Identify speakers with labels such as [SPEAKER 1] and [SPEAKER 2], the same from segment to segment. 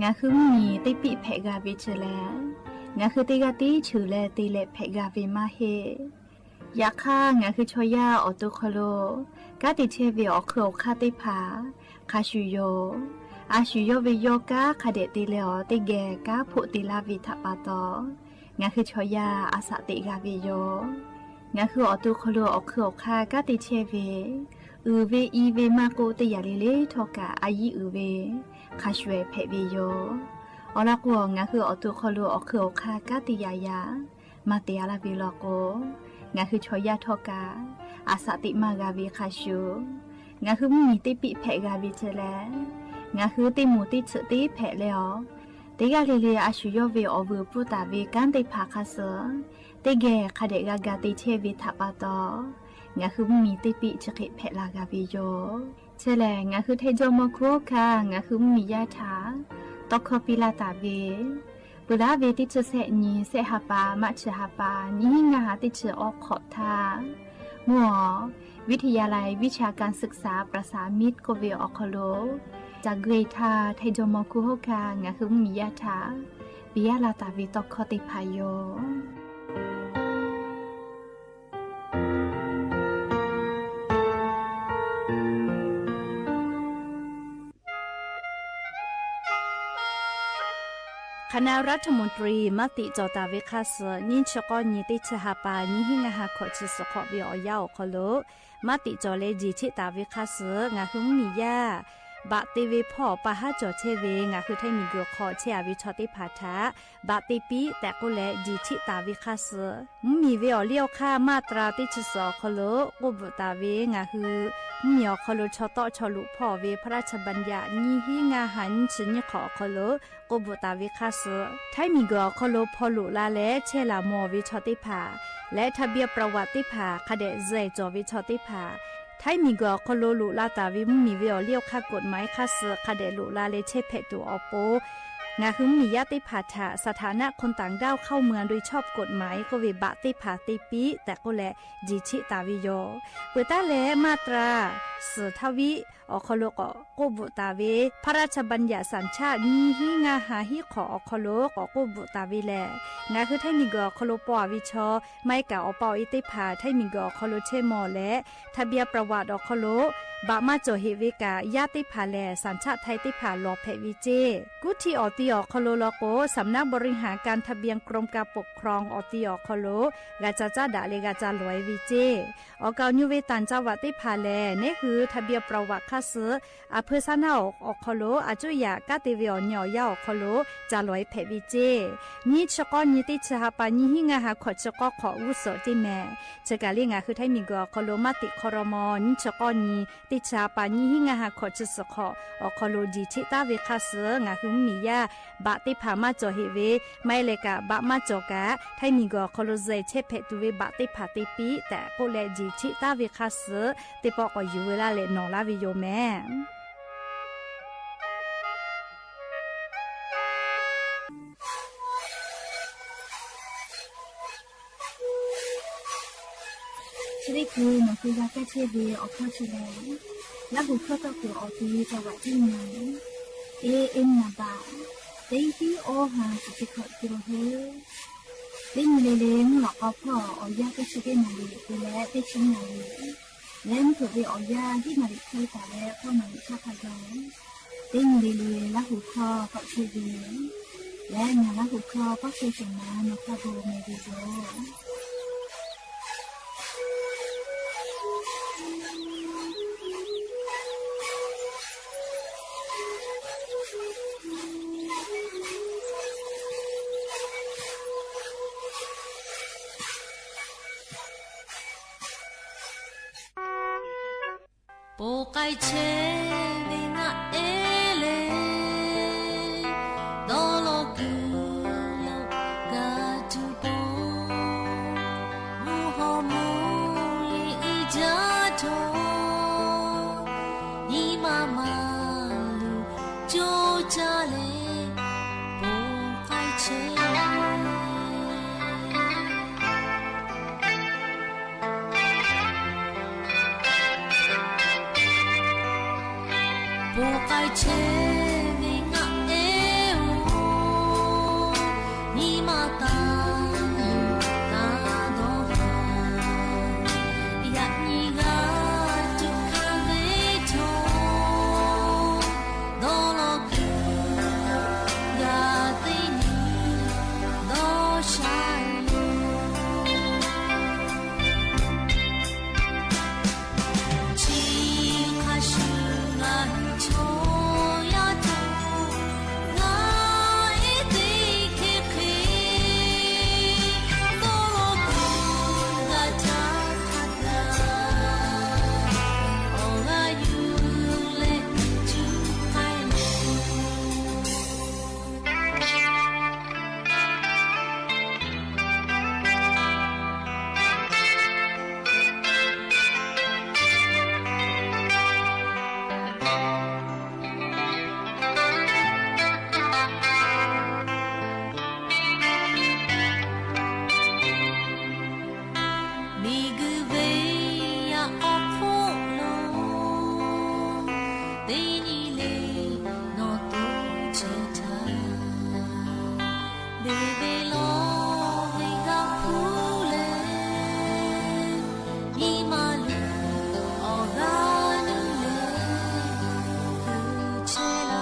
[SPEAKER 1] งาคือมีติปิเพกาวิเชแลงาคือติกาติชูแลติเลเพกาวิมาเฮยาค่างาคือชอยาออตุคโลกาติเชวิออคือคาติผาคาชูโยอาชูโยวิโยกาคาเดติเลอติเกกาพุติลาวิทัปาโตงาคือชอยาอาสติกาวิโยงาคือออตุคโลออคือคากาติเชวิเวอีเวมาโกติยาลิเลทอกาอายีเวคาชเวเพวิโยออลักวงาคือออตุคโลออคือคากาติยายามาเตียลาวิโลโกงาคือชอยาทอกาอาสติมากาวิคาชูงาคือมีติปิเพกาวิเจแลงาคือติมูติสติเพเลอติกาลิเลอาชูโยเวอเวปุตาเวกันติภาคาเสติเกคาเดกากาติเชวิทัปาโตงาคือมีติปิชกิเพลากาวิโยเชแลงาคือเทจโมโคคางาคือมียาถาตอกคปิลาตาเวปุระเวติชเสนีเสหปามัชหปานี้งาติชออกขอบทามัววิทยาลัยวิชาการศึกษาประสานมิตรโกเวออคโลจากเกรทาเทจโมโคโฮคางาคือมียาถาปิยาลาตาเวตอกคติพายโยคณะรัฐมนตรีมติจอตาเวคาสนินชกอนิติชหาปานิหิงหาขอชิสขอบิอยาวคโลมติจอเลจิชิตาเวคาสงาหุมมียาบะติเวพ่อปะฮะจอเชเวงาคือไทมีกขอเชอวิชอติภาทาบะติปีแต่ก็แลจิชิตาเวคาสมีเวอเลี้ยวค่ามาตราติชสอคโลกุบตาเวงาคือมีอคโลชอตอชอลุพ่อเวพระราชบัญญัตินิหิงาหันชิญขอคโลกุบตาเวคาสไทมีกคโลพอลุลาและเชลามอวิชอติภาและทะเบียนประวัติภาคเดเจจอวิชอติภาไทมีกคโลลุลาตาวิมีเวอเลี้ยวค่ากฎหมายคาสคเดลุลาเลเชเพตัวอโปงาคือมียติภาษาสถานะคนต่างด้าวเข้าเมืองโดยชอบกฎหมายก็เวบะติภาติปีแต่ก็แลจิชิตาวิโยเปตาเลมาตราสืทวิอคโลกโกบุตาเวพระราชบัญญัติสัญชาตินีหิงาหาหิขออคโลกโกบุตาเวแลงาคือไทมีกคโลปอวิชอไม่กะอปออิติภาไทมีกคโลเชมอและทะเบียนประวัติอคโลบะมาโจเฮเวกายาติภาแลสัญชาติไทยติภาลอเพวิเจกุทีออติอคโลโลโกสำนักบริหารการทะเบียนกรมการปกครองออติอคโลกาจาจาดาเลกาจาลอยวิเจออกาญูเวตันจาวติภาแลนี่คือทะเบียนประวัติคาสอเภอซานาอคโลอาจุยากาติเวอญอยาอคโลจาลอยเพวิเจนี่ชกอนิติชหาปานิหิงาหาขอชกอขออุสติแมเชกาลิงาคือไทมีกอคโลมาติคอรมอนิชกอนีติชาปานิหิงาหาขอชิสขออคโลจิชิตาเวคาสงาหุมมียาบะติภามาจอเฮเวไม่เลกะบะมาจอกะไทมีกอคโลเจเชเพตุเวบะติภาติปีแต่โกเลจิชิตาเวคาสติปอกอยู่เวลาเลนอลาวิโยแม่ชริคูนคือยาแก้เชื้อเวออกข้อเฉลยและบุคคลตัวผู้ออกทีจังหวัดที่ไหนเอ็นนาบาเตที่โอหาสุดขอตัวเฮเล่นเล่นหลอกเอาพ่อออยาแก้เชื้อนาลีคือและเตชินาลีเล่นตัวเวออยาที่นาลีเคยแต่แล้วพ่อนาลีชอบพายองเล่นเล่นและหูคอก็เชื้อเวและงานและหูคอก็เชื้อสมานนกตาโบเมดิโด
[SPEAKER 2] โปไกเชเวงะเอเลโดโลกุโลกาจูปอมูฮอมูลีอีจาโตนีมามาลูโจจาเลโปไกเชปูไกเชเวงะเอว မိဂဘေယအခုလုံးဒီနီလေးနော်တူချေတာဘေဘေလောဝေကဖူးလေဒီမလူအော်ဂါနူလေချေလာ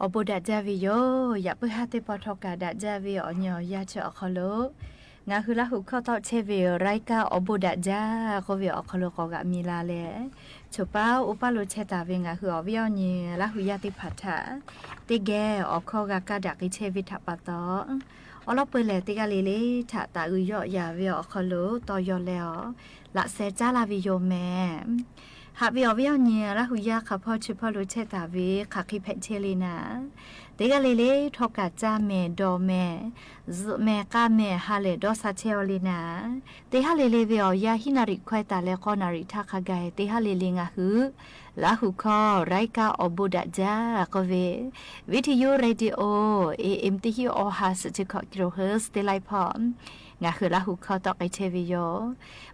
[SPEAKER 2] อบุดาจาวิโยอย่าเพิ่งหาเตปอทอกาดาจาวิโอญอยาเชอคอโลงาคือละหุเข้าต่อเชวิไรกาอบุดาจาโควิอคอโลกอกะมีลาเลฉป้าอุปาโลเชตาเวงาคืออวิโอญละหุยาติพัทธะติแกอคอกากาดากิเชวิทะปะตออลอเปเลติกาเลเลทะตาอุยอยาวิโอคอโลตอยอแล้วละเซจาลาวิโยแมหาวิอวิอเนียละหุยาค่ะพ่อชื่อพ่อรู้เชตาวิค่ะคิเพเชลีนาเด็กเลเลทอกาจาเมดอเมซุเมกาเมฮาเลดอซาเชอลีนาเตฮาเลเลวิอยาฮินาริควายตาเลกอนาริทาคาไกเตฮาเลเลงะหือละหุคอไรกาอบุดะจากเววิทยุเรดิโอAMติฮิโอฮาสจิคกิโลเฮิรตซ์เตไลพอมงะคือละหุคอตอกไอเชวิโย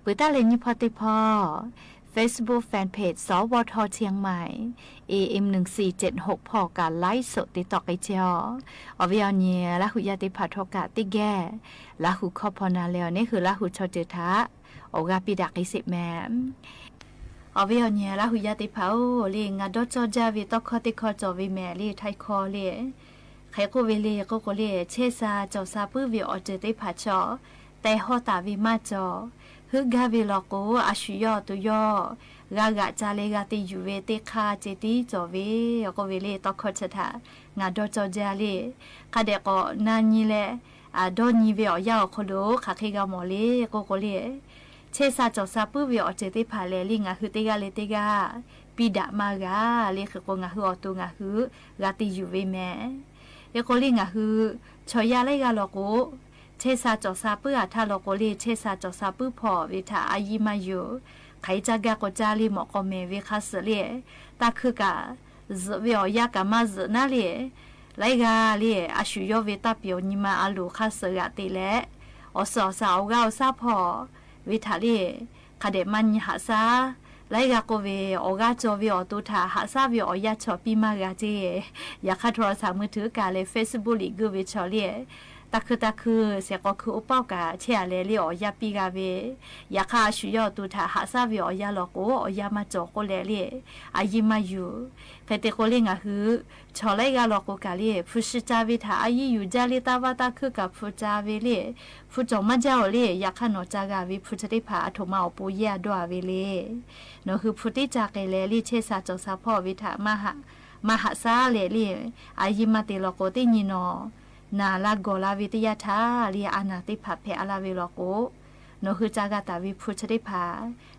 [SPEAKER 2] ปุตาเลนิพอติพอFacebook Fanpage สวทเชียงใหม่ AM 1476พอการไลฟ์สดติดต่อไอเจออวิอเนียละหุยาติพัทกะติแกละหุคอพอนาแล้วนี่คือละหุชอเจทะโอกาปิดักอิสิแมมอวิอเนียละหุยาติพาโอลีงาดอจอจาวิตอคอติคอจอวิแมลีไทคอลีใครก็เวลีก็โกลีเชซาจอซาปื้อวิออเจติพัชอแต่ฮอตาวิมาจอฮึกาเวลโกอาชุยอตุยอกากะจาเลกาติยูเวติคาเจติจอเวก็เวเลตอคอชะทางาดอจอจาเลคาเดก็นานีเลดอนีเวอยาโคโลคาเคกามอเลโกโกเลเชซาจอซาปุเวอเจติพาเลลิงาฮึติกาเลติกาปิดะมากาเลคโกงาฮึอตุงาฮึกาติยูเวแมเอโกลิงาฮึชอยาเลกาโลโกเชซาจอซาปื้อทาโลโกลีเชซาจอซาปื้อพอวิทาอายิมาอยู่ไขจากะก็จาลีหมอกอเมวิคัสเลตาคือกะซเวียกะมาซนาเลไลกาเลอาชุยอเวตาเปียวนิมาอาลูคัสกะติเลอสอสาวกาซาพอวิทาเลคาเดมันหาซาไลกาโกเวออกาจอเวอตุทาหาซาเวอยาชอปีมากาเจยาคาโทรศัพท์มือถือกาเล Facebook ลิกวิชอเลตาคือเสียก็คืออุปกาเชียเลลีอยาปีกาเวยาคาชุยอตุทาหาซาวิอยาลโกอยามาจอโกเลลีอายิมาอยู่เฟเตโกเลงะฮือชอเลกาลโกกาลีฟุชิจาวิทาอายิอยู่จาลิตาวาตาคือกับฟุจาเวลีฟุจอมาจาโอลียาคานอจากาวิฟุชติภาอโทมาอปูยาดวเวลีเนคือฟุติจากเลลีเชซาจอซาพ่อวิทามหาซาเลลีอายิมาติลโกติญิโนนาลาโกลาวิทยาทาเรียอานาติผัดเพอลาเวลโก โนคือจากาตาวิพูชได้ผา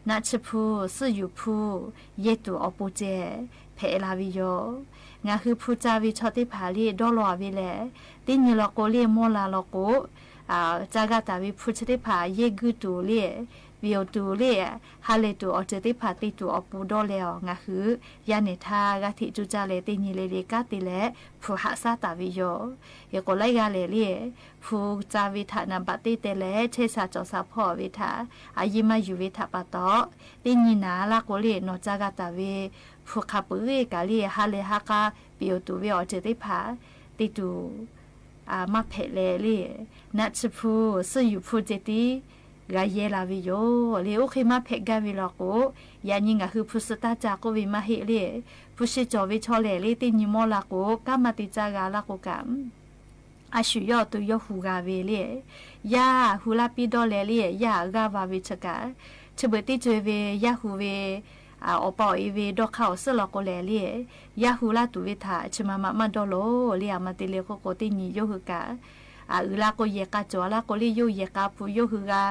[SPEAKER 2] นาชพูสื่ออยู่พูเยตุอปูเจเพลาวิโยงาคือพูจาวิชอติผาลีดอลอวิแลติญิลโกเลียโมลาโลโกจากาตาวิพูชได้ผาเยกุตูเลียวิโอตูเลียฮาเลตูอเจติผาติตูอปูดอแล้วงาคือยาเนทากะทิจุจาเลติญิเลเลกาติเลผู้หาซาตาวิโยเยโกไลกาเลเลียผู้จาวิธานาปติเตเลเชซาจอซาพ่อวิธาอายิมาอยู่วิธาปะตอติญินาลาโกเลโนจากาตาวิผู้ขับปื้กาลีฮาเลฮากาวิโอตูวิโอเจติผาติตูมาเพเลลีนัชพูสื่ออยู่พูเจติกาเยลาวิโยเลโอเคมาเพกาวิลโกยานิงาคือพุสตาจากวิมาเฮเลพุชิจอวิชอเลลีตินิโมลาโกกามาติจากาลาโกกัมอาชุยอตุยหูกาเวเลยาฮูลาปิดอเลลียากาวาวิชกาชเบติจเวยาฮูเวอปออีเวดอกเขาสลอกเลลียาฮูลาตุวิทาชมามาดอโลเลียมาติเลโกโกตินิโยฮูกาอุลาโกเยกาจอลาโกลิโยเยกาพุโยฮูกา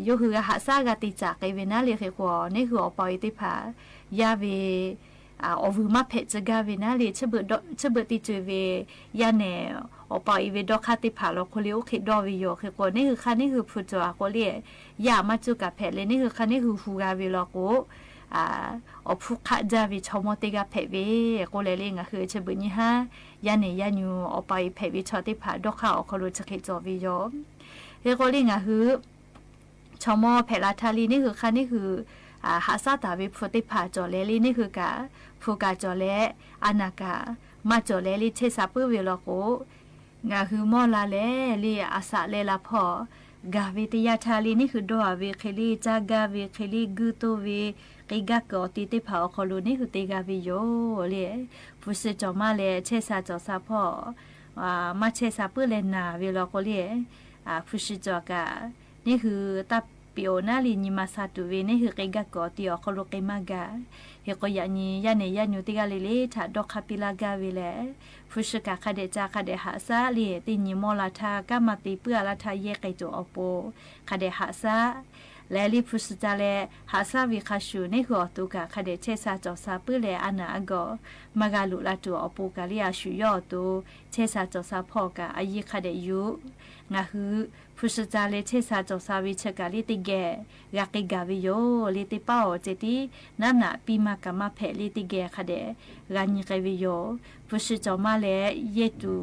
[SPEAKER 2] โยฮือหาซากาติจากไอเวนาเลเขกัวนี่คืออปอยติผายาเวอวูมาเพจกาเวนาเลชเบติจเวยาเนอปอยเวดอคาติผาลโคลิโอเคดอวิโยเขกัวนี่คือคันนี่คือพุจวาโกเลียยามาจุกาเพเลนี่คือคันนี่คือฮูกาเวลโกอพุคาจาวิชอมติกาเพเวโกเลเลงคือชเบนี่ฮะยาเนยานูอปอยเพวิชอติผาดอกข้าวโคลุชเขจอวิโยเฮโกเลงคือชอมอเพลาทาลีนี่คือค่ะนี่คือหาซาตาวิพุติผาจอเลลีนี่คือกาฟูกาจอเลอานากามาจอเลลีเชซาปื้อเวลโกงาคือมอลาเลลีอาสาเลลาพอกาวิติยาทาลีนี่คือดอเวเคลีจากาเวเคลีกุโตเวกิกากอติติผาคอลูนี่คือติกาวิโยเลพุเซจอมาเลเชซาจอซาพอมาเชซาปื้อเลนาเวลโกเลพุชิจอกานี่คือตับเปียวนาลีนิมาซาตุเวนี่คือเกกะกอติอคโลเกมากาเฮโกยานียาเนยานูติกาเลเลทาดอกคาปิลากาเวเลฟุชกาคาเดจาคาเดหาซาเลตินิโมลาทากามาติเปื้อลาทาเยไกโจอโปคาเดหาซาและลิพุสจาเลหาซาวิคาชูนี่คืออตุกาคาเดเชซาจอซาปื้อเลอานาอโกมากาลุลาตัวอโปกาลิอาชุยอตุเชซาจอซาพอกาอายิคาเดยุงาฮือพุชจาเลเชซาจอซาวิชกาลิติเกยากิกาวิโยลิติป้าเจตินานาปีมากามาเพลิติเกคาเดกานิเกวิโยพุชจอมาเลเยตุ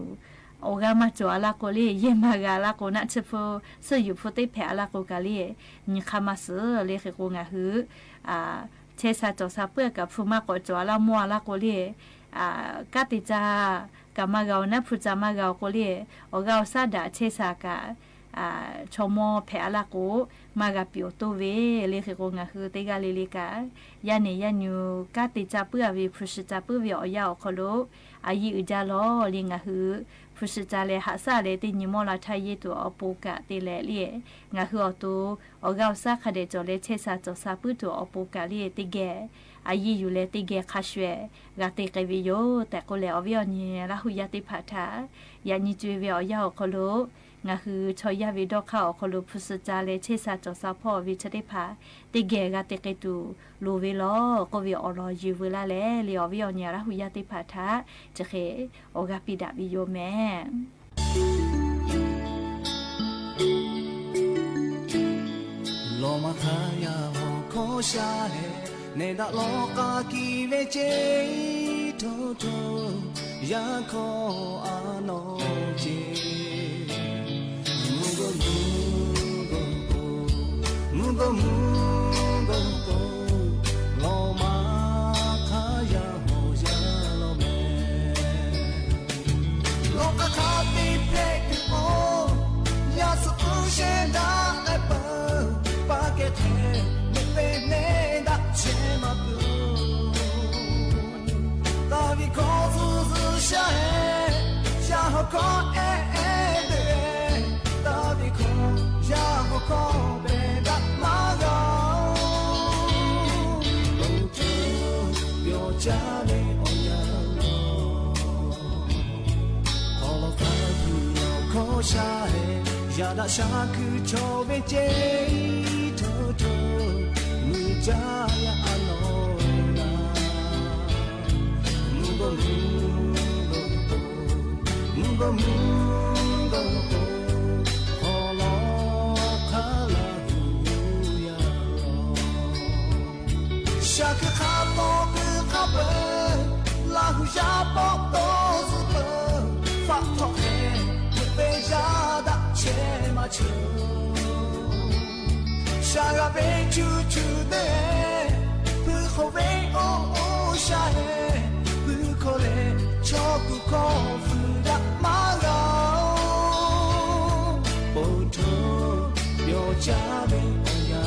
[SPEAKER 2] โอกามาจอลาโกลีเยมากาลาโกนัชโฟเสยุพุติเพลาโกกาลีนิคามาสเลเขโกงาฮือเชซาจอซาเปือกับฟูมาโกจอลามัวลาโกลีกาติจากามากานะพุจามากาโกลีโอกาซาดาเชซากาชมอเพลาโกมากาปิโอโตเวเลเขโกงาฮือติกาลิลิกายาเนยานูกาติจาเปือวิพุชจาเปือวิอยาโคโลอายิอุจาโลลิงาฮือพุชจาเลหาซาเลตินิโมลาทายตัวอปูกะติเลเลียงาฮืออตูออกาซาคาเดจอเลเชซาจอซาปืตัวอปูกะเลียติเกอายิอยู่เลติเกคาชเวกาติเกวิโยแต่ก็เลอวิอนีลาหุยาติผาทายานิจุเวอยาโคโลงาคือชอยาวิดอข้าวโคโลพุสจาเลเชซาจอซาพ่อวิชติผาติเกกาติเกตูลูเวลก็วิออลอยูเวลาเลเลียวิอนีลาหุยาติผาทาจะเคโอกาปิดาวิโยแม่
[SPEAKER 3] โลมาทายาโฮโคชาเฮเนดาโลกากีเวเจโตโตยาโคอาโนเจมุโกมุโกโลมาทายาโฮยาโลเมโลกาคาติเพกโอยาสุเชดาเอเปปาเกเทเมเปเนดาเชมาตุตาวิโคซุซุชาเฮชาฮโคเอเอเดตาวิโคชาฮโคเบดามาโกโลจูโยจาเลโอยาโลฮอลโลคาตุโคชาเฮやだしゃくちょべちととむじゃやあのなむごむごむごむごほろからふやろしゃくはぼくかぶla hu ya bo to zu bu fa to he be ja da che ma chu sha ga be chu chu de hu ho be o o sha he hu ko le cho ku ko fu da ma ga bo to yo ja be ya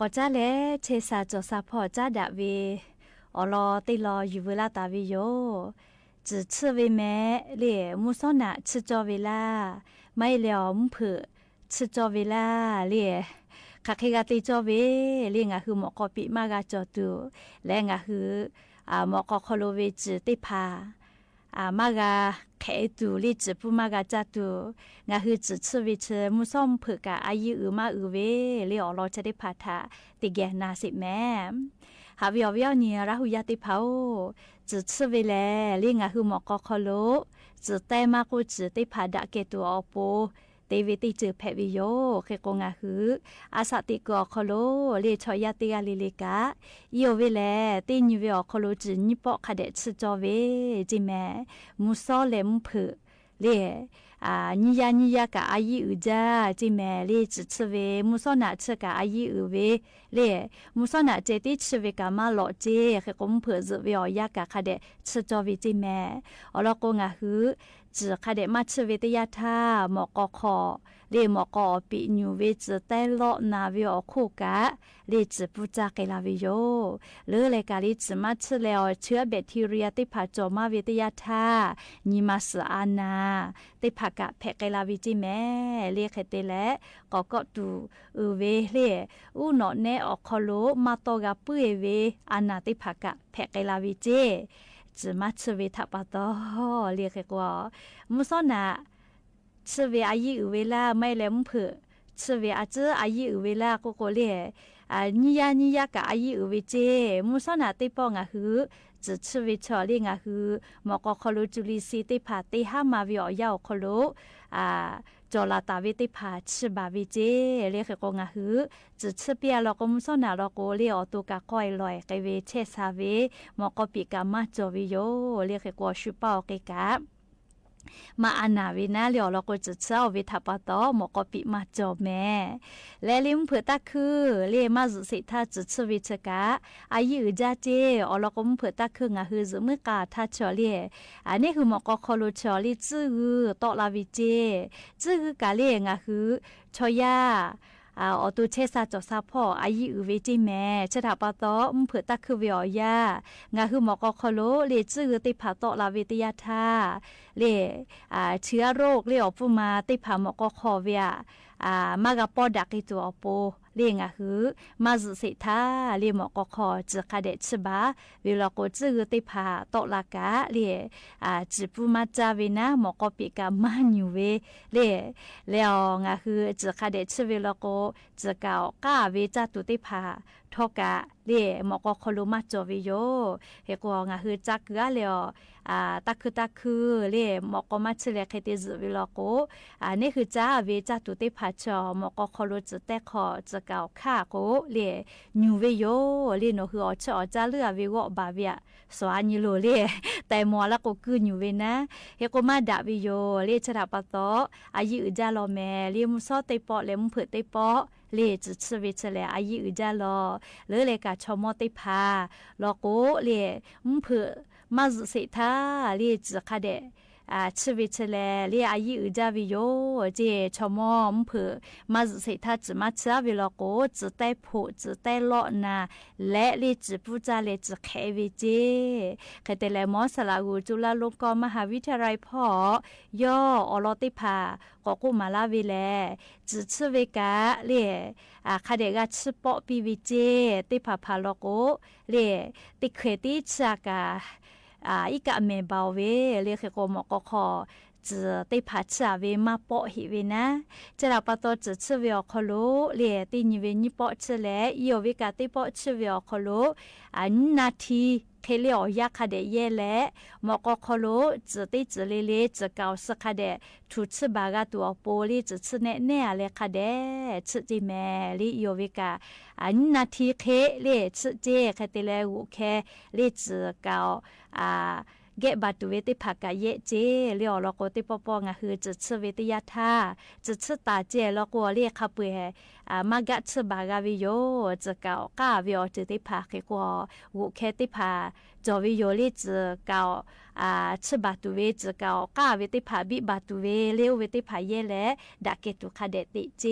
[SPEAKER 1] ก็จ้าแลเชซาจอซาพอจ้าดะเวอลอติลออยู่เวลาตาวิโยจือชื่อเวแม่เล่มุซอนะชื่อจอเวลาไม่เหลียวมเผือชื่อจอเวลาเล่คักเฮกาติจอเวเล่งะคือหมอกอปิมากาจอตูและงะคือหมอกอคอโลเวจือติพามากาแค่ตูลิจือผู้มากาจาตูงะคือจือชื่อวิเชมุซ่อมเผือกะอายุมาเวเล่อรอจะได้พาทาติแกนาสิแม่หาวิวนี่ราหุยาติเผาจือชื่อเวแลเล่งะคือหมอกอคอโลจือแต่มากูจือติพาดะเกตัวอโปเตวิติจือแพวิโยเคกงะคืออาสติกอคอโลเลชอยาติกาลิลิกาอีโอเวแลติญเวอคอโลจือนิปอคาเดชจอเวจิแมมุซอเลมเพเลนิยากะอายีอุจาจิแมเลจือเวมุซอนะชกะอายีอุเวเลมุซอนะเจติชเวกามาโลเจเคกมเพซเวอยากะคาเดชจอเวจิแมอลอกงะคือจือคาเดมาชเวตยาทาหมอกอคอเลหมอกอปิญูเวจือแต่ลอนาเวอโคกะเลจือปุจาเกลาวิโยเลเลกาลิจือมาชแล้วเชื้อแบคทีเรียติพาจอมาเวตยาทานิมาสอานาติพากะแพเกลาวิจิแมเลเคเตและก็ตูเวเลอูนอเนอคอโลมาโตกะปุเอเวอานาติพากะแพเกลาวิเจจือมาชเวทับปะตอเรียกกว่ามุซอนะชเวอายีอุเวลาไม่แลมเผือชเวอาเจออายีอุเวลาก็เรียนิยากะอายีอุเวเจมุซอนะติปองะคือจือชเวชอเรียงะคือหมอกอคอโลจุลิซีติพาติหามาวิอยาวคอโลจอลาตาวิติพาชบาวิเจเรียกกงะคือจือชเปียลอกมุซอนะลอกเรียอตุกะก้อยลอยไกเวเชซาเวหมอกอปิกามาจอวิโยเรียกกว่าชุปาเกกะ มาอานาวินาเลียวเราก็จะเช้าวิทาปตอหมอกปิมาจอแม่และลิมเผือตาคือเรียมาจุสิท่าจุดสวิชกะอายุจ้าเจอเราก็เผือตาคืองาฮือจุมือกาท่าชอเลียอันนี้คือหมอกคอลูชอลีจื้อตอลาวิเจจื้อกาเลียงาฮือชอยาอตุเชซาจอซาพ่ออายุเวจิแม่ชะถาปตอเผือตาคือวิอยางาคือหมอกคอโลเลจื้อติผาตอลาวิทยาธาเลเชื้อโรคเลออกมาติผาหมอกคอเวียมากะปอดักอีตัวอโปเรียงคือมาจุสิทาเรียหมอกคอจะคาเดชบาเวลาโกจื้อติผาตอลากะเรียจิปุมาจาเวนะหมอกปิกามานิเวเรียแล้วงาคือจะคาเดชเวลาโกจะเก่ากาเวจาตุติผาทอกะเรียหมอกคอลุมาจอวิโยเฮกงาคือจักกะแล้วตะคือเรียหมอกมาเฉลยเคติจวิลโกนี่คือจ้าเวจาตุติผาจอหมอกคอลุจะแต่ขอจะเก่าค่าโกเรียยูเวโยเรียโนคืออชอจ้าเลือเววบาเวียสวานิโลเรียแต่มัวละก็คือยูเวนะเฮกมาดาวิโยเรียชะดาปตออายุจาโลแมเรียมุซอเตปอเลมเผือเตปอเลจิตวิชเลอายุจาโลหรือเลกาชมอติพาโลโกเลเผือมาจุสิทาเลจิคาเดชีวิตเลเรียอายุจาวิโยเจชมอมเผือมาจุสิทาจิมาชาวิโลโกจิเตผูจิเตโลนาและเลจิปูจาเลจิเควิเจเคเตเลมอสลาอูจุฬาลงกรณ์มหาวิทยาลัยพ่อย่ออลอติพากอกุมาลาวิเลจิชเวกาเลคาเดกาชิปอปีวิเจติพาพาโลโกเลติเคติชากาอีกะเมบาเวเรียกโกมกคอจะได้พัชเวมาปอหิเวนะจะรับปตอจะเชเวอคโลเลียตีนิเวนิปอเชเลอีโอวิกาติปอเชเวอคโลนาทีเคเลียอยากคาเดเยเลมกคโลจะได้จะเลเลจะเกาสคาเดทุชบากาตัวโปลีจะชเนเนเลคาเดชจิเมลีอีโอวิกานาทีเคเลชเจคติเลอุเคเลจะเกาเกะบาตุเวติผักกะเยเจเลียวลอกติปปองะคือจะชเวติยาธาจะชตาเจลอกเรียคาเปมากะชบากาวิโยจะเกากาวิโอจะติผักเกกวุเคติผาจอวิโยลิจะเกาชบาตุเวจะเกากาเวติผาบิบาตุเวเลียวเวติผาเยเลดักเกตุคาเดติเจ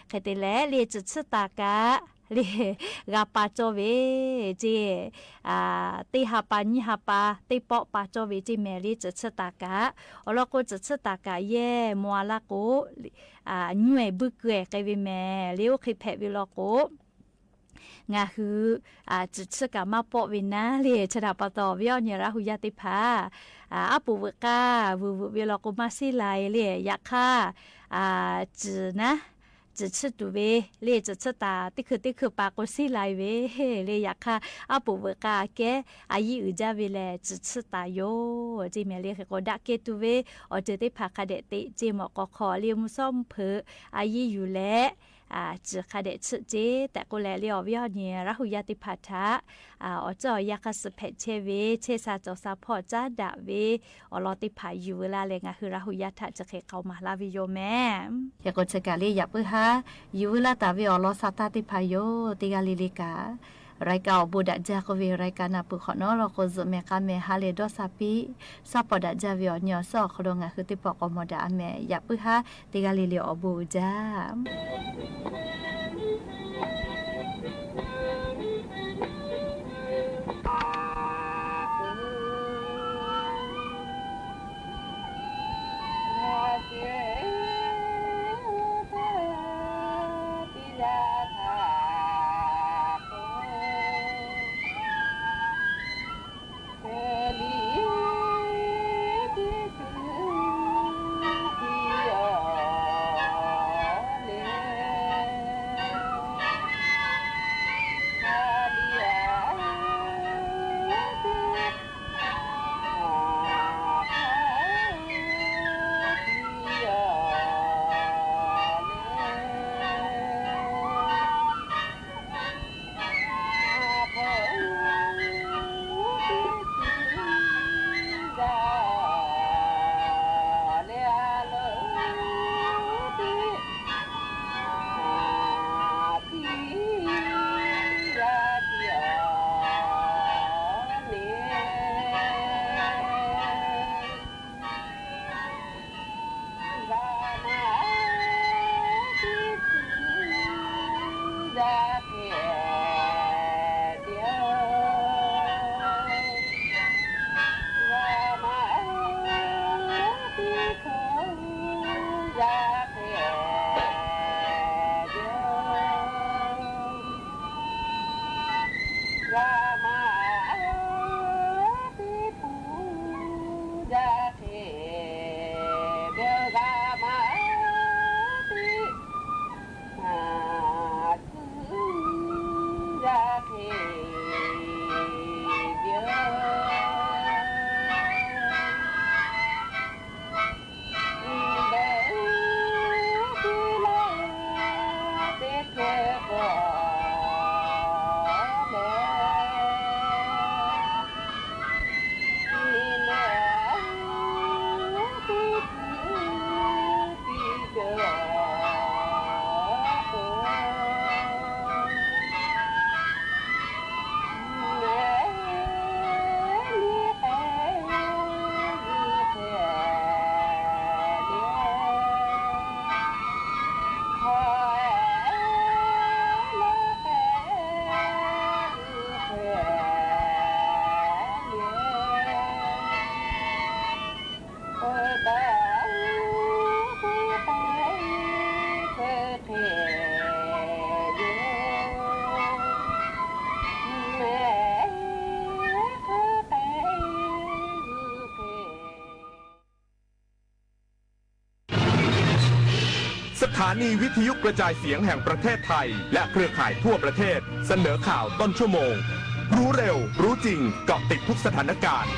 [SPEAKER 1] เคติเลเลียจะชตากะเลกาปาโจเวเจติหาปานิหาปาติปอปาโจเวจิเมลีจะชตากะอลโกจะชตากะเยมัวลาโกหน่วยบึกเกะกะวิเมเลียวคิเพวิโลโกงาคือจุดสกามาปอวินะเลชดาปตอวิอเนราหุยาติพาอาปูเวกาวูเวลโกมาซิไลเลยาคาจืนะจะชดูเวเลจะชตาติคือปากสิไลเวเลอยากค่ะอาปูเวกาแกอายุจาเวเลจะชตาโยจิเมเลก็ดักเกตูเวอจะได้พาคาเดติจิมก็ขอเลียมซ่อมเพออายุอยู่และจะคาเดชเจแต่ก็แลเลียววิอเนียราหุยาติพัทะจอยาคาสเพเชเวเชซาจอซาพอจ้าดาเวอลอติพายูเวลาเลงคือราหุยาทะจะเคเข้ามาลาวิโยแม่เฮกจะกาลีอยากเพื่อฮะยูเวลาตาวิอลอซาตาติพาโยติกาลิลิการายการบูดาจาโควิรายการนับปุขนอเราโคจเมกาเมฮาเลดอซาปีซาปดาจาวิอเนียซอคดงะคือติปอกอมดาเมอยากเพื่อฮะติกาลิลิอบูจา
[SPEAKER 4] สถานีวิทยุกระจายเสียงแห่งประเทศไทยและเครือข่ายทั่วประเทศเสนอข่าวต้นชั่วโมงรู้เร็วรู้จริงเกาะติดทุกสถานการณ์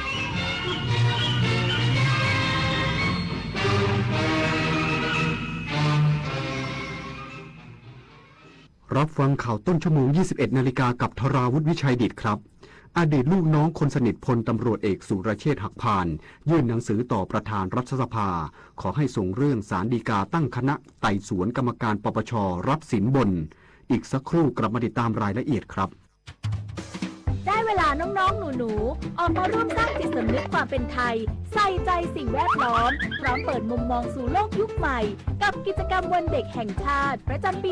[SPEAKER 5] รับฟังข่าวต้นชั่วโมง 21 นาฬิกากับธราวุฒิวิชัยดิษฐ์ครับอดีตลูกน้องคนสนิทพลตำรวจเอกสุรเชษฐ์หักพานยื่นหนังสือต่อประธานรัฐสภาขอให้ส่งเรื่องศาลฎีกาตั้งคณะไต่สวนกรรมการปปช.รับสินบนอีกสักครู่กลับมาติดตามรายละเอียดครับ
[SPEAKER 6] ได้เวลาน้องๆหนูๆออกมาร่วมสร้างจิตสำนึกความเป็นไทยใส่ใจสิ่งแวดล้อมพร้อมเปิดมุมมองสู่โลกยุคใหม่กับกิจกรรมวันเด็กแห่งชาติประจำปี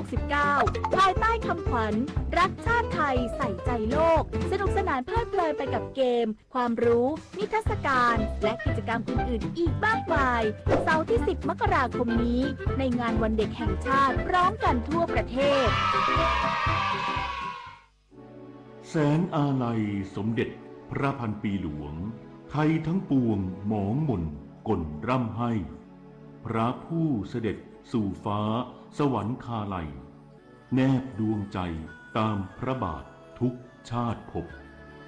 [SPEAKER 6] 2569 ภายใต้คำขวัญรักชาติไทยใส่ใจโลกสนุกสนานเพลิดเพลินไปกับเกมความรู้นิทรรศการและกิจกรรมอื่นๆอีกมากมายเสาร์ที่ 10 มกราคมนี้ในงานวันเด็กแห่งชาติพร้อมกันทั่วประเทศ
[SPEAKER 7] แสนอาลัยสมเด็จพระพันปีหลวงไทยทั้งปวงหมองหม่นก่นร่ำให้พระผู้เสด็จสู่ฟ้าสวรรคาลัยแนบดวงใจตามพระบาททุกชาติภพ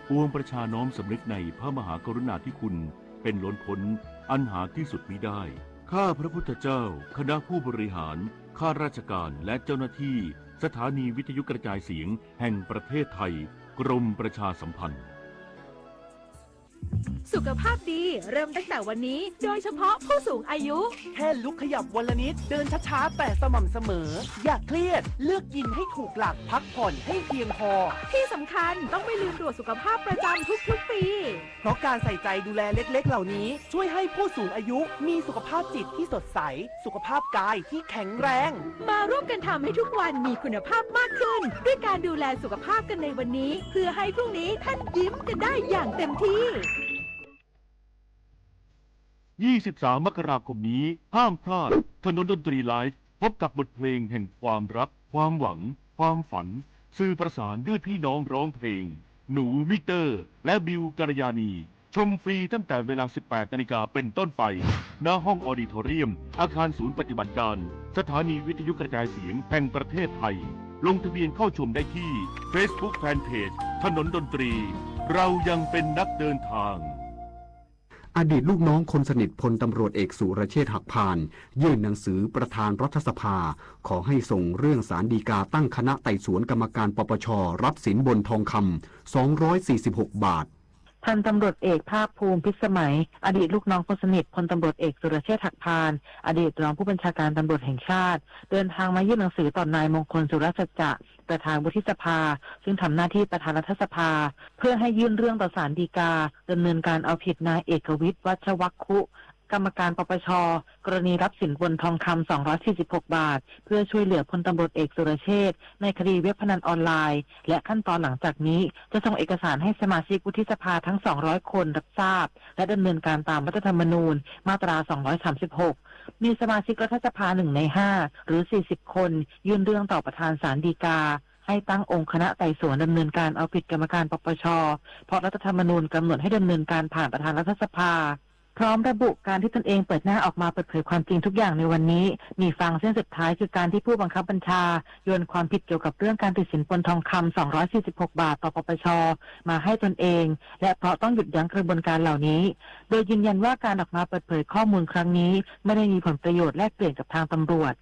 [SPEAKER 7] ปวงประชาน้อมสำนึกในพระมหากรุณาธิคุณเป็นล้นพ้นอันหาที่สุดมิได้ข้าพระพุทธเจ้าคณะผู้บริหารข้าราชการและเจ้าหน้าที่สถานีวิทยุกระจายเสียงแห่งประเทศไทยกรมประชาสัมพันธ์
[SPEAKER 6] สุขภาพดีเริ่มตั้งแต่วันนี้โดยเฉพาะผู้สูงอายุ
[SPEAKER 8] แค่ลุกขยับวันละนิดเดินช้าๆแต่สม่ำเสมออย่าเครียดเลือกกินให้ถูกหลักพักผ่อนให้เพียงพอ
[SPEAKER 6] ที่สำคัญต้องไม่ลืมตรวจสุขภาพประจำทุกๆปี
[SPEAKER 8] เพราะการใส่ใจดูแลเล็กๆเหล่านี้ช่วยให้ผู้สูงอายุมีสุขภาพจิตที่สดใสสุขภาพกายที่แข็งแรง
[SPEAKER 6] มาร่วมกันทำให้ทุกวันมีคุณภาพมากขึ้นด้วยการดูแลสุขภาพกันในวันนี้เพื่อให้พรุ่งนี้ท่านยิ้มกันได้อย่างเต็มที่
[SPEAKER 7] 23 มกราคมนี้ห้ามพลาดถนนดนตรีไลฟ์พบกับบทเพลงแห่งความรักความหวังความฝันสื่อประสานด้วยพี่น้องร้องเพลงหนูมิเตอร์และบิวกัลยาณีชมฟรีตั้งแต่เวลา 18 นาฬิกาเป็นต้นไปณห้องออดิโทเรียมอาคารศูนย์ปฏิบัติการสถานีวิทยุกระจายเสียงแห่งประเทศไทยลงทะเบียนเข้าชมได้ที่ Facebook Fanpage ถนนดนตรีเรายังเป็นนักเดินทาง
[SPEAKER 5] อดีตลูกน้องคนสนิทพลตำรวจเอกสุรเชษฐ์หักพานยื่นหนังสือประธานรัฐสภาขอให้ส่งเรื่องศาลฎีกาตั้งคณะไต่สวนกรรมการปปช.รับสินบนทองคำ246 บาท
[SPEAKER 9] พันตำรวจเอกภาคภูมิพิสมัยอดีตลูกน้องคนสนิทพลตำรวจเอกสุรเชษฐ์หักพานอดีตรองผู้บัญชาการตำรวจแห่งชาติเดินทางมายื่นหนังสือต่อนายมงคลสุรสัจจะประธานวุฒิสภาซึ่งทำหน้าที่ประธานรัฐสภาเพื่อให้ยื่นเรื่องต่อศาลฎีกาดำเนินการเอาผิดนายเอกวิทย์วัชวัคคุกรรมการปปช.กรณีรับสินบนทองคำ246 บาทเพื่อช่วยเหลือพลตำรวจเอกสุรเชษฐ์ในคดีเว็บพนันออนไลน์และขั้นตอนหลังจากนี้จะส่งเอกสารให้สมาชิกวุฒิสภาทั้ง200คนรับทราบและดำเนินการตามรัฐธรรมนูญมาตรา236มีสมาชิกรัฐสภา1 ใน 5หรือ40คนยื่นเรื่องต่อประธานศาลฎีกาให้ตั้งองค์คณะไต่สวนดำเนินการเอาผิดกรรมการปปช.เพราะรัฐธรรมนูญกำหนดให้ดำเนินการผ่านประธานรัฐสภาพร้อมระบุการที่ตนเองเปิดหน้าออกมาเปิดเผยความจริงทุกอย่างในวันนี้มีฟังเส้นสุดท้ายคือการที่ผู้บังคับบัญชาโยนความผิดเกี่ยวกับเรื่องการติดสินบนทองคำ246 บาทต่อปปช.มาให้ตนเองและเพราะต้องหยุดยั้งกระบวนการเหล่านี้โดยยืนยันว่าการออกมาเปิดเผยข้อมูลครั้งนี้ไม่ได้มีผลประโยชน์แลกเปลี่ยนกับทางตำรวจ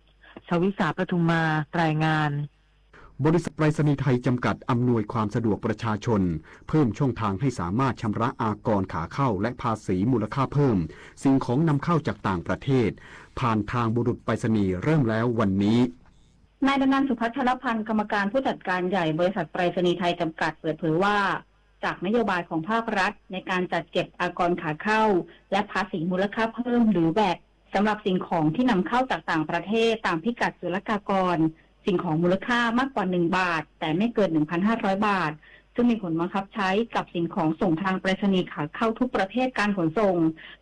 [SPEAKER 9] ชวิสาประทุมมารายงาน
[SPEAKER 5] บริษัทไปรษณีย์ไทยจำกัดอำนวยความสะดวกประชาชนเพิ่มช่องทางให้สามารถชำระอากรขาเข้าและภาษีมูลค่าเพิ่มสิ่งของนำเข้าจากต่างประเทศผ่านทางบุรุษไปรษณีย์เริ่มแล้ววันนี้
[SPEAKER 10] นายดนันท์ สุพัชรพันธ์กรรมการผู้จัดการใหญ่บริษัทไปรษณีย์ไทยจำกัดเปิดเผยว่าจากนโยบายของภาครัฐในการจัดเก็บอากรขาเข้าและภาษีมูลค่าเพิ่มหรือแวตสำหรับสิ่งของที่นำเข้าจากต่างประเทศตามพิกัดศุลกากรสิ่งของมูลค่ามากกว่า1 บาทแต่ไม่เกิน 1,500 บาท ซึ่งมีผลบังคับใช้กับสิ่งของส่งทางไปรษณีย์ขาเข้าทุกประเภทการขนส่ง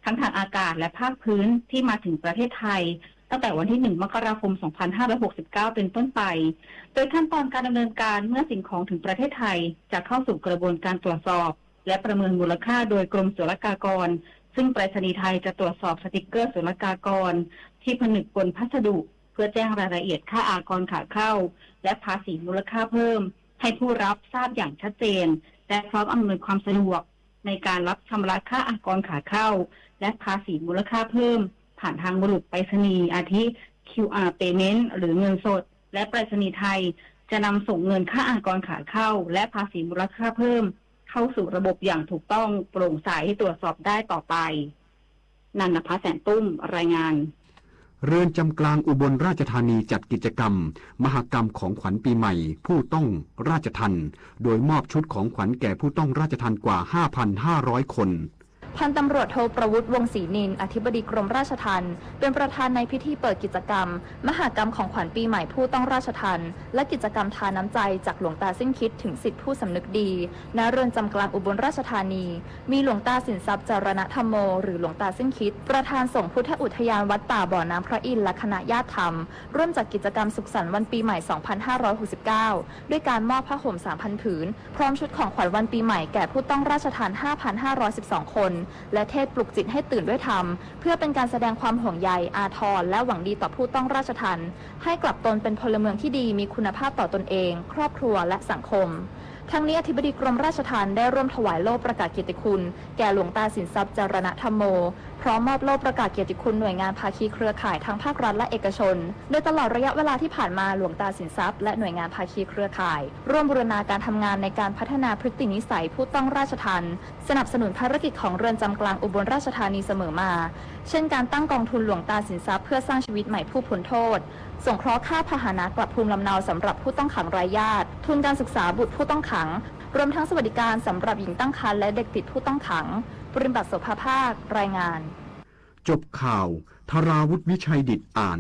[SPEAKER 10] ทั้งทางอากาศและภาคพื้นที่มาถึงประเทศไทยตั้งแต่วันที่ 1 มกราคม 2569 เป็นต้นไปโดยขั้นตอนการดำเนินการเมื่อสิ่งของถึงประเทศไทยจะเข้าสู่กระบวนการตรวจสอบและประเมินมูลค่าโดยกรมศุลกากรซึ่งไปรษณีย์ไทยจะตรวจสอบสติกเกอร์ศุลกากรที่ผนึกบนพัสดุเพื่อแจ้งรายละเอียดค่าอากรขาเข้าและภาษีมูลค่าเพิ่มให้ผู้รับทราบอย่างชัดเจนและพร้อมอำนวยความสะดวกในการรับชำระค่าอากรขาเข้าและภาษีมูลค่าเพิ่มผ่านทางบุรุษไปรษณีย์อาทิ QR Payment หรือเงินสดและไปรษณีย์ไทยจะนำส่งเงินค่าอากรขาเข้าและภาษีมูลค่าเพิ่มเข้าสู่ระบบอย่างถูกต้องโปร่งใสให้ตรวจสอบได้ต่อไปนันทภัสแสนตุ้มรายงาน
[SPEAKER 5] เรือนจำกลางอุบลราชธานีจัดกิจกรรมมหกรรมของขวัญปีใหม่ผู้ต้องราชทัณฑ์โดยมอบชุดของขวัญแก่ผู้ต้องราชทัณฑ์กว่า 5,500 คน
[SPEAKER 11] พันตำรวจโทประวุฒิวงศ์ศรีนินทร์อธิบดีกรมราชทัณฑ์เป็นประธานในพิธีเปิดกิจกรรมมหกรรมของขวัญปีใหม่ผู้ต้องราชทัณฑ์และกิจกรรมทานน้ำใจจากหลวงตาสิ้นคิดถึงศิษย์ผู้สำนึกดีณเรือนจำกลางอุบลราชธานีมีหลวงตาสินทรัพย์จารณธรรมโมหรือหลวงตาสิ้นคิดประธานสงฆ์พุทธอุทยานวัดป่าบ่อน้ำพระอินทร์และคณะญาติธรรมร่วมจัดกิจกรรมสุขสันต์วันปีใหม่ 2569 ด้วยการมอบผ้าห่ม 3,000 ผืนพร้อมชุดของขวัญวันปีใหม่แก่ผู้ต้องราชทัณฑ์ 5,512 คนและเทศปลุกจิตให้ตื่นด้วยธรรมเพื่อเป็นการแสดงความห่วงใยอาทรและหวังดีต่อผู้ต้องราชทัณฑ์ให้กลับตนเป็นพลเมืองที่ดีมีคุณภาพต่อตนเองครอบครัวและสังคมทั้งนี้อธิบดีกรมราชทัณฑ์ได้ร่วมถวายโล่ประกาศเกียรติคุณแก่หลวงตาสินทรัพย์จารณธรรมโมพร้อมมอบโล่ประกาศเกียรติคุณหน่วยงานภาคีเครือข่ายทั้งภาครัฐและเอกชนโดยตลอดระยะเวลาที่ผ่านมาหลวงตาสินทรัพย์และหน่วยงานภาคีเครือข่ายร่วมบูรณาการทำงานในการพัฒนาพฤตินิสัยผู้ต้องราชทัณฑ์สนับสนุนภารกิจของเรือนจำกลางอุบลราชธานีเสมอมาเช่นการตั้งกองทุนหลวงตาสินทรัพย์เพื่อสร้างชีวิตใหม่ผู้พ้นโทษสงเคราะห์ค่าพาหนะกลับภูมิลำเนาสำหรับผู้ต้องขังไร้ญาติทุนการศึกษาบุตรผู้ต้องขังรวมทั้งสวัสดิการสำหรับหญิงตั้งครรภ์และเด็กติดผู้ต้องขังปริมบัติโสภาภาครายงาน
[SPEAKER 5] จบข่าวธราวุฒิวิชัยดิษฐ์อ่าน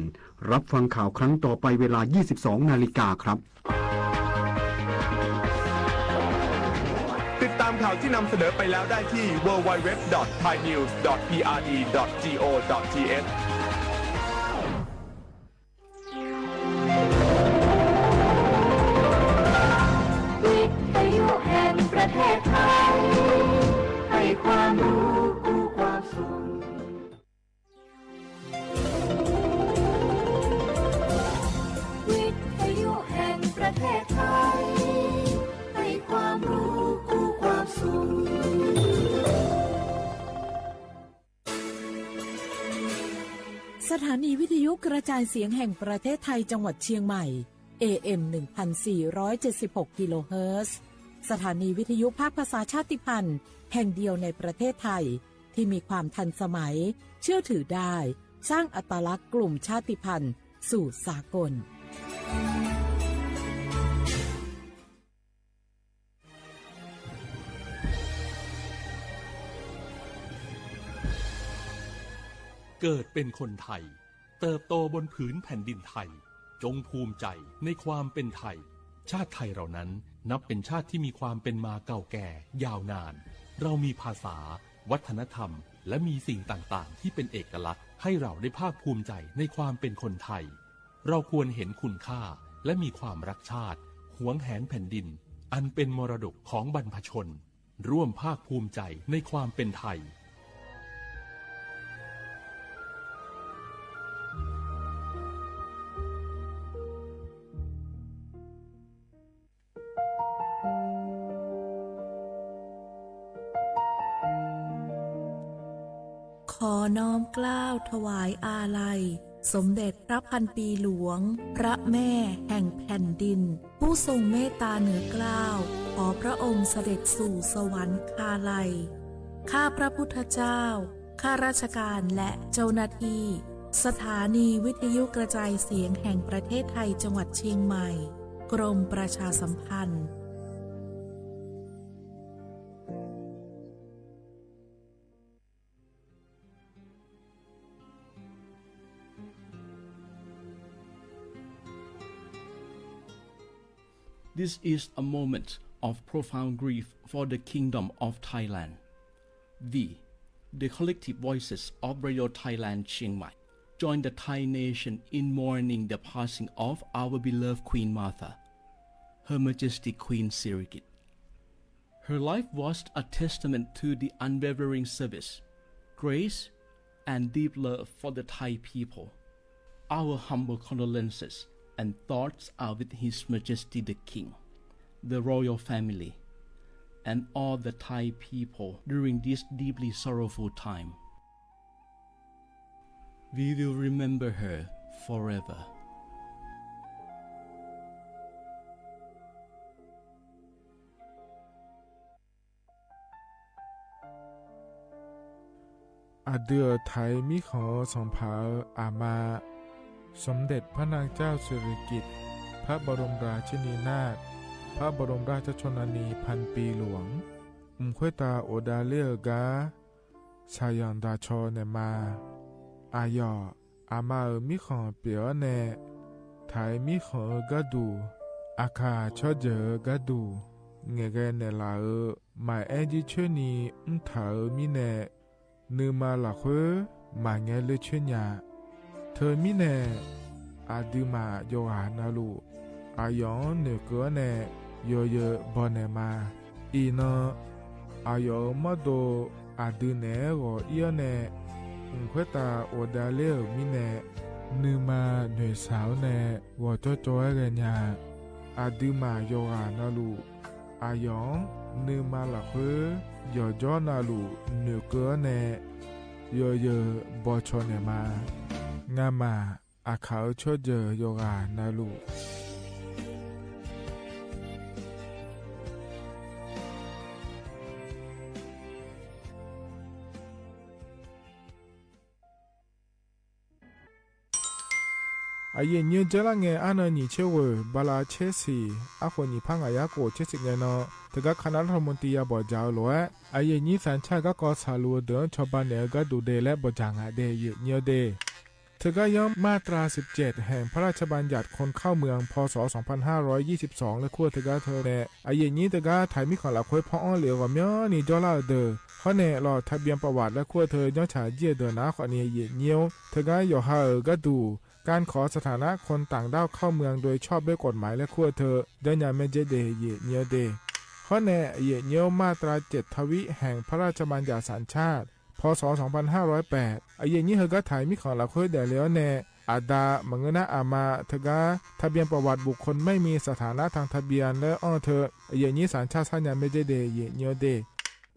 [SPEAKER 5] รับฟังข่าวครั้งต่อไปเวลา 22 นาฬิกาครับ
[SPEAKER 4] ติดตามข่าวที่นำเสนอไปแล้วได้ที่ www.thainews.prd.go.th
[SPEAKER 6] ประเทศไทยให้ความรู้คู่ความสุขวิทยุแห่งประเทศไทยให้ความรู้คู่ความสุข
[SPEAKER 12] สถานีวิทยุกระจายเสียงแห่งประเทศไทยจังหวัดเชียงใหม่ AM 1,476 กิโลเฮิรตซ์สถานีวิทยุภาคภาษาชาติพันธุ์แห่งเดียวในประเทศไทยที่มีความทันสมัยเชื่อถือได้สร้างอัตลักษณ์กลุ่มชาติพันธุ์สู่สากล
[SPEAKER 13] เกิดเป็นคนไทยเติบโตบนผืนแผ่นดินไทยจงภูมิใจในความเป็นไทยชาติไทยเรานั้นนับเป็นชาติที่มีความเป็นมาเก่าแก่ยาวนานเรามีภาษาวัฒนธรรมและมีสิ่งต่างๆที่เป็นเอกลักษณ์ให้เราได้ภาคภูมิใจในความเป็นคนไทยเราควรเห็นคุณค่าและมีความรักชาติหวงแหนแผ่นดินอันเป็นมรดกของบรรพชนร่วมภาคภูมิใจในความเป็นไทย
[SPEAKER 12] ขอน้อมเกล้าถวายอาลัยสมเด็จพระพันปีหลวงพระแม่แห่งแผ่นดินผู้ทรงเมตตาเหนือเกล้าขอพระองค์เสด็จสู่สวรรคาลัยข้าพระพุทธเจ้าข้าราชการและเจ้าหน้าที่สถานีวิทยุกระจายเสียงแห่งประเทศไทยจังหวัดเชียงใหม่กรมประชาสัมพันธ์
[SPEAKER 14] This is a moment of profound grief for the Kingdom of Thailand. We, the collective voices of Radio Thailand Chiang Mai, join the Thai nation in mourning the passing of our beloved Queen Martha, Her Majesty Queen Sirikit. Her life was a testament to the unwavering service, grace, and deep love for the Thai people. Our humble condolences and thoughts are with His Majesty the King, the royal family, and all the Thai people during this deeply sorrowful time. We will remember her forever.
[SPEAKER 15] อาเดือไทยมิขอสองเผาอามาสมเด็จพระนางเจ้าสิริกิติ์พระบรมราชินีนาถพระบรมราชชนนีพันปีหลวงควยตาโอดาเลียกาชายันดาชอเนมาอายออามามิขอเปียวเนไทยมิขอกะดูอาคาชอเจอกะดูเงเกเนลาหมายแอจิชนีเถามิเนนือมาละเควมาเงเลชญาเธอมิเนอาดืมาโยหานาลูอายองเนเกเนโยเยบอเนมาอีนอายอมาโดอาดืเนโกเอียเนควยตาโอดาเลมิเนนือมาหน่วยสาวเนวอจอเกญาอาดืมาโยหานาลูอายองนือมาละเควโยจอนาลูเนเกเนโยเยบอชอเนมางามาอาเขาชอเจอโยกานาลูอาเย็นเยเจลังเงอานนีเชวบาลาเชสีอาคนนีพังอายาโกเชสิเงนอแต่ก็คณะรัฐมนตรีบอจาวล้วนอาเย็นนี้สัญชาติก็กอสาลัวเดินชาวบ้านเนี่ยก็ดูเดและบจางอาเดยเนียวเดเธอก็ย้อมมาตรา17แห่งพระราชบัญญัติคนเข้าเมืองพศ2522และขั้วเธอก็เธอเนอาเย็นนี้เธอก็ถ่ายมิขอละคุยพ่ออ้อเหลียวกับย้อนี่จอลาเดอเขาเนรอทะเบียนประวัติและขั้วเธอย้อนฉาเจียเดินนะขอเนียเนียวเธอก็อยู่หาก็ดูการขอสถานะคนต่างด้าวเข้าเมืองโดยชอบด้วยกฎหมายและขั้วเธอเดินยาเมเจเดเยเนียวเดเพราะแน่เยเนียวมาตรา7ทวิแห่งพระราชบัญญัติสัญชาติพศ2508อาเยนี้เฮก็ถ่ายมิขอละคุยเดแล้วแน่อาดามงนะอามาเธอกาทะเบียนประวัติบุคคลไม่มีสถานะทางทะเบียนและอ้อเธออาเยนี้สัญชาติสัญญาเมเจเดเยเนียวเด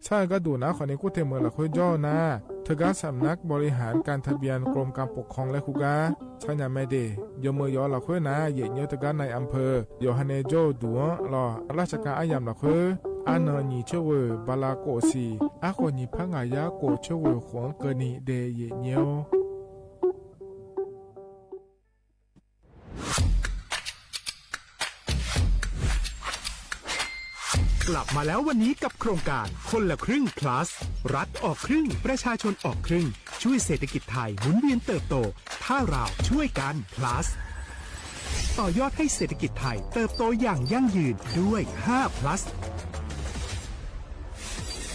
[SPEAKER 15] ใช่ก็ดูนะขอในกูเทเมืองละคุยย่อนะเธอก็สำนักบริหารการทะเบียนกรมการปกครองและคุกาชัญญาไม่ดียมือยอละคุยนะเยเนียวเธอก็ในอำเภอโยฮันเนโจดัวรอราชการอายามละคุยอานอนีเชวบาลาโกซีอาคนนีพังอายาโกเชวขวงเกนีเดเยเนียว
[SPEAKER 16] กลับมาแล้ววันนี้กับโครงการคนละครึ่ง plus รัฐออกครึ่งประชาชนออกครึ่งช่วยเศรษฐกิจไทยหมุนเวียนเติบโตถ้าเราช่วยกัน plus ต่อยอดให้เศรษฐกิจไทยเติบโตอย่างยั่งยืนด้วย5 plus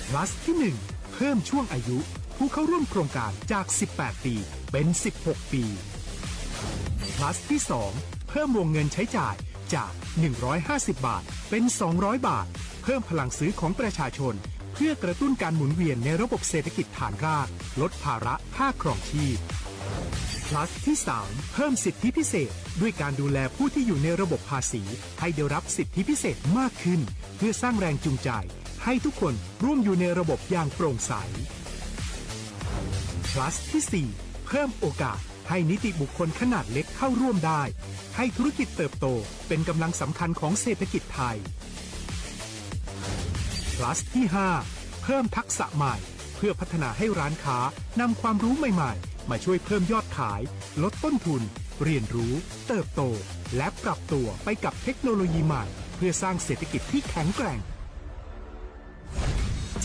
[SPEAKER 16] plus ที่ 1 เพิ่มช่วงอายุผู้เข้าร่วมโครงการจาก18ปีเป็น16ปี plus ที่ 2 เพิ่มวงเงินใช้จ่ายจาก150 บาทเป็น200 บาทเพิ่มพลังซื้อของประชาชนเพื่อกระตุ้นการหมุนเวียนในระบบเศรษฐกิจฐานรากลดภาระค่าครองชีพ plus ที่ 3 เพิ่มสิทธิพิเศษด้วยการดูแลผู้ที่อยู่ในระบบภาษีให้ได้รับสิทธิพิเศษมากขึ้นเพื่อสร้างแรงจูงใจให้ทุกคนร่วมอยู่ในระบบอย่างโปร่งใส plus ที่ 4 เพิ่มโอกาสให้นิติบุคคลขนาดเล็กเข้าร่วมได้ให้ธุรกิจเติบโตเป็นกำลังสำคัญของเศรษฐกิจไทย plus ที่ 5 เพิ่มทักษะใหม่เพื่อพัฒนาให้ร้านค้านำความรู้ใหม่ๆมาช่วยเพิ่มยอดขายลดต้นทุนเรียนรู้เติบโตและปรับตัวไปกับเทคโนโลยีใหม่เพื่อสร้างเศรษฐกิจที่แข็งแกร่ง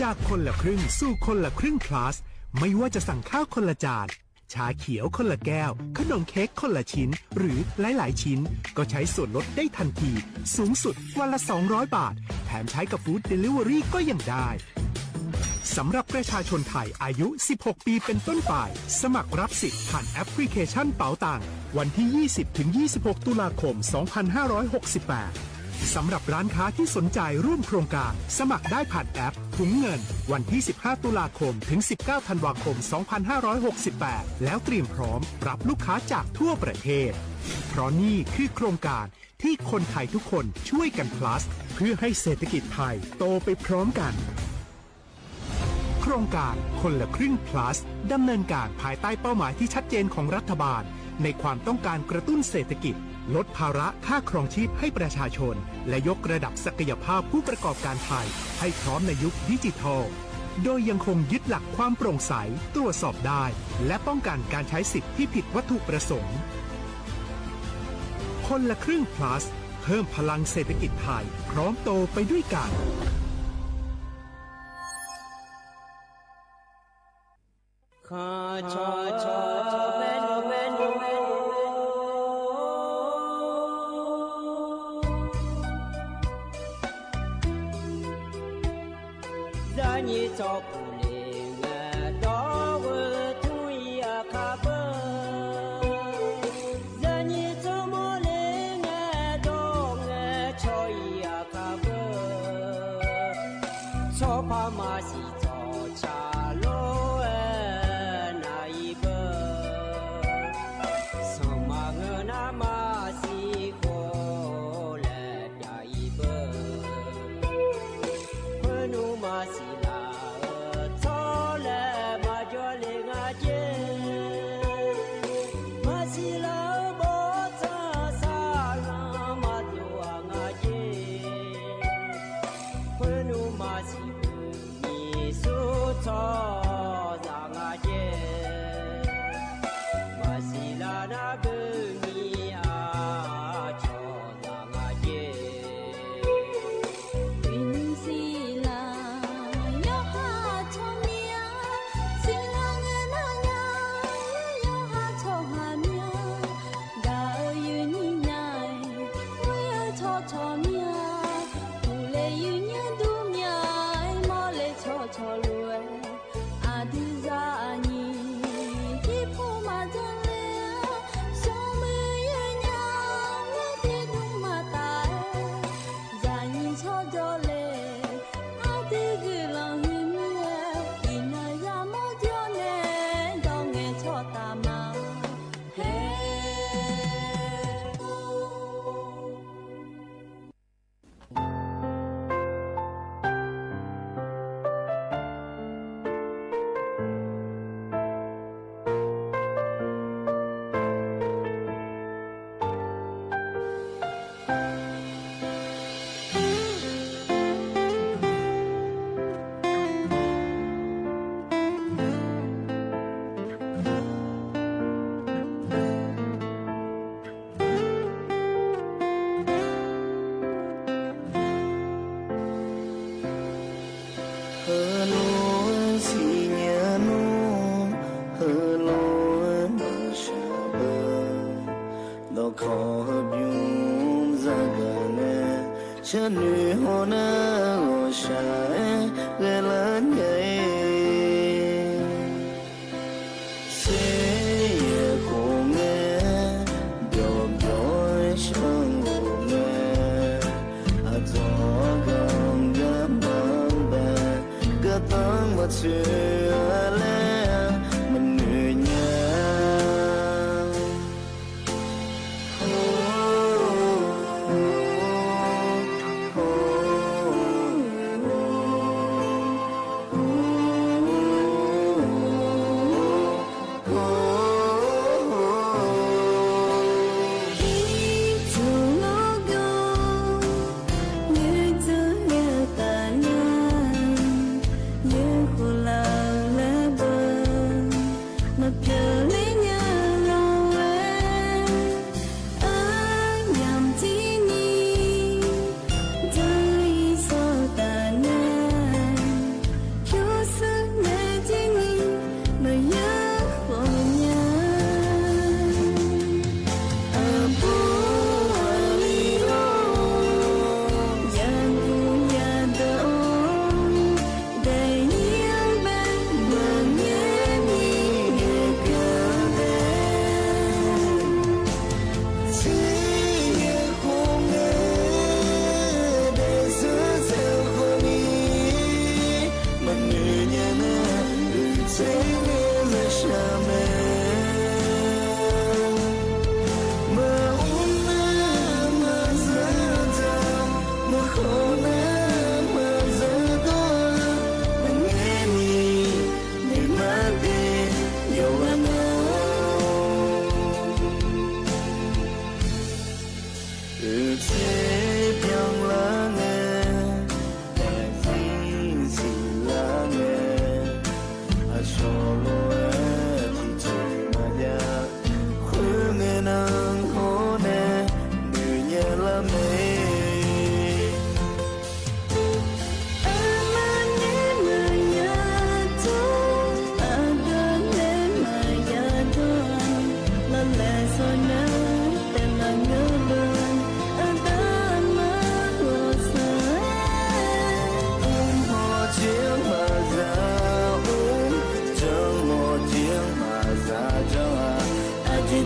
[SPEAKER 16] จากคนละครึ่งสู่คนละครึ่ง plus ไม่ว่าจะสั่งข้าวคนละจาน ชาเขียวคนละแก้วขนมเค้กคนละชิ้นหรือหลายๆชิ้นก็ใช้ส่วนลดได้ทันทีสูงสุดวันละ200 บาทแถมใช้กับฟู้ดเดลิเวอรี่ก็ยังได้สำหรับประชาชนไทยอายุ 16 ปีเป็นต้นไปสมัครรับสิทธิ์ผ่านแอปพลิเคชันเป๋าตังวันที่ 20-26 ตุลาคม 2568 สำหรับร้านค้าที่สนใจร่วมโครงการสมัครได้ผ่านแอปถุงเงินวันที่ 15 ตุลาคม ถึง 19 ธันวาคม 2568 แล้วเตรียมพร้อมรับลูกค้าจากทั่วประเทศเพราะนี่คือโครงการที่คนไทยทุกคนช่วยกัน plus เพื่อให้เศรษฐกิจไทยโตไปพร้อมกันโครงการคนละครึ่ง plus ดำเนินการภายใต้เป้าหมายที่ชัดเจนของรัฐบาลในความต้องการกระตุ้นเศรษฐกิจลดภาระค่าครองชีพให้ประชาชนและยกระดับศักยภาพผู้ประกอบการไทยให้พร้อมในยุคดิจิทัลโดยยังคงยึดหลักความโปร่งใสตรวจสอบได้และป้องกันการใช้สิทธิที่ผิดวัตถุประสงค์คนละครึ่ง plus เพิ่มพลังเศรษฐกิจไทยพร้อมโตไปด้วยกัน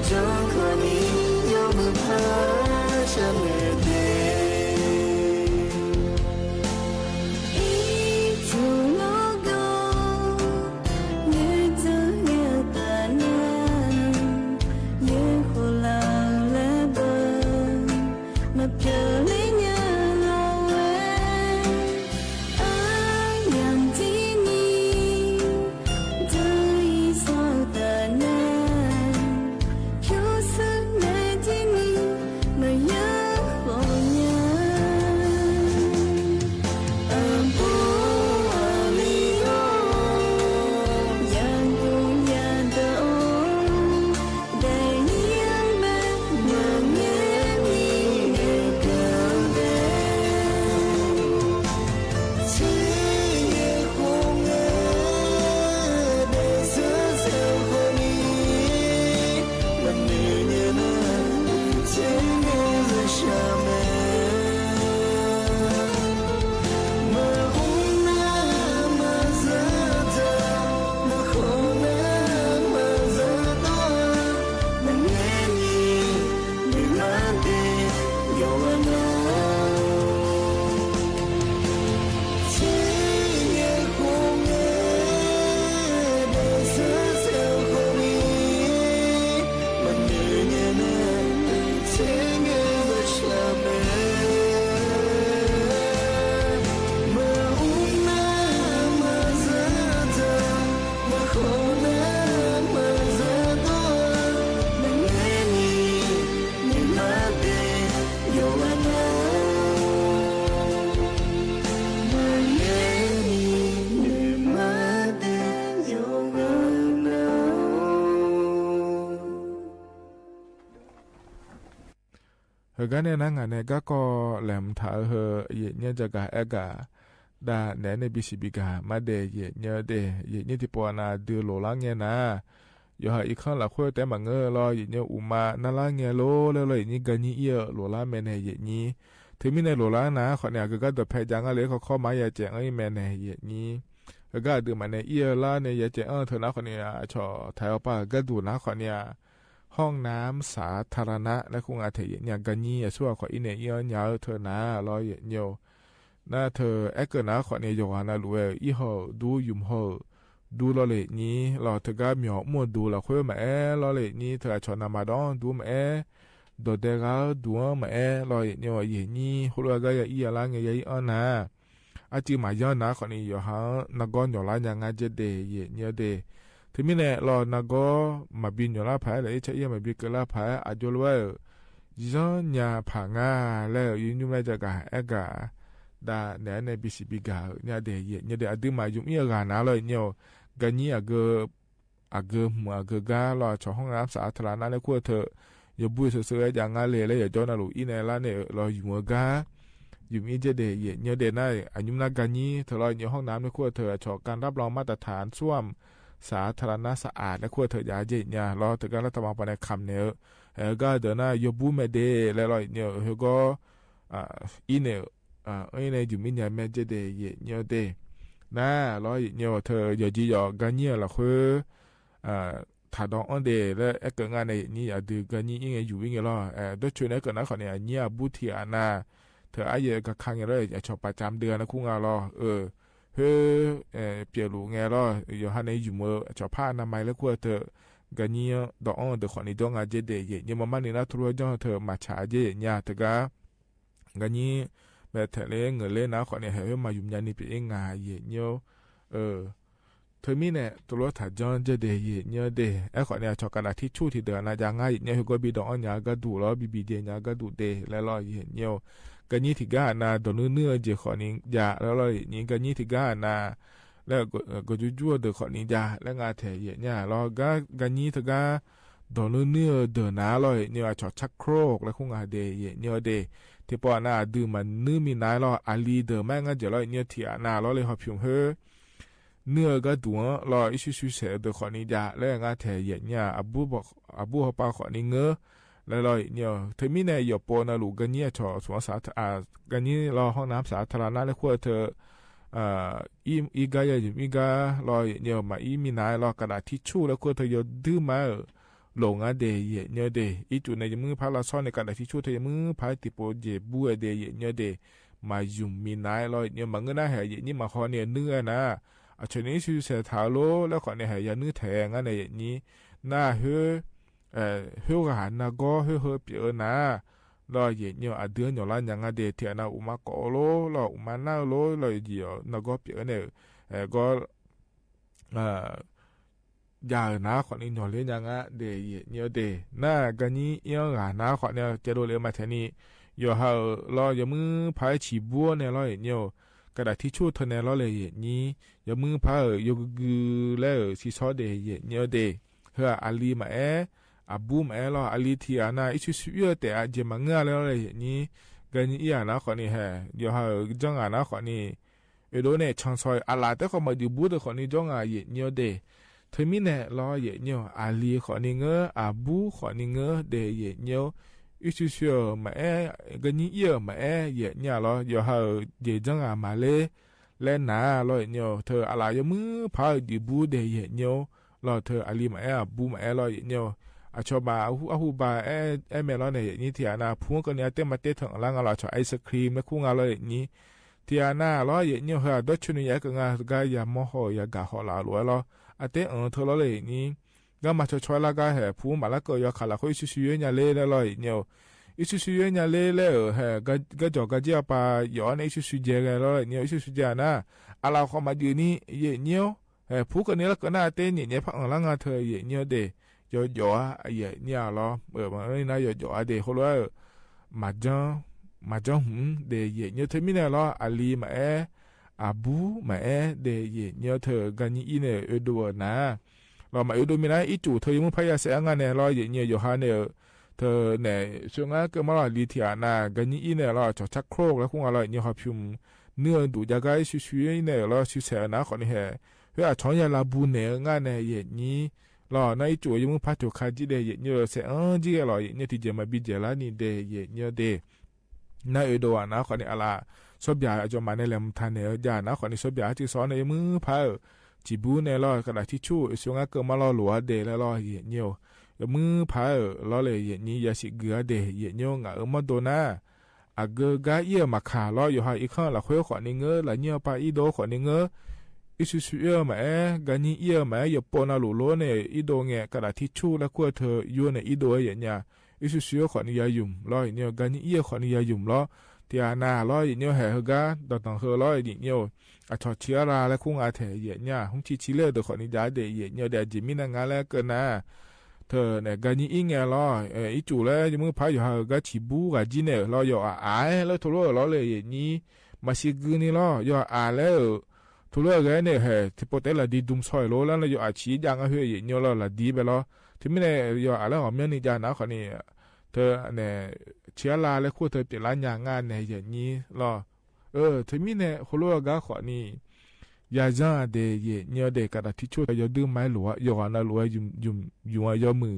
[SPEAKER 3] จงคนนี้ยอมมือพาฉันเลยเด
[SPEAKER 15] กันเนี่ยนะงานเนี่ยก็แหลมถาเฮเยเนี่ยจะกะเอกะดาแหนในบิสิบิกามาเดเยเนี่ยเดเยเนี่ยที่ปอนาดือโลลังเนี่ยนะอยู่หาอีกข้างละคุยแต่มาเงอรอเยเนี่ยอุมานาลังเนี่ยโลแล้วเลยนี่กันนี่เยโลลังแมนเยนี่ถึงมีในโลลังนะขอเนี่ยก็ตัวแพจังอะไรเขาเข้ามาอย่าแจงไอ้แมนเยนี่ก็ดูมาในเยล่าเนี่ยอย่าแจงเธอนะขอเนี่ยชอไทยป้าก็ดูนะขอเนี่ยห้องน้ำสาธารณะและคงอาจจะอย่างกันนี่ช่วยขออินเนียยาวเธอนะรอยเนียวน่าเธอเอ็กนะขอเนี่ยยานะรู้อีห่อดูยุ่มห่อดูรอเลยนี้รอเธอก็มีหมดดูละคุยมารอเลยนี้เธอชอนมาดองดูมาโดดเดก้าดูมารอยเนียวอย่างนี้หัวก็อีอะไรเงี้ยอันนะอาจีมาย้อนนะขอเนี่ยอยู่หานักก้อนอยู่ละยังไงจะเดย์เนียวเดทีนี้เนี่ยเรานักก็มาบินอยู่ละพายเลยใช่ยังมาบินก็ละพายอาจจะว่าย้อนยาผางาแล้วยืนอยู่ในจักรเอกาดาเนี่ยในบิสิบิกาเนี่ยเดียเนี่ยเดียดึงมายุ่งยังกันนะเลยเนี่ยกันนี่อาเกมัวอาเกกาเราชอบห้องน้ำสาธารณะเลยขั้วเธออย่าบุยเสือๆอย่างงั้นเลยแล้วอย่าจอนะลูกอีเนี่ยละเนี่ยเราอยู่มัวกาอยู่มีจะเดียเนี่ยเดียน่าอายุนักกันนี่เธอเราอยู่ห้องน้ำในขั้วเธอชอบการรับรองมาตรฐานส้วมสาธารณะสะอาดและควรเถิดยาเย็นยารอถึงการรัฐบาลไปในคำเนื้อก็เดินหน้ายบูมเดย์แล้วเนี่ยก็อีเนี่ยเนี่ยอยู่มีเนี่ยแม่จะเดย์เนี่ยเดย์นะแล้วเนี่ยเธออย่าจีอย่ากันเนี่ยละคือถ้าดองอันเดย์แล้วเกิดงานในนี่อย่าดูกันนี่ยังไงอยู่ยังไงล่ะด้วยช่วยในเกิดนะเขาเนี่ยเนี่ยบูทีอานาเธอไอ้เยอะกับครั้งยังเลยอย่าชอบประจำเดือนนะคู่งานรอเปลี่ยนลูกไงล่ะอยู่ฮันในอยู่เมื่อชอบผ้าหน้าไม้แล้วกลัวเธอกันนี่ดอกเดขอนี่ดองอาเจเดย์ยังมันนี่นะทุเรศจ้องเธอมาฉาเจเนี่ยเธอกันนี่แบบเธอเล่นเงินเล่นนะขอเนี่ยให้มายุ่งยันนี่เป็นงานเนี่ยเธอมีเนี่ยตัวรถถัดจอนเจเดย์เนี่ยเดย์ไอ้ขอเนี่ยชอบกันอาทิตย์ชูที่เดือนนะยังไงเนี่ยเขาก็บีดอกเนี่ยก็ดูแล้วบีเดียเนี่ยก็ดูเดย์แล้วรอเนี่ยกันยี่ที่ก้านาโดนเนื้อเจขอนี้ยาแล้วเรานี่กันยี่ที่ก้านาแล้วก็จู่ๆเดือขอนี้ยาแล้วงาเทียเนี่ยเราก็กันยี่ที่ก้าโดนเนื้อเดือนาเราเนี่ยชอบชักโครกแล้วคงอาเดย์เนี่ยเดย์ที่ปอนาดื่มมันเนื้อมีนายเราอาลีเดือแม่งก็จะเราเนี่ยที่นาเราเลยหอบผิวเฮ้เนื้อก็ตัวเราอิสุเสเดือขอนี้ยาแล้วงาเทียเนี่ยอาบูเขาปาขอนี้เงอแล้วเราเนี่ยเธอมีในหยบปนลูกกันเนี่ยชอสวนสาธารณะกันนี้เราห้องน้ำสาธารณะแล้วควรเธออีกายอยู่อีกาเราเนี่ยมาอีมีนายเรากระดาษทิชชู่แล้วควรเธอโยดื้อมา ลงอ่ะเดเยเนเดอีจุในมือพาราซ่อนในการที่ช่วยเธอมือพาติโปเจบัวเดเยเนเดมายุ่มมีนายลอยเนี่ยมันก็น่าแห่เยนี่มาขอเนี่ยเนื้อนะอาชนี้ชื่อเสียถาโลแล้วขอเนี่ยแห่ยาเนื้อแทงอ่ะในนี้น่าเฮือหันนะก็เฮือเปียนะรอเยเนี่ยอเดือนอยู่ละยังอ่ะเดเทียนะอุมาโกโลรออุมาหน้าโลรอเดียวนะก็เปียเนี่ยก็ยาหน้าขอนี่หน่อยเลยยังอ่ะเดเยเนี่ยเดน่ากันนี้ยังหน้าขอเนี่ยจะโดนเลยมาแทนี่อยู่ห่อรออย่ามือพายฉีบัวเนี่ยรอเนี่ยกระดาษที่ชู่เธอเนี่ยรอเลยนี้อย่ามือพายยกกือแล้วซีซอเดเนี่ยเดเฮืออาลีมาอาบูมรออาลีที่อานาอิชุสุยแต่อาเจมังเงาแล้วเลยนี้กันนี้อีอานาขอนี่แฮอยู่ห่อจังอานาขอนี่โดนเนี่ยช่างซอยอาลาแต่เขามาดูบูดขอนี่จังอาเนี่ยเดเธอมีเนี่ยรอเนี่ยอาลีขอนี่เงออาบูขอนี่เงอเดเนี่ยอีชุสุมากันนี้มาเนี่ยรออยู่ห่อเจจังอามาเลยและหนาลอยเนี่ยเธออะไรยังมือพาดูบูเดเนี่ยรอเธออาลีมาบูมาลอยเนี่ยอาชอบาอาหูบาเมลอนเนี่ยนี่ที่อานาพูงกันเนี่ยเต็มมาเตะถึงหลังเราชอบไอศครีมและคู่งานเลยนี่ที่อานาลอยเนี่ยเฮอดชุนยากงานกายามโหยากาหอลาลัวลออาเตเธอเลยนี่ก็มาช่วยละกาเหพูมาละก็ยาขาละคุยชิวๆเนี่ยเลยลอยเนี่ยอิสุสุยเนี่ยเลยก็จอกก็เจียปาย้อนอิสุสุเจกันแล้วเนี่ยอิสุสุเจนะอะไรเขามาดูนี่เนี่ยผู้คนนี้แล้วก็น่าเต้นเนี่ยพักหลังเธอเนี่ยเดย่อเนี่ยหรอมันไม่น่าย่อเดเขาเลยมาจังเดเนี่ยเธอมีเนี่ยหรออาลีมาอาบูมาเดเนี่ยเธอกันนี่เนี่ยดูนะเรามาดูมีนะอีจู่เธอยังไม่พยายามเสียงานเนี่ยหรอเนี่ยย่อฮาเนี่ยเธอเนี่ยช่วงนั้นก็มาลีที่อานากันนี่เนี่ยเราจะชักโครกแล้วคงอะไรเนี่ยเขาพิมเนื้อดูจากไอ้ชิวๆเนี่ยเราชิวเสียนะคนนี้เหรอเพื่อชอนยาลาบูเนี่ยงานเนี่ยนี้เราในจู่ยังมึงพัดถูกขาจีเดยเนี่ยเสียจีเราเนี่ยที่จะมาบิดเจล่านี่เดยเนี่ยเดน่าเอโดะนะคนนี้อะไรชอบยาจะมาในแหลมทานเนี่ยยานะคนนี้ชอบยาที่ซ้อนในมือพัดจีบูเนี่ยเรากระดาษที่ชู่ช่วงนั้นก็มาเราหลัวเดแล้วเราเนี่ยมือพายล้อเลยนี่ยาสิเกลือเดยเนาะงามาโดนาอาเกกาเยมาขาล้ออยู่หาอีกข้างละคุยขอนี่เงอละเนี่ยปาอีโดขอนี่เงออิสุสุเอมากันนี่เยมาอย่าปนาลุโลเนี่ยอีโดเงกระดาษทิชชู่แล้วก็เธออยู่ในอีโดอย่างเนี้ยอิสุสุขอนี่ยายุ่มล้อเนี่ยกันนี่เยขอนี่ยายุ่มล้อที่อานาล้อเนี่ยแห่เฮกาตอนเฮล้อเนี่ยอาชอเชียราและคุ้งอาเทยเนี่ยหุ่นชิเลอร์ตัวขอนี่ยาเดยเนี่ยเดจิมินางาแล้วเกินนะเธอเนี่ยกันนี่อิงเงาล้ออีจู่แล้วยังมือพายอยู่หาก็ฉีบูกับจีเนี่ยล้ออยู่แล้วทุเรศล้อเลยนี่มาชิกนี่ล้ออยู่แล้วทุเรศกันเนี่ยที่พอแต่ละดีดุมซอยล้อแล้วอยู่ชียังเฮ้ยเนี่ยล้อละดีไปล้อที่ไม่ได้อยู่แล้วเมื่อนี่จานะคนนี้เธอเนี่ยเชียร์ลาแล้วคู่เธอเปลี่ยนร้านยางงานเนี่ยอย่างนี้ล้อที่ไม่เนี่ยคนรู้ก็ขอนี่ยาจ้าเดยเนี่ยเด็กกระดาษที่ช่วยยอดื้อไม้หลัวยอน่ะหลัวยุ่ยอมือ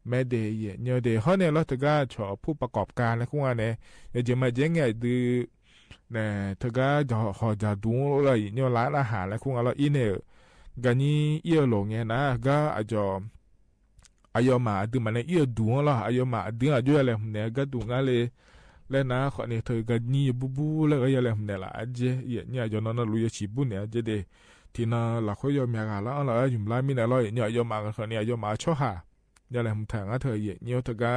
[SPEAKER 15] แม่เดยเนี่ยเดเขาเนี่ยเราถึงก็ชอบผู้ประกอบการแล้วคุณว่าเนี่ยจะมาเจ๊งไงดื้อเนี่ยถึงก็จะหอจะดูอะไรเนี่ยร้านอาหารแล้วคุณว่าเราอีเนี่ยกันนี่เอี่ยหลงเนี่ยนะก็อาจจะอายมาดื้อมันเนี่ยเอี่ยดูแล้วอายมาดื้ออายุอะไรเนี่ยก็ดูงั้นเลยแล้วนะขอเนี่ยเธอก็นี่บูแล้วก็ยังเล่นเนี่ยละอาเจเนี่ยจนนั้นลุยชีบุเนี่ยอาเจเดที่น่าละเขายอมยังละเราอยู่ร้านมีเนี่ยเราเนี่ยยอมมาคนเนี่ยยอมมาชอบหายังเล่นทางอ่ะเธอเนี่ยเธอก็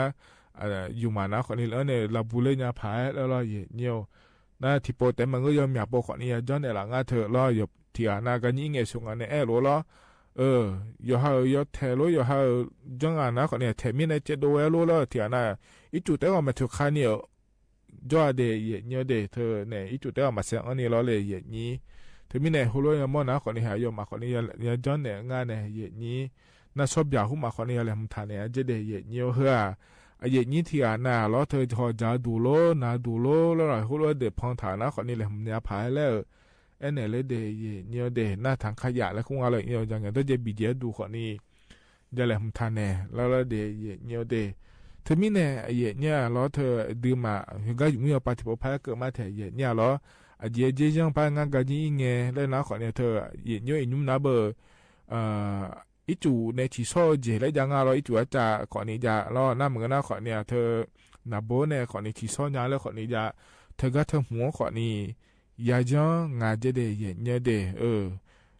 [SPEAKER 15] อยู่มานะคนนี้แล้วเนี่ยเราบุเล่เนี่ยพายแล้วเราเนี่ยนะที่โปรแต่มันก็ยอมอยากบอกคนนี้ย้อนเนี่ยหลังอ่ะเธอเราอยู่ที่อานากันยิ่งเงี้ยส่งอันเนี่ยรู้ละอยู่หาอยู่แถวอยู่หาจังอ่ะนะคนเนี่ยแถมีเนี่ยเจดูเอรู้ละที่อานาอีจุดแต่ว่ามันถูกขาเนี่ยจอเดยเนี่ยเดเธอเนี่ยอีจุดเดียวมาเสียงอันนี้ล้อเลยนี้เธอมีเนี่ยหัวเราะมอนะคนนี้หายมาคนนี้ยันจอนเนี่ยงานเนี่ยนี้น่าชอบอยากหุ่มมาคนนี้อะไรมันทานเนี่ยจะเดยเนี่ยเฮือนี้ที่อานาล้อเธอพอจะดูโลนะดูโลแล้วหัวเราะเด็ดพองฐานะคนนี้เลยมันเนี่ยพายแล้วเนี่ยเลยเดยเนี่ยเดหน้าทางขยะแล้วคงอะไรเนี่ยอย่างเงี้ยต้องจะบีเดียดูคนนี้จะอะไรมันทานเนี่ยแล้วเดยเนี่ยเดเธอมีเนี่ยเนี่ยล้อเธอดื่มมาก็อยู่มีปาฏิโปพายเกิดมาแถเนี่ยล้อเจยังพายงานกันยิ่งเงี้ยแล้วนะขอเนี่ยเธอเนี่ยยุ่งนุ่มนะเบอร์ อีจูในที่โซ่เจและยังอะไรอีจูอาจจะขอนี้จะรอหน้าเหมือนกันนะขอเนี่ยเธอนับโบเนี่ยขอนี้ที่โซ่ยาแล้วขอนี้จะเธอก็เธอหัวขอนี้ยาจ้องาเจเดยเนี่ยเด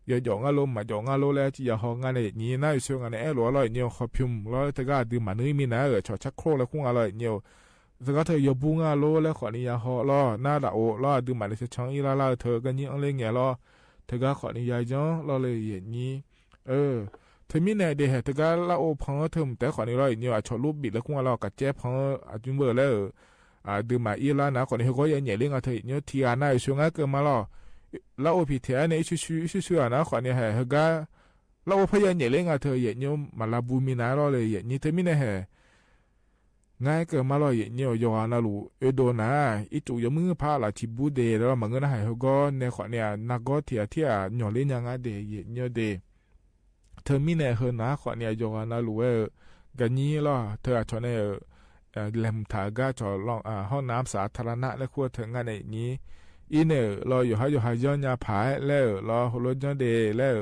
[SPEAKER 15] อย่าหยองอารมณ์มาหยองอารมณ์แล้วที่อย่าห้องงานเนี่ยนี่น่าจะงานเนี่ยรัวลอยเนี่ยขอพิมพ์แล้วเธอก็ดื่มมันนี่มีนะชอชักโครแล้วคุ้งอร่อยเนี่ยเธอก็เธออย่าบุ้งอารมณ์แล้วขอนี้อย่าห่อล้อหน้าด่าโอล้อดื่มมันเลยช่างอีล่าเธอก็ยิ่งอะไรเงี้ยล้อเธอก็ขอนี้ยาจ้องล้อเลยอย่างนี้เธอมีแนวเดียเธอก็เล่าพังเธอแต่ขอนี้ร้อยเนี่ยชอรูปบิดแล้วคุ้งอร่อยกับเจ๊พังจุนเบอร์แล้วดื่มมาอีล่านะขอนี้เขาก็ยังเหนื่อยเรื่องเธอเนี่ยที่อ่านน่าจะงานเกินมาล้อเราโอพิเทียเนี่ยชื่อนะขอเนี่ยเฮก็เราพยายามเหยียดเล่นเธอเหยียดเนี่ยมาลาบูมินาเราเลยเหยียดนี่เธอไม่ได้ง่ายเกินมาเราเหยียดเนี่ยยอนาลูโดนะอีจูยมือพาละชิบูเดแล้วมันก็น่าเฮก็เนี่ยขอเนี่ยนักก็เทียหย่อเล่นยังไงเดเหยียดเนี่ยเดเธอไม่ได้นะขอเนี่ยยอนาลูกันนี้ล่ะเธอชอบเนี่ยแหลมถากาจอลองห้องน้ำสาธารณะและครัวเธองานอย่างนี้อีเนี่ยรออยู่ให้ย้อนยาผายแล้วรอหัวรถย้อนเดแล้ว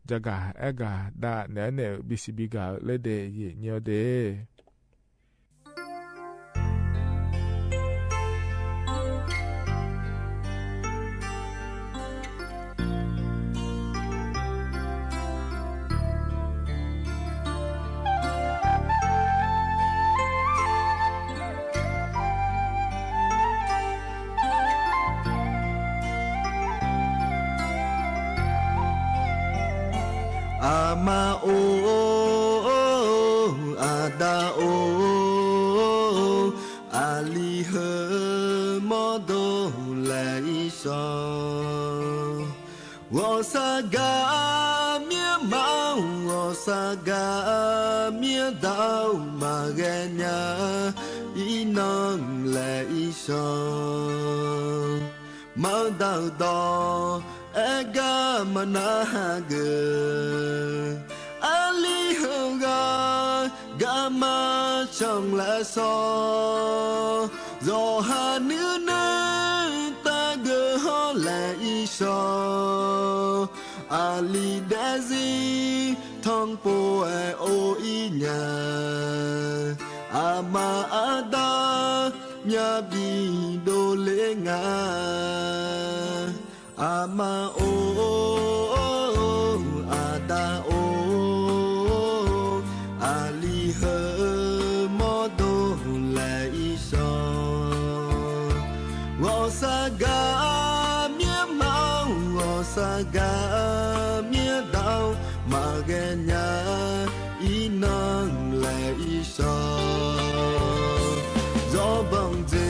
[SPEAKER 15] จะกะกะดาเนี่ยบิสิบิกาเลเดยเนียวเด
[SPEAKER 3] อามาโออาดาโออาลีเฮมอโดไลซอวอซากาเมียมาวอซากาเมียดาวมาเกญาอีนองไลซอมาดาวดอega manahaga ali hoga gama trong la so do ha nữ nơ ta gơ ho la i so ali dazi thong po e o i nya ama ada nya bi do le nga ama o ada o ali he modo lai so wo saga mie mau wo saga mie dao ma ge nya inang lai so do bang je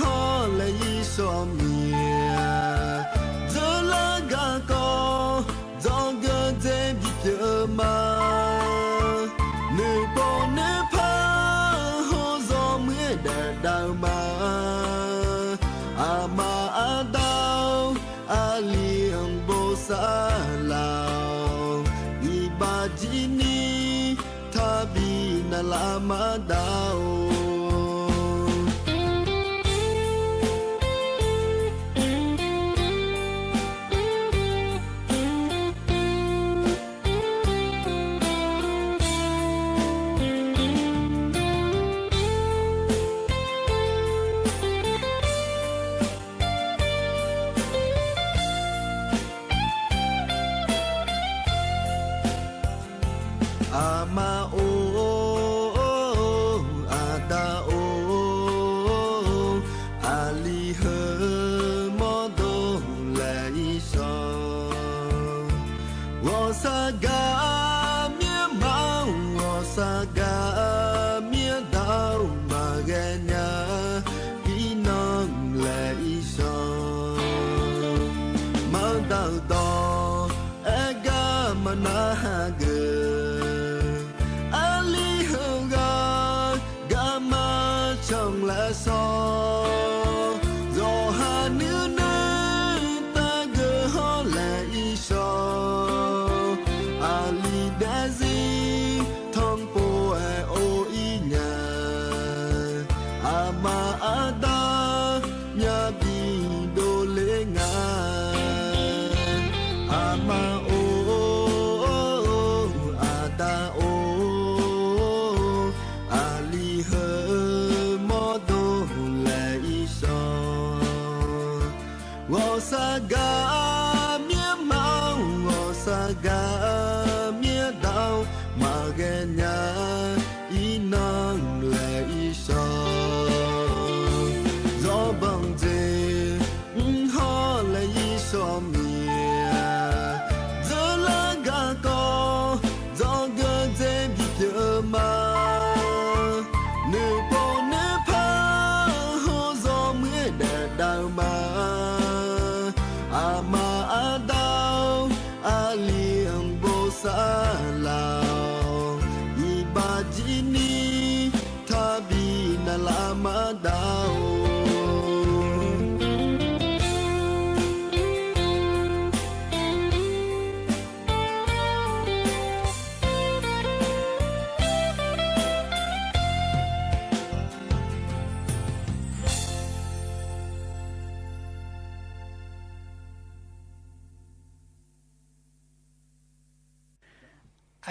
[SPEAKER 3] ho lai so mi ma nữ bộ nữ pa ho do mưa đà đào ma ama adao aliang bo sa lao ibajini tabi na lama dao ama o ada o ali he modo lai so wo saga mie mau wo saga mie dao ma ge nya inang lai so ma dao do ega manahaga trong lá so do ha nữ nơ ta gơ ho lại so ali dazi thong po e o i nya ama ada nya bi do le nga ama o กาเมียเมาสากาเมียดาวมาแกญาอีนางและอีชอรอบังเจฮอและอีชอเมียเจลากาโกจอเกเจบิเกมาเนื้อปอเนื้อพาโฮซอเมื่อแดดดาวมาอามาอาดาวอาเลียงโบซาลาวอีบาจินีทาบีนาลามาดาว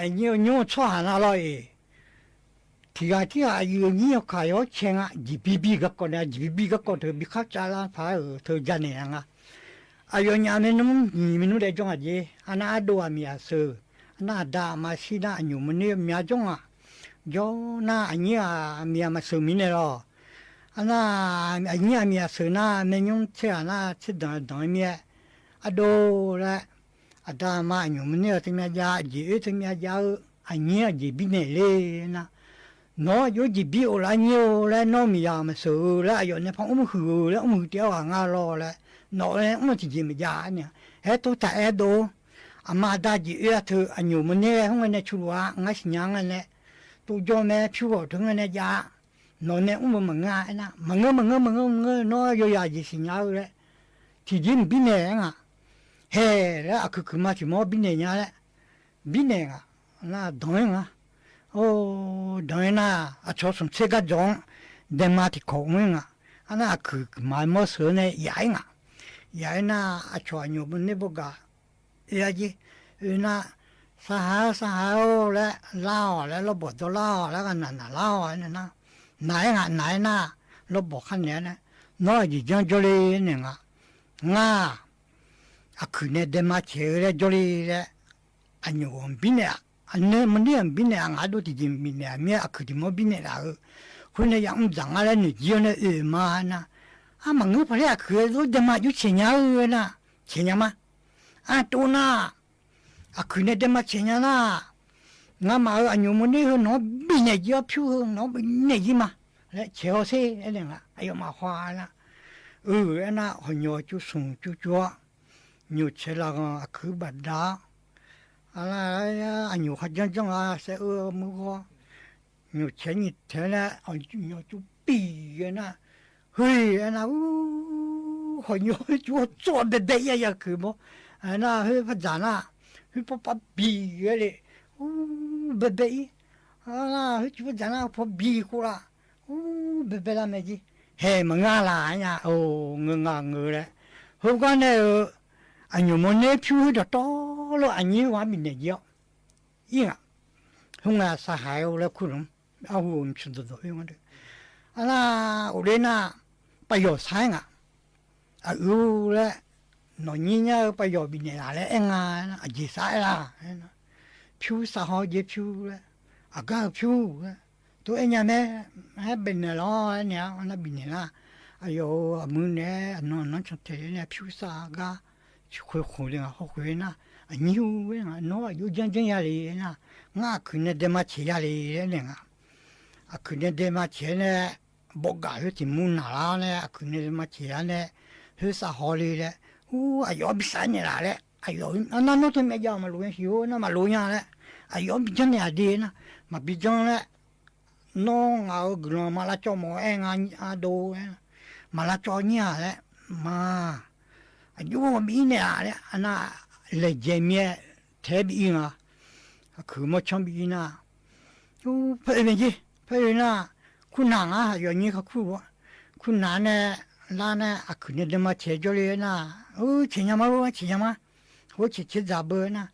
[SPEAKER 17] ไอ้เนี่ยช่วยหาอะไรที่อายุเนี่ยขายเชงอ่ะจีบีก็คนเนี่ยจีบีก็คนเธอบิคับจาราฟ้าเธอจะเนี่ยงอ่ะอายุเนี่ยมันนุ่มได้จังอ่ะจีอันนั้นดูอามีอาสืออันนั้นด่ามาสินะอายุมันเนี่ยมีอาจังอ่ะย้อนน่ะอันนี้มีอามาสือมีเนี่ยหรออันนั้นอันนี้มีอาสือน่ะเนี่ยยุ่งเชื่อน่ะเชื่อดังมีอะดูละอาดามาอยู่มันเนี่ยถึงแม้ยาจีถึงแม้ยาอันนี้จีบีเนี่ยเลยนะน้อยอยู่จีบีโอลาเนี่ยแล้วน้องมียามาซื้อแล้วอยู่เนี่ยพอหือแล้วเดียวหางารอแล้วน้อยเนี่ยจีมียาเนี่ยเฮ้ตัวแต่ดูอามาดาจีเธออันอยู่มันเนี่ยห้องเนี่ยชัวร์งั้นสิ่งนั้นเนี่ยตัวจอมแม่ผิวถึงเนี่ยยาน้อยเนี่ยมันง่ายนะมันน้อยอยู่ยาจีสิ่งนั้นเลยที่จีบีเนี่ยอ่ะเฮ้แล้วคือมาที่มอบินเนี่ยแหละบินเนี่ยน่ะดอยนะโอ้ดอยน่ะชอบสมเสกจงเดมาที่เขาเมืองอันนั้นคือมาหมอเสือเนี่ยใหญ่น่ะชอบอยู่บนนี้บุกะยาจีน่ะสหายแล้วลาวแล้วเราบอกตัวลาวแล้วกันน่ะลาวเนี่ยนะไหนน่ะเราบอกขั้นเนี้ยนะน้อยจีจังจลีเนี่ยง่าคือเนี่ยเดมาเชื่อเลยจลีเลยอันนี้ผมบินเนี่ยอันนี้มันเนี่ยบินเนี่ยงาดูที่จริงบินเนี่ยมีคือที่มันบินเนี่ยละคนเนี่ยยังจังอะไรเนี่ยจีเนี่ยมานะมันเงือบเลยคือรู้เดมาอยู่เชียงนะเชียงมาตัวน่ะคือเนี่ยเดมาเชียงนะงั้นมาอันนี้มันเนี่ยน้องบินเนี่ยจีบผิวน้องบินเนี่ยจีมาแล้วเชื่อสิอะไรเงี้ยไอ้ยมาขวานะนะหัวหน้าจุดส่งจุดจัวnhiều chế là cứ bật đá anh nhiều khách dân trong sẽ mua qua nhiều chế như thế là anh nhiều chú bì cái na hơi anh hồi nhiều chú cho để đấy ya cứ mo anh hơi phát triển hơi phát bì cái này bê bê hơi chú phát triển phát bì qua bê bê là mấy gì hè mà ngã là nha ngừ đấy hôm qua này anh nhiều món nếp chú đó to lo anh nhiều quá mình để dạo yên không là sa hại là khu lắm hồn chừng đó rồi mà được ở đây na bây giờ sáng là nói như nhau bây giờ bị này là anh gì sai là chú sa họ gì chú là cái chú tôi anh nhà mẹ hay bên này lo nhà nó bị này là giờ mưa này nó chẳng thể là chú sa ga khối là khối na nhiều cái nóอยู่จังๆเลยนะง่าคือเนี่ยเดมาเชียเลยเนี่ยคือเนี่ยเดมาเชียเนี่ยบอกกาอยู่ที่มุนนาลาเนี่ยคือเนี่ยเดมาเชียเนี่ยเฮ้ยสาหอเลยเนี่ยอายุบิสันเนี่ยละอายุนั่นนู่นที่ไม่ยอมมาลุยหิวนะมาลุยเนี่ยละอายุบิจังเนี่ยดีนะมาบิจังเนี่ยน้องเอากลัวมาละจอมเองดูมาละจอเนี่ยแหละมาอายุมันมีเนี่ยอันน่ะเลยเจมี่เทบีน่ะคือมันชอบบีน่ะเพื่อนจีเพื่อนน่ะคุณนางอย่างนี้เขาคุณนางเนี่ยร้านเนี่ยคือเนี่ยเดี๋ยวมาเชื่อจเลยน่ะเชื่อมารู้เชื่อมาหัวเชื่อจับเบอร์น่ะ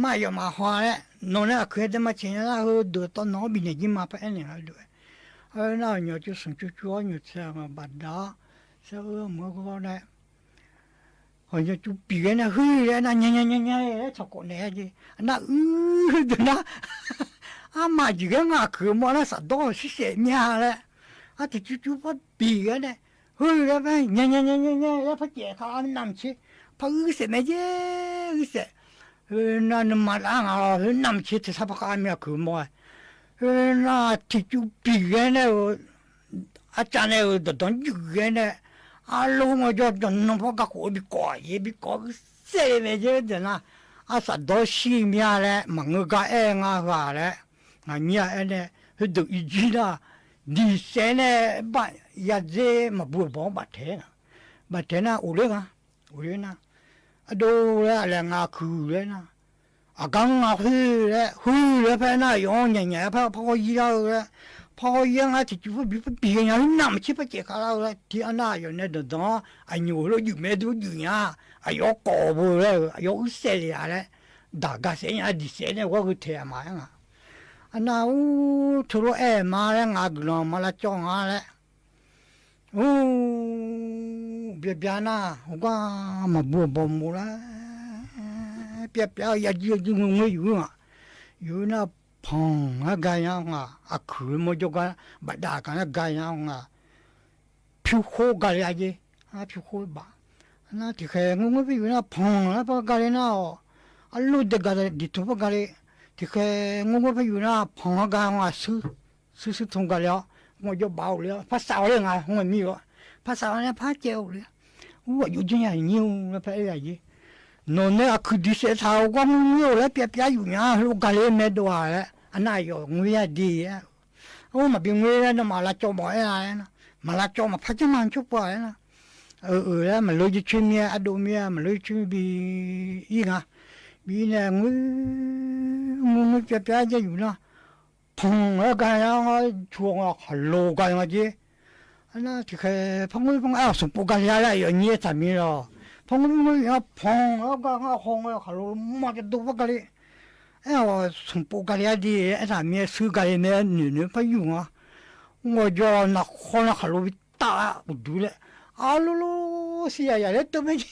[SPEAKER 17] มาอย่ามาหัวเลยน้องเนี่ยคือเดี๋ยวมาเชื่อน่ะดูตอนน้องบีเนี่ยจีมาไปเนี่ยด้วยน่ะเนี่ยจะส่งจู่ๆเนี่ยจะมาบัดดาเสือมือก็ได้好像就比人那黑人那年超过那的，那的那，啊妈几个啊去么那啥多是些年了，啊就把比人呢，黑人呗年要把解开南去，把些没些些，那嘛那啊南去这啥把看没去么，那就比人呢，啊咱呢都当有人呢。啊，老我叫弄不个火比高，也比高些没就的啦。啊，啥到西面嘞，忙个哎啊话嘞，啊你啊呢，去读一句啦，第三呢，把也这嘛不帮把天啊，把天啊，有嘞啊，啊都嘞两啊去嘞呐，啊刚啊去嘞，拍那用年拍跑一了嘞。跑一样啊，就比人家那么去不解开了，第二那有那的当，哎牛了有没都有呀，哎要搞不嘞，哎要塞了嘞，大家谁呀？第谁呢？我去听嘛呀？啊那我除了哎嘛嘞，俺个人嘛来讲啊嘞，别那，我讲嘛不木啦，别也就我有啊，有那。碰啊gaya nga a khu mo jo ga ba da ka na gaya nga phu kho ga ya ji a phu kho ba na ti khe ngo bi na phong na ba ga le na o a lu de ga di to ba ga le ti khe ngo bi na phong ga nga su thong ga le ngo jo ba le pa sa le nga ngo mi lo pa sa ne pa je le wo yu jin ya ni na pa ya ji no ne a khu di se tha kwa mu yo le pia yu nya lu ga le me do a le ana yo ngui ya di ya o ma bi ngui na ma la cho mo ya na ma la cho ma pha cha man chu pa na la ma lo ji chi mi a do mi ma lo chi bi yi nga bi ne ngui pia je yu na phong ga ya nga chu nga lo ga nga ji ana ti khe phong a su pu ga ya la yo ni ta mi lo phong ya phong ga nga hong ga lo ma ke do ga le哎，我从不干了的，上面手干的那女不用啊，我叫那好那哈路大不多了，啊噜是呀呀，都没去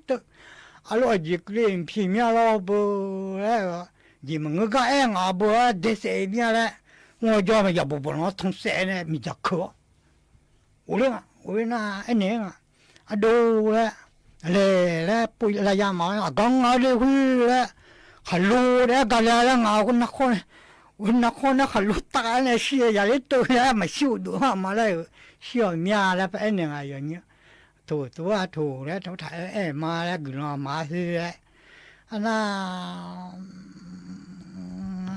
[SPEAKER 17] 都，啊噜一个人平面了不那个，你们个哎啊不得谁面了，我叫嘛也不能从谁呢，没得课，我那一年啊，啊都了，来不来呀嘛，刚啊的回来。哈喽，那个来啊，我那哈喽大那些呀，里都来嘛修多嘛来，小面来不那个样呢，土啊土来土台哎嘛来个那嘛是哎，那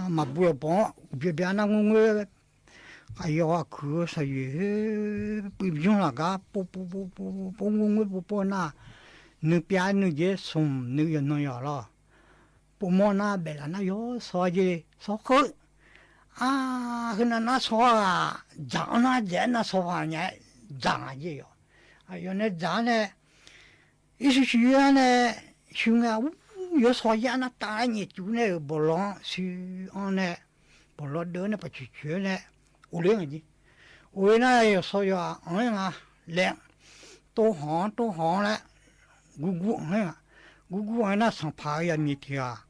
[SPEAKER 17] 嘛不要帮，别那我哎呀，可是也不用那个，不我不那，你别你也送你也那样了。不摸那别了那有说的说好啊，那说啊，长那人那说话呢，长也有，哎呦那长呢，一是学呢，学啊，有说呀那大年就那不让去安呢，不让得那不去学呢，无聊的，为那有说呀，啊，来，多行了，姑那上爬呀你听啊。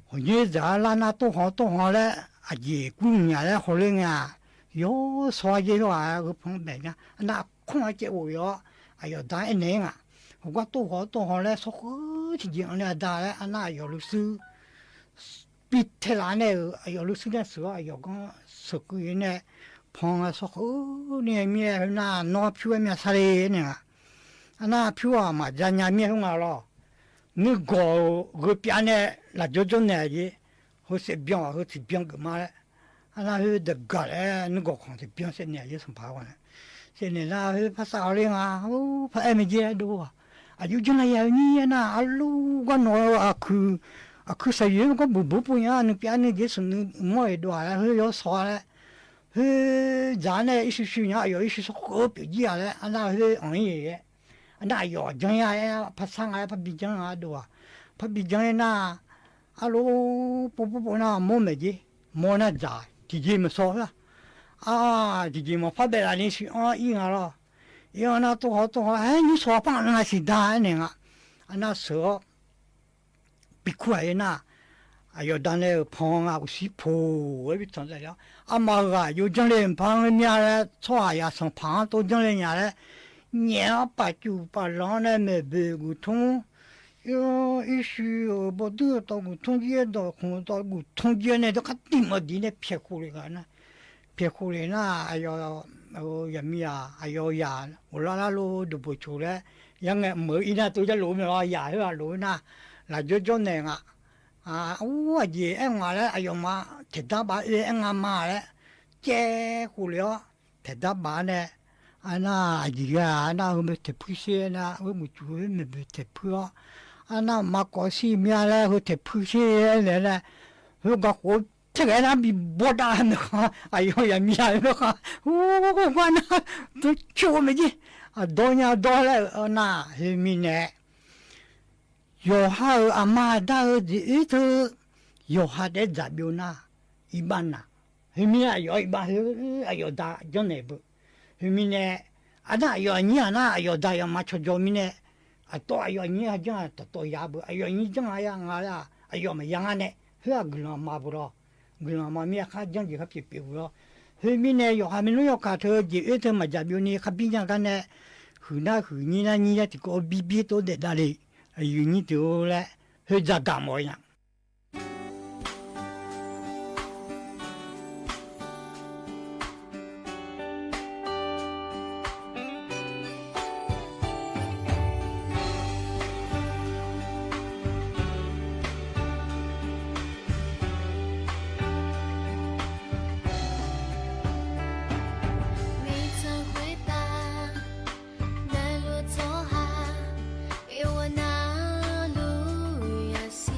[SPEAKER 17] 我也在那多好嘞，啊也姑娘嘞好嘞啊，有说这话个旁边啊，那空姐我要，哎呦大一年啊，我多好嘞，说好听讲嘞大嘞，那有律师，比太难嘞，哎呦律师那时候哎呦讲十个月呢，旁啊说好那面那拿票面啥嘞呢，那票啊嘛人家面红了。你搞个边呢，那就那的，好是边好是边干嘛嘞？啊，那是的搞嘞，你搞看是边是那的什么怕呢？现在那是怕啥嘞啊？哦，怕没接多啊！啊，有就那样你那啊，路个那去谁人个不呀？你边那就是你没多啊，是要啥嘞？咱呢，一时需要有一时是好别急啊嘞，啊，那是昂爷。那有这样呀，怕伤害，怕比较啊，对吧？怕比较那，啊喽，不那没没的，没那咋，弟弟们说了，啊，弟弟们发白了，你去啊，一样了，要那多好多好，哎，你说帮人家是大人啊，那时候别快那，哎呦，当然胖啊，有时破，我别讲这了。阿妈啊，有将来胖人家嘞，错呀，上胖都将来人家嘞，年把酒把让嘞没别个痛。哟，一时不得到个通街到红到个通街呢，都看地么地呢撇过来个呢，撇过来那哎呦，也咪啊，哎呦呀，我拉路都不出来，ยังไงเหมือนอีน่ะตัวจะรู้มั้ยว่าอย่าให้ว่ารู้นะล่ะจ้อๆเนี่ยว่าเย่เอ็งว่าแล้วไอ้ยมาเทดาบาเอ็งมาแล้วแจ้กูแล้วเทดาบาเนี่ยอันน่ะอีกอ่ะอันน่ะมันเทพุเสียนะมันจู่มันเทพุอันน่ะมาก่อสิเมียแล้วเทพุเสียเนี่ยแหละก็โห这个那比不大那个，哎呦呀，米呀那个，我那都去我们去多年多了，那是米呢。有哈阿妈大儿子一头有哈的咋标那一般呐，是米啊有一般是有大就那不，是米呢那有你那有大有嘛出着米呢，多有你这样多也不，有你这样啦，有么样呢？是个人嘛不咯？个人嘛咪看讲就比比咯，是米呢有还没有卡头就一头嘛咋标呢？看比讲看呢，湖南湖你那你这个比比都在那里。有你就来，去咋干么样？
[SPEAKER 18] 有我那路呀西。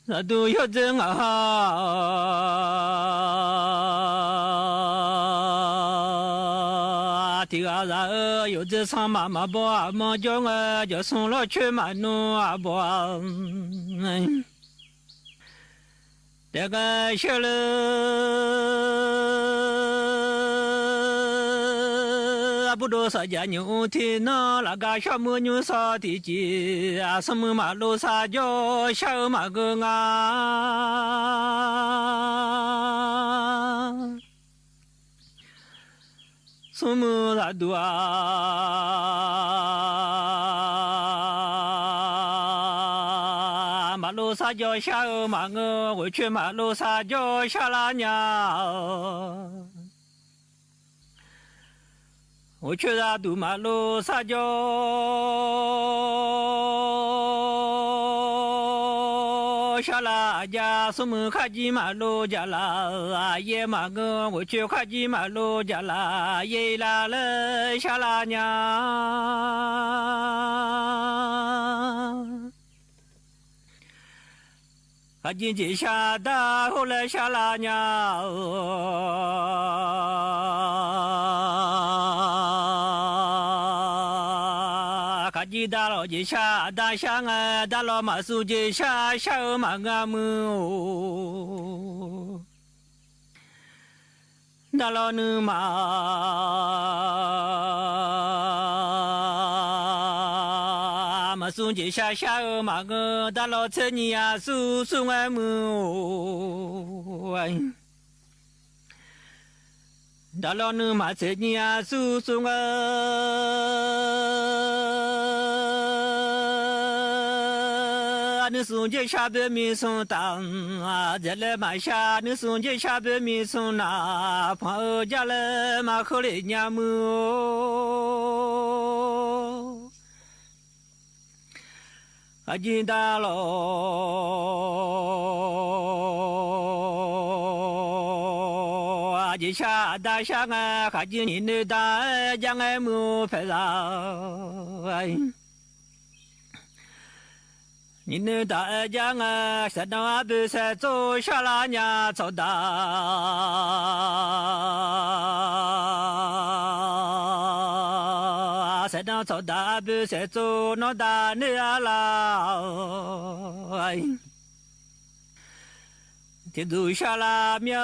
[SPEAKER 18] 那都要真啊！提个人有这上妈妈不啊，妈叫我就送了去嘛弄啊不啊。这个小了不多少家牛天呐，那个小母牛啥的鸡啊，什么马路啥叫小马个啊，什么啥多啊，马路啥叫小马个，我去马路啥叫小拉娘。我去那堵马路撒娇，小拉家什么卡吉马路家啦，爷马个我去卡吉马路家啦，爷啦了小拉娘，卡吉吉下大后来小拉娘。大老姐下大香啊，大老马苏姐下小马啊么，大老女马苏姐下小马个，大老车你呀苏苏啊么。大老女马车你啊苏苏啊，你送姐下边没送当啊，在来马下你送姐下边没送那，朋友家来马口里娘么，啊金大佬。一下大下啊，哈吉你那大将爱木拍上，你那大将啊，山东阿不是走小拉娘走大，山东走大不是走那大你阿拉。天主下拉苗，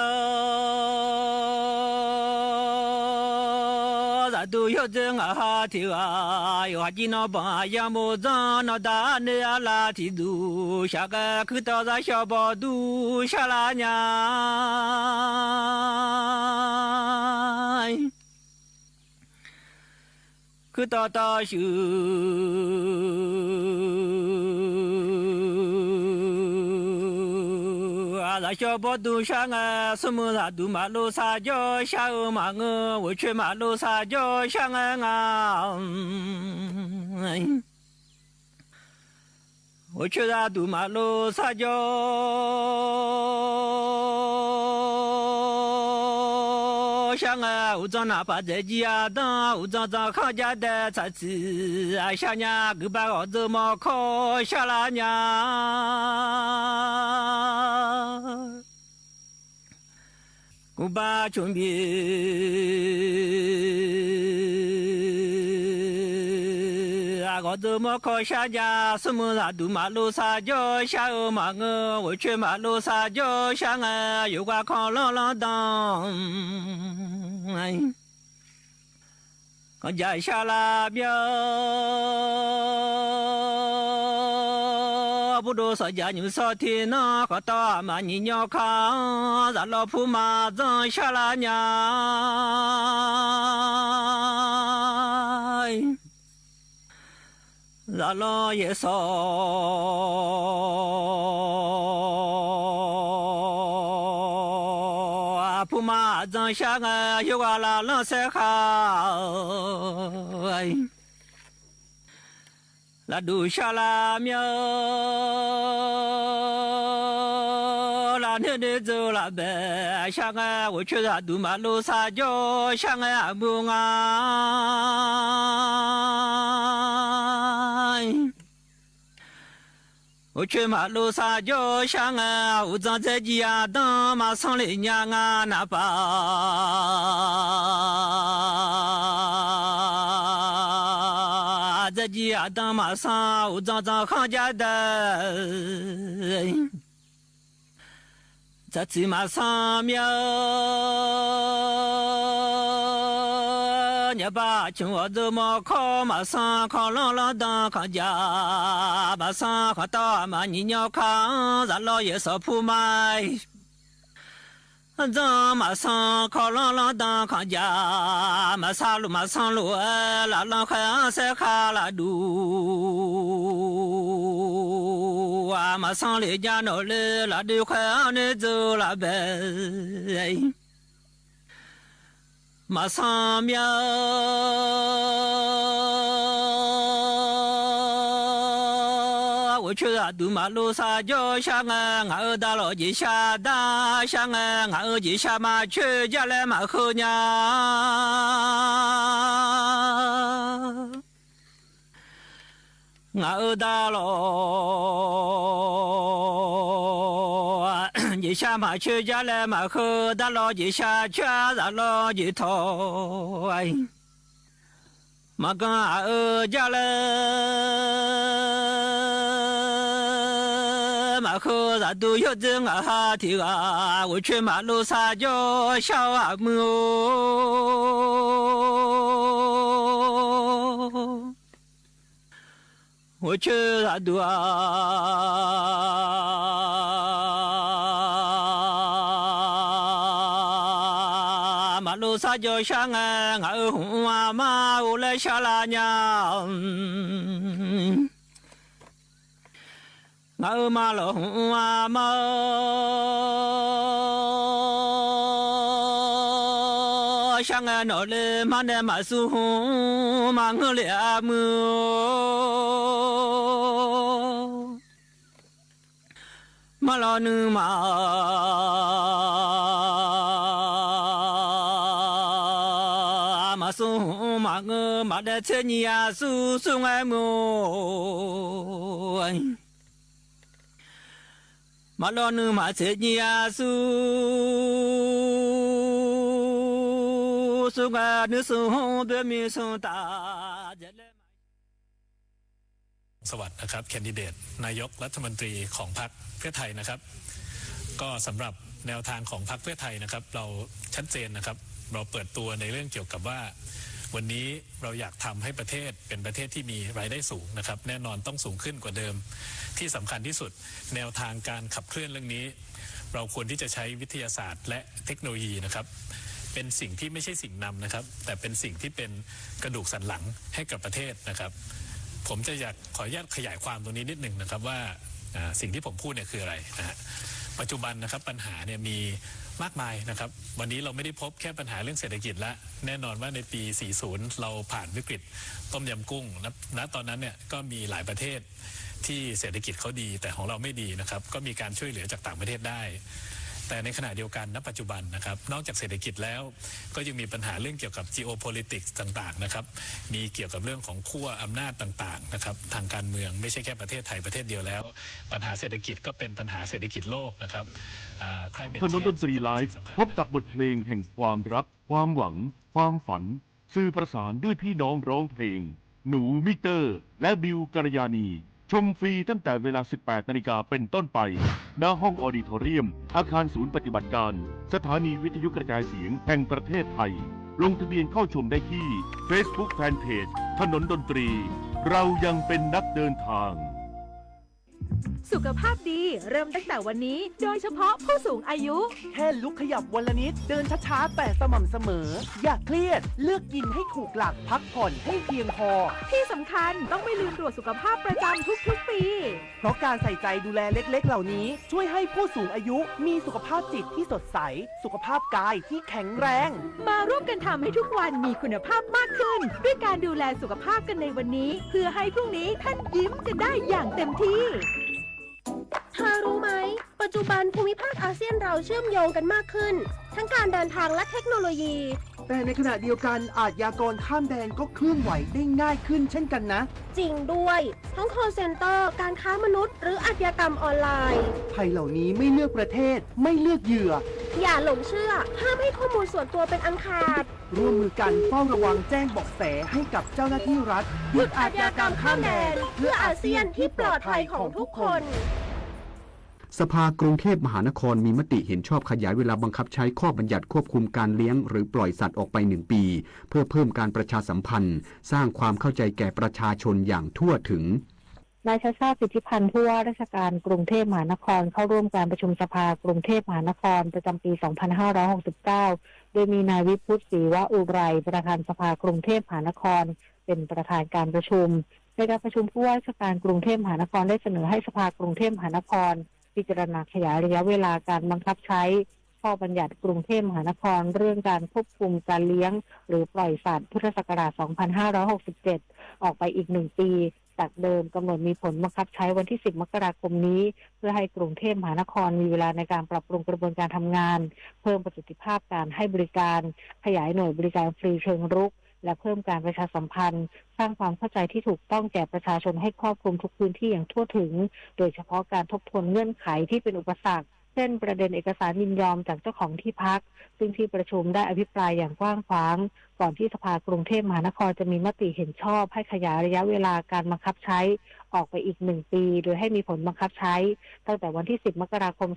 [SPEAKER 18] 咱都要真啊听啊，有哈吉那帮养木长那大你啊拉天主下个去到咱小宝都下拉娘，去到大修。那小宝都上啊，什么啥都马路撒娇，下欧马我，我去马路撒娇上啊，我去那都马路撒娇，上啊，我找哪怕在家当，我找康家的菜吃啊，下娘给把我怎么烤下拉娘。我把chuẩn bị啊，我怎么靠下家？什么啥都马路撒娇，下欧马我去马路撒娇，下啊有个康啷啷当，我家下拉表。不多少家牛少天呐，和大马你鸟康，咱老婆马正下拉娘，咱老爷少，婆马正下个有个拉冷塞好。那都下拉苗，那天的走了呗，下个我去那都马路撒娇，下个阿母啊，我去马路上就想啊，我站在街上马上来娘啊那把，在街上马上我站行家的，在芝麻上面。你把青我怎么考马上考朗朗当康家，马上考到马你鸟康，咱老爷少铺买。咱马上考朗朗当康家，马上路拉朗看塞卡拉路啊，马上来家闹来拉的快你走了呗。马上面，我去都马路上就想俺大老姐下大想俺姐下马去家来马后娘，俺大老。你下马去家来马后，大老姐下去咱老姐头哎，马跟俺家来马后咱都有这俺哈提啊，我去马路上就小阿母，我去咱都路上就想俺红啊妈，我来下拉娘，俺妈了红啊妈，想俺脑里妈的马苏红，妈我来阿母，妈老女送马我马的车你呀，送送爱慕，马老奴马车你呀，送送爱你送对面送大。
[SPEAKER 19] สวัสดีนะครับแคนดิเดตนายกรัฐมนตรีของพรรคเพื่อไทยนะครับก็สำหรับแนวทางของพรรคเพื่อไทยนะครับเราชัดเจนนะครับเราเปิดตัวในเรื่องเกี่ยวกับว่าวันนี้เราอยากทำให้ประเทศเป็นประเทศที่มีรายได้สูงนะครับแน่นอนต้องสูงขึ้นกว่าเดิมที่สำคัญที่สุดแนวทางการขับเคลื่อนเรื่องนี้เราควรที่จะใช้วิทยาศาสตร์และเทคโนโลยีนะครับเป็นสิ่งที่ไม่ใช่สิ่งนำนะครับแต่เป็นสิ่งที่เป็นกระดูกสันหลังให้กับประเทศนะครับผมจะอยากขออนุญาตขยายความตรงนี้นิดหนึ่งนะครับว่าสิ่งที่ผมพูดเนี่ยคืออะไรนะฮะปัจจุบันนะครับปัญหาเนี่ยมีมากมายนะครับวันนี้เราไม่ได้พบแค่ปัญหาเรื่องเศรษฐกิจละแน่นอนว่าในปี 40 เราผ่านวิกฤตต้มยำกุ้งณตอนนั้นเนี่ยก็มีหลายประเทศที่เศรษฐกิจเขาดีแต่ของเราไม่ดีนะครับก็มีการช่วยเหลือจากต่างประเทศได้แต่ในขณะเดียวกันณปัจจุบันนะครับนอกจากเศรษฐกิจแล้วก็ยังมีปัญหาเรื่องเกี่ยวกับ geopolitics ต่างๆนะครับมีเกี่ยวกับเรื่องของขั้วอำนาจต่างๆนะครับทางการเมืองไม่ใช่แค่ประเทศไทยประเทศเดียวแล้วปัญหาเศรษฐกิจก็เป็นปัญหาเศรษฐกิจโลกนะครับ
[SPEAKER 7] ถนนดนตรีไลฟ์พบกับบทเพลงแห่งความรักความหวังความฝันสื่อประสานด้วยพี่น้องร้องเพลงหนูมิเตอร์และบิวกัลยาณีชมฟรีตั้งแต่เวลา 18 นาฬิกาเป็นต้นไปณห้องออดิทอเรียมอาคารศูนย์ปฏิบัติการสถานีวิทยุกระจายเสียงแห่งประเทศไทยลงทะเบียนเข้าชมได้ที่ Facebook Fanpage ถนนดนตรีเรายังเป็นนักเดินทาง
[SPEAKER 6] สุขภาพดีเริ่มตั้งแต่วันนี้โดยเฉพาะผู้สูงอายุ
[SPEAKER 8] แค่ลุกขยับวันละนิดเดินช้าๆแต่สม่ำเสมออย่าเครียดเลือกกินให้ถูกหลักพักผ่อนให้เพียงพอ
[SPEAKER 6] ที่สำคัญต้องไม่ลืมตรวจสุขภาพประจำทุกๆปี
[SPEAKER 8] เพราะการใส่ใจดูแลเล็กๆเหล่านี้ช่วยให้ผู้สูงอายุมีสุขภาพจิตที่สดใสสุขภาพกายที่แข็งแรง
[SPEAKER 6] มาร่วมกันทำให้ทุกวันมีคุณภาพมากขึ้นด้วยการดูแลสุขภาพกันในวันนี้เพื่อให้พรุ่งนี้ท่านยิ้มกันได้อย่างเต็มที่
[SPEAKER 20] เธอรู้ไหมปัจจุบันภูมิภาคอาเซียนเราเชื่อมโยงกันมากขึ้นทั้งการเดินทางและเทคโนโลยี
[SPEAKER 8] แต่ในขณะเดียวกันอาชญากรข้ามแดนก็เคลื่อนไหวได้ง่ายขึ้นเช่นกันนะ
[SPEAKER 20] จริงด้วยทั้ง call center การค้ามนุษย์หรืออาชญากรรมออนไลน์
[SPEAKER 8] ภัยเหล่านี้ไม่เลือกประเทศไม่เลือกเหยื่อ
[SPEAKER 20] อย่าหลงเชื่อห้ามให้ข้อมูลส่วนตัวเป็นอันขาด
[SPEAKER 8] ร่วมมือกันเฝ้าระวังแจ้งเบาะแสให้กับเจ้าหน้าที่รัฐ
[SPEAKER 20] หยุดอาชญากรรมข้ามแดนเพื่ออาเซียนที่ปลอดภัยของทุกคน
[SPEAKER 5] สภากรุงเทพมหานครมีมติเห็นชอบขยายเวลาบังคับใช้ข้อบัญญัติควบคุมการเลี้ยงหรือปล่อยสัตว์ออกไป1 ปีเพื่อเพิ่มการประชาสัมพันธ์สร้างความเข้าใจแก่ประชาชนอย่างทั่วถึง
[SPEAKER 9] นายชาชาติ สิทธิพันธ์ผู้ว่าราชการกรุงเทพมหานครเข้าร่วมการประชุมสภากรุงเทพมหานครประจำปี 2569 โดยมีนายวิพุตศรีวะอุไรประธานสภากรุงเทพมหานครเป็นประธานการประชุมในการประชุมผู้ว่าราชการกรุงเทพมหานครได้เสนอให้สภากรุงเทพมหานครพิจารณาขยายระยะเวลาการบังคับใช้ข้อบัญญัติกรุงเทพมหานครเรื่องการควบคุมการเลี้ยงหรือปล่อยสัตว์พุทธศักราช 2567 ออกไปอีก1 ปีจากเดิมกำหนดมีผลบังคับใช้วันที่ 10 มกราคมนี้เพื่อให้กรุงเทพมหานครมีเวลาในการปรับปรุงกระบวนการทำงานเพิ่มประสิทธิภาพการให้บริการขยายหน่วยบริการฟรีเชิงรุกและเพิ่มการประชาสัมพันธ์สร้างความเข้าใจที่ถูกต้องแก่ประชาชนให้ครอบคลุมทุกพื้นที่อย่างทั่วถึงโดยเฉพาะการทบทวนเงื่อนไขที่เป็นอุปสรรคเช่นประเด็นเอกสารยินยอมจากเจ้าของที่พักซึ่งที่ประชุมได้อภิปรายอย่างกว้างขวางก่อนที่สภากรุงเทพมหานครจะมีมติเห็นชอบให้ขยายระยะเวลาการบังคับใช้ออกไปอีก1 ปีโดยให้มีผลบังคับใช้ตั้งแต่วันที่ 10 มกราคม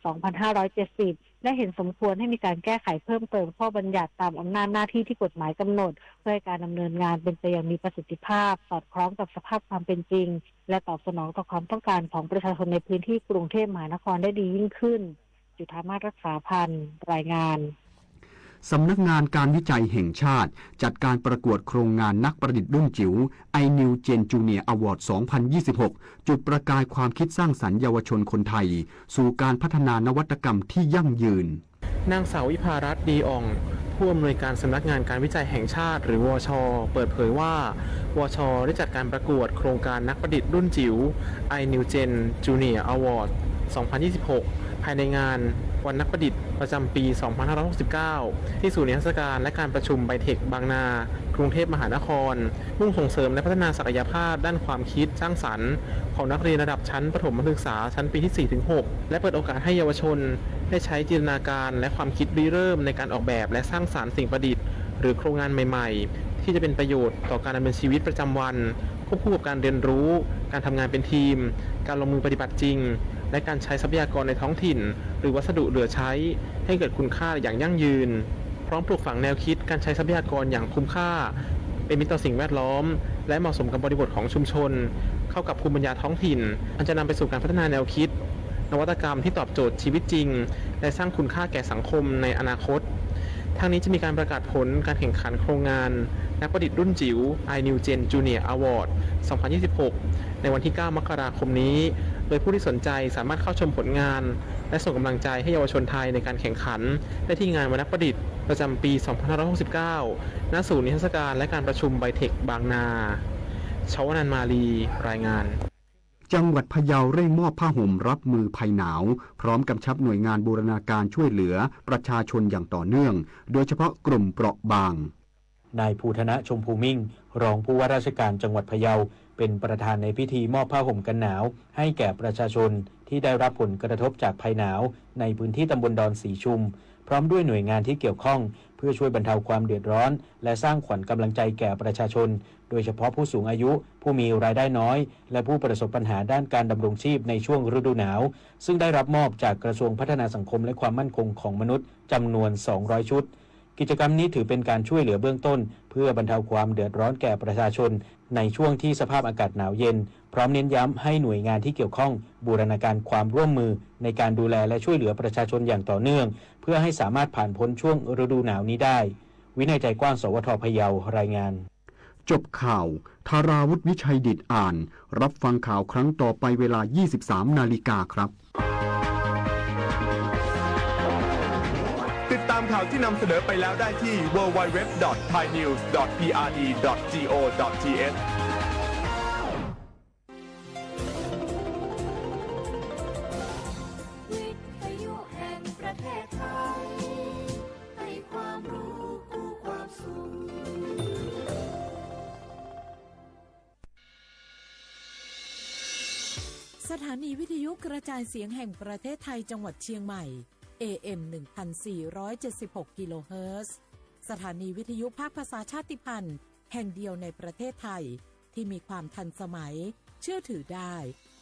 [SPEAKER 9] 2570 และเห็นสมควรให้มีการแก้ไขเพิ่มเติมข้อบัญญัติตามอำนาจหน้าที่ที่กฎหมายกำหนดเพื่อให้การดำเนินงานเป็นไปอย่างมีประสิทธิภาพสอดคล้องกับสภาพความเป็นจริงและตอบสนองต่อความต้องการของประชาชนในพื้นที่กรุงเทพมหานครได้ดียิ่งขึ้นจุฑามาศรักษาพันธ์รายงาน
[SPEAKER 5] สำนักงานการวิจัยแห่งชาติจัดการประกวดโครงงานนักประดิษฐ์รุ่นจิ๋ว iNew Gen Junior Award 2026 จุดประกายความคิดสร้างสรรค์เยาวชนคนไทยสู่การพัฒนานวัตกรรมที่ยั่งยืน
[SPEAKER 21] นางสาววิภารัตน์ดีอ่องผู้อำนวยการสำนักงานการวิจัยแห่งชาติหรือวช.เปิดเผยว่าวช.ได้จัดการประกวดโครงการนักประดิษฐ์รุ่นจิ๋ว iNew Gen Junior Award 2026 ภายในงานวันนักประดิษฐ์ประจำปี 2569 ที่ศูนย์นิทรรศการและการประชุมไบเทคบางนากรุงเทพมหานครมุ่งส่งเสริมและพัฒนาศักยภาพด้านความคิดสร้างสรรค์ของนักเรียนระดับชั้นประถมศึกษาชั้นปีที่ 4-6 และเปิดโอกาสให้เยาวชนได้ใช้จินตนาการและความคิดริเริ่มในการออกแบบและสร้างสรรค์สิ่งประดิษฐ์หรือโครงงานใหม่ๆที่จะเป็นประโยชน์ต่อการดำเนินชีวิตประจำวันควบคู่กับการเรียนรู้การทำงานเป็นทีมการลงมือปฏิบัติจริงและการใช้ทรัพยากรในท้องถิ่นหรือวัสดุเหลือใช้ให้เกิดคุณค่าอย่างยั่งยืนพร้อมปลูกฝังแนวคิดการใช้ทรัพยากรอย่างคุ้มค่าเป็นมิตรต่อสิ่งแวดล้อมและเหมาะสมกับบริบทของชุมชนเข้ากับภูมิปัญญาท้องถิ่นอันจะนำไปสู่การพัฒนาแนวคิดนวัตกรรมที่ตอบโจทย์ชีวิตจริงและสร้างคุณค่าแก่สังคมในอนาคตทางนี้จะมีการประกาศผลการแข่งขันโครงงานนักประดิษฐ์รุ่นจิ๋ว iNew Gen Junior Award 2026 ในวันที่ 9 มกราคมนี้โดยผู้ที่สนใจสามารถเข้าชมผลงานและส่งกำลังใจให้เยาวชนไทยในการแข่งขันได้ที่งานวันนักประดิษฐ์ประจำปี 2569 ณ ศูนย์นิทรรศการและการประชุมไบเทคบางนาชวนันท์มาลีรายงาน
[SPEAKER 5] จังหวัดพะเยาเร่งมอบผ้าห่มรับมือภัยหนาวพร้อมกำชับหน่วยงานบูรณาการช่วยเหลือประชาชนอย่างต่อเนื่องโดยเฉพาะกลุ่มเปราะบาง
[SPEAKER 22] นายภูธนะชมพูมิ่งรองผู้ว่าราชการจังหวัดพะเยาเป็นประธานในพิธีมอบผ้าห่มกันหนาวให้แก่ประชาชนที่ได้รับผลกระทบจากภัยหนาวในพื้นที่ตำบลดอนสีชุมพร้อมด้วยหน่วยงานที่เกี่ยวข้องเพื่อช่วยบรรเทาความเดือดร้อนและสร้างขวัญกำลังใจแก่ประชาชนโดยเฉพาะผู้สูงอายุผู้มีรายได้น้อยและผู้ประสบปัญหาด้านการดำรงชีพในช่วงฤดูหนาวซึ่งได้รับมอบจากกระทรวงพัฒนาสังคมและความมั่นคงของมนุษย์จำนวน200ชุดกิจกรรมนี้ถือเป็นการช่วยเหลือเบื้องต้นเพื่อบรรเทาความเดือดร้อนแก่ประชาชนในช่วงที่สภาพอากาศหนาวเย็นพร้อมเน้นย้ำให้หน่วยงานที่เกี่ยวข้องบูรณาการความร่วมมือในการดูแลและช่วยเหลือประชาชนอย่างต่อเนื่องเพื่อให้สามารถผ่านพ้นช่วงฤดูหนาวนี้ได้วินัยใจกว้างสวท.พะเยารายงาน
[SPEAKER 5] จบข่าวธาราวุฒิวิชัยดิษฐ์อ่านรับฟังข่าวครั้งต่อไปเวลา 23 นาฬิกาครับ
[SPEAKER 4] ติดตามข่าวที่นำเสนอไปแล้วได้ที่ www.thainews.prd.go.th
[SPEAKER 23] ประเทศไทยให้ความรู้คู่ความสุข
[SPEAKER 12] สถานีวิทยุกระจายเสียงแห่งประเทศไทยจังหวัดเชียงใหม่ AM 1476 กิโลเฮิรตซ์สถานีวิทยุภาคภาษาชาติพันธุ์แห่งเดียวในประเทศไทยที่มีความทันสมัยเชื่อถือได้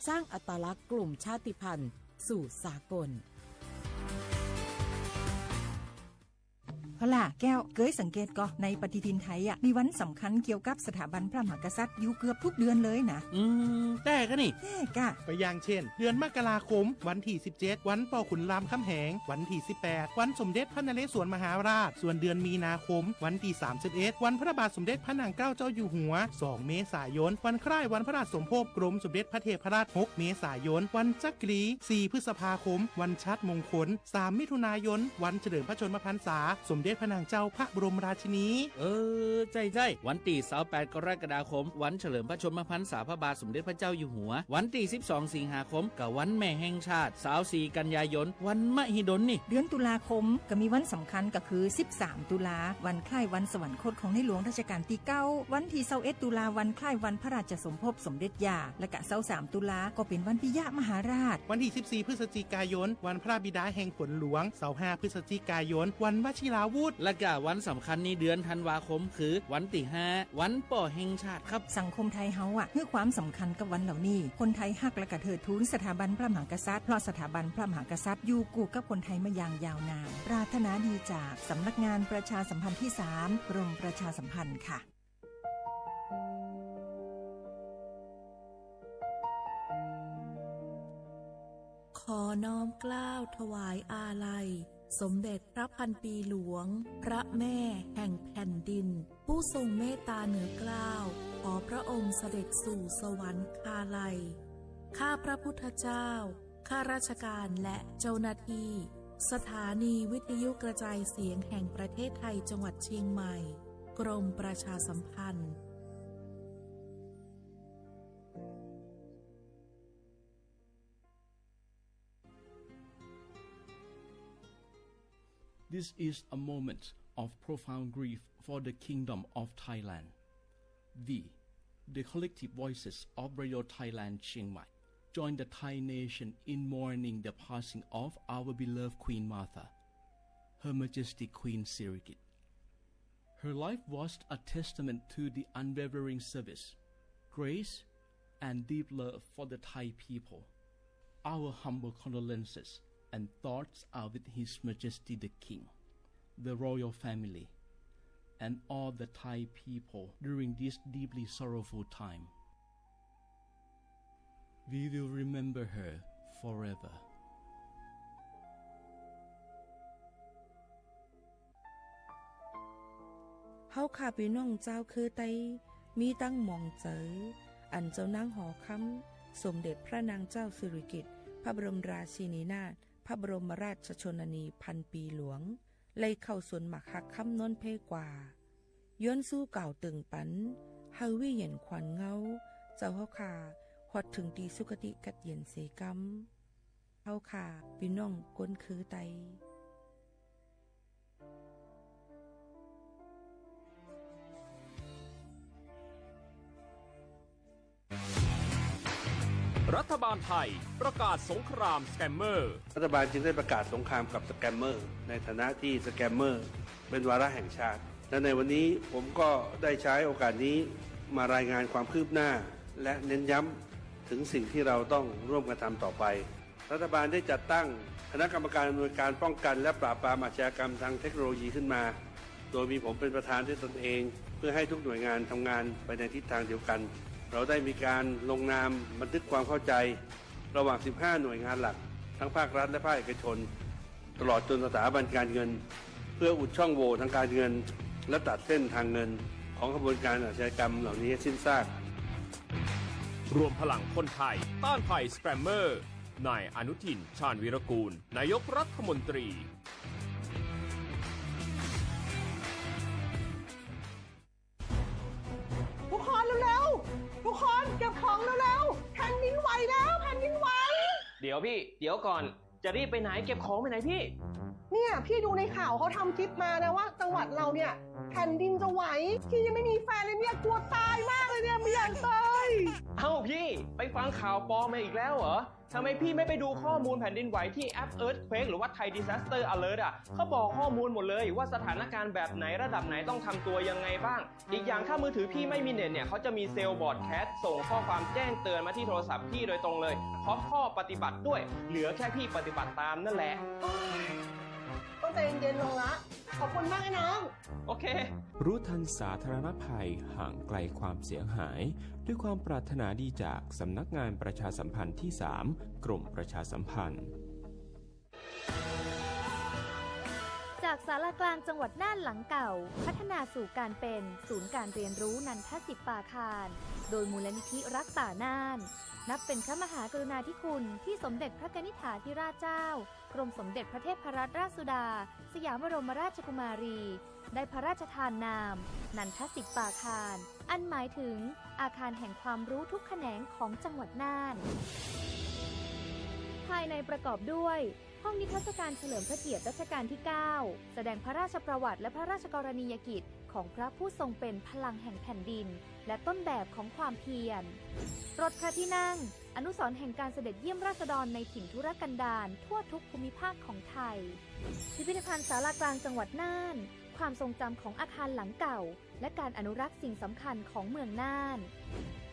[SPEAKER 12] สร้างอัตลักษณ์กลุ่มชาติพันธุ์สู่สากล
[SPEAKER 1] เอาล่ะแก้วเกยสังเกตก็ในปฏิทินไทยมีวันสำคัญเกี่ยวกับสถาบันพระมหากษัตริย์อยู่เกือบทุกเดือนเลยนะ
[SPEAKER 2] แต่ก็นี่
[SPEAKER 1] แต่กะ
[SPEAKER 2] ไปอย่างเช่นเดือนมกราคมวันที่17วันป่อขุนรามคำแหงวันที่18วันสมเด็จพระนเรศวรมหาราชส่วนเดือนมีนาคมวันที่31วันพระบาทสมเด็จพระนางเกล้าเจ้าอยู่หัว2เมษายนวันคล้ายวันพระราชสมภพกรมสมเด็จพระเทพราช6เมษายนวันจักรี4พฤษภาคมวันชัดมงคล3มิถุนายนวันเฉลิมพระชนมพรรษาสมเด็จพระนางเจ้าพระบรมราชินี
[SPEAKER 23] ใจวันที่28กรกฎาคมวันเฉลิมพระชนมพรรษาพระบาทสมเด็จพระเจ้าอยู่หัววันที่12สิงหาคมกับวันแม่แห่งชาติ24กันยายนวันมหิดลนี่
[SPEAKER 1] เดือนตุลาคมก็มีวันสำคัญก็คือ13ตุลาวันคล้ายวันสวรรคตของในหลวงรัชกาลที่9วันที่21ตุลาวันคล้ายวันพระราชสมภพสมเด็จย่าและก็23ตุลาก็เป็นวันปิยมหาราช
[SPEAKER 2] วันที่14พฤศจิกายนวันพระบิดาแห่งฝนหลวง25พฤศจิกายนวันวชิราวุธ
[SPEAKER 23] และก็วันสำคัญในเดือนธันวาคมคือวันที่5วันป่อแห่งชาติครับ
[SPEAKER 1] สังคมไทยเฮาให้ความสำคัญกับวันเหล่านี้คนไทยฮักและก็เทิดทูนสถาบันพระมหากษัตริย์เพราะสถาบันพระมหากษัตริย์อยู่คู่กับคนไทยมาอย่างยาวนานปรารถนาดีจากสำนักงานประชาสัมพันธ์ที่3กรมประชาสัมพันธ์ค่ะ
[SPEAKER 12] ขอน้อมเกล้าถวายอาลัยสมเด็จพระพันปีหลวงพระแม่แห่งแผ่นดินผู้ทรงเมตตาเหนือเกล้าขอพระองค์เสด็จสู่สวรรคาลัยข้าพระพุทธเจ้าข้าราชการและเจ้าหน้าที่สถานีวิทยุกระจายเสียงแห่งประเทศไทยจังหวัดเชียงใหม่กรมประชาสัมพันธ์
[SPEAKER 14] This is a moment of profound grief for the Kingdom of Thailand. The collective voices of Radio Thailand Chiang Mai join the Thai nation in mourning the passing of our beloved Queen Martha, Her Majesty Queen Sirikit. Her life was a testament to the unwavering service, grace, and deep love for the Thai people. Our humble condolences and thoughts are with His Majesty the King, the royal family, and all the Thai people during this deeply sorrowful time. We will remember her forever.
[SPEAKER 24] เฮาข้าพี่น้องเจ้าคือไตมีตั้งหม่องเจออันเจ้านางหอคำสมเด็จพระนางเจ้าสิริกิติ์พระบรมราชินีนาถพระบรมราชชนนีพันปีหลวงเลยเข้าสวนหมักหักคำน้นเพกว่าย้อนสู้เก่าตึงปันเฮาวิเห็นขวัญเงาเจ้าเฮาขาฮอดถึงตีสุคติกัดเย็นเสกรรมเฮาขาพี่น้องก้นคือไต
[SPEAKER 4] รัฐบาลไทยประกาศสงครามสแกมเมอร์
[SPEAKER 25] รัฐบาลจึงได้ประกาศสงครามกับสแกมเมอร์ในฐานะที่สแกมเมอร์เป็นวาระแห่งชาติและในวันนี้ผมก็ได้ใช้โอกาสนี้มารายงานความคืบหน้าและเน้นย้ำถึงสิ่งที่เราต้องร่วมกันทำต่อไปรัฐบาลได้จัดตั้งคณะกรรมการอำนวยการป้องกันและปราบปรามอาชญากรรมทางเทคโนโลยีขึ้นมาโดยมีผมเป็นประธานด้วยตนเองเพื่อให้ทุกหน่วยงานทำงานไปในทิศทางเดียวกันเราได้มีการลงนามบันทึกความเข้าใจระหว่าง 15 หน่วยงานหลักทั้งภาครัฐและภาคเอกชนตลอดจนสถาบันการเงินเพื่ออุดช่องโหว่ทางการเงินและตัดเส้นทางเงินของขบวนการอาชญากรรมเหล่านี้ให้สิ้นซาก
[SPEAKER 4] รวมพลังคนไทยต้านภัยสแกมเมอร์นายอนุทินชาญวีรกูลนายกรัฐมนตรี
[SPEAKER 8] ทุกคนเร็วๆทุกคนเก็บของเร็วๆแผ่นดินไหวแล้วแผ่นดินไหว
[SPEAKER 26] เดี๋ยวพี่เดี๋ยวก่อนจะรีบไปไหนเก็บของไปไหนพี่
[SPEAKER 8] เนี่ยพี่ดูในข่าวเขาทำคลิปมานะว่าจังหวัดเราเนี่ยแผ่นดินจะไหวพี่ยังไม่มีแฟนเลยเนี่ยกลัวตายมากเลยเนี่ยไม่อยากตาย
[SPEAKER 26] เอ้าพี่ไป ฟังข่าวปลอมมาอีกแล้วเหรอทำไมพี่ไม่ไปดูข้อมูลแผ่นดินไหวที่แอป Earthquake หรือว่า Thai Disaster Alert อ่ะเขาบอกข้อมูลหมดเลยว่าสถานการณ์แบบไหนระดับไหนต้องทำตัวยังไงบ้างอีกอย่างถ้ามือถือพี่ไม่มีเน็ตเนี่ยเขาจะมีเซลล์บอร์ดแคสส่งข้อความแจ้งเตือนมาที่โทรศัพท์พี่โดยตรงเลยพร้อมข้อปฏิบัติด้วยเหลือแค่พี่ปฏิบัติตามนั่นแหละ
[SPEAKER 20] ต้องใจเย็นๆลงละขอบคุณมากนะน้อง
[SPEAKER 26] โอเค
[SPEAKER 3] รู้ทันสาธารณภัยห่างไกลความเสียหายด้วยความปรารถนาดีจากสำนักงานประชาสัมพันธ์ที่ 3 กรมประชาสัมพันธ์
[SPEAKER 6] จากศาลากลางจังหวัดน่านหลังเก่าพัฒนาสู่การเป็นศูนย์การเรียนรู้นันทศิษย์ปาคารโดยมูลนิธิรักป่าน่านนับเป็นพระมหากรุณาธิคุณที่สมเด็จพระกนิษฐาธิราชเจ้ากรมสมเด็จพระเทพรัตนราชสุดาสยามบรมราชกุมารีได้พระราชทานนามนันทศิษย์ปาคารอันหมายถึงอาคารแห่งความรู้ทุกแขนงของจังหวัดน่านภายในประกอบด้วยห้องนิทรรศการเฉลิมพระเกียรติรัชกาลที่ 9 แสดงพระราชประวัติและพระราชกรณียกิจของพระผู้ทรงเป็นพลังแห่งแผ่นดินและต้นแบบของความเพียรรถพระที่นั่งอนุสรณ์แห่งการเสด็จเยี่ยมราษฎรในถิ่นทุรกันดารทั่วทุกภูมิภาคของไทยพิพิธภัณฑ์ศาลากลางจังหวัดน่านความทรงจำของอาคารหลังเก่าและการอนุรักษ์สิ่งสำคัญของเมืองน่าน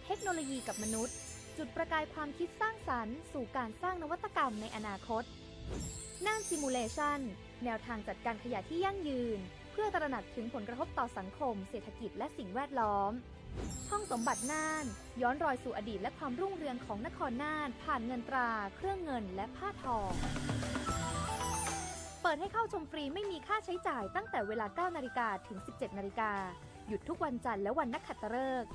[SPEAKER 6] เทคโนโลยีกับมนุษย์จุดประกายความคิดสร้างสรรค์สู่การสร้างนวัตกรรมในอนาคตน่านซิมูเลชันแนวทางจัดการขยะที่ยั่งยืนเพื่อตระหนักถึงผลกระทบต่อสังคมเศรษฐกิจและสิ่งแวดล้อมห้องสมบัติน่านย้อนรอยสู่อดีตและความรุ่งเรืองของนครน่านผ่านเงินตราเครื่องเงินและผ้าทองเปิดให้เข้าชมฟรีไม่มีค่าใช้จ่ายตั้งแต่เวลา 9 นาฬิกาถึง 17 นาฬิกาหยุดทุกวันจันทร์และวันนักขัตฤกษ์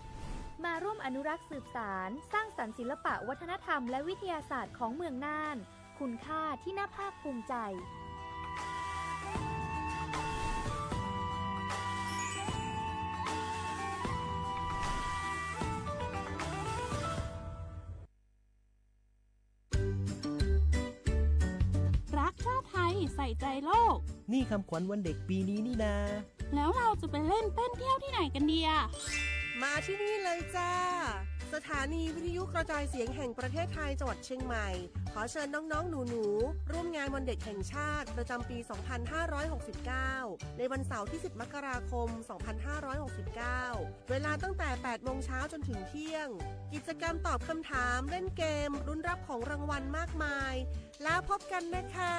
[SPEAKER 6] มาร่วมอนุรักษ์สืบสานสร้างสรรค์ศิลปะวัฒนธรรมและวิทยาศาสตร์ของเมืองน่านคุณค่าที่น่าภาคภูมิใจ
[SPEAKER 10] รักชาติไทยใส่ใจโลก
[SPEAKER 8] นี่คำขวัญวันเด็กปีนี้นี่นา
[SPEAKER 10] แล้วเราจะไปเล่นเต้นเที่ยวที่ไหนกันดีอะ
[SPEAKER 20] มาที่นี่เลยจ้าสถานีวิทยุกระจายเสียงแห่งประเทศไทยจังหวัดเชียงใหม่ขอเชิญน้องๆหนูๆร่วมงานวันเด็กแห่งชาติประจำปี 2569 ในวันเสาร์ที่ 10 มกราคม 2569 เวลาตั้งแต่ 8 โมงเช้าจนถึงเที่ยงกิจกรรมตอบคำถามเล่นเกมลุ้นรับของรางวัลมากมายแล้วพบกันนะคะ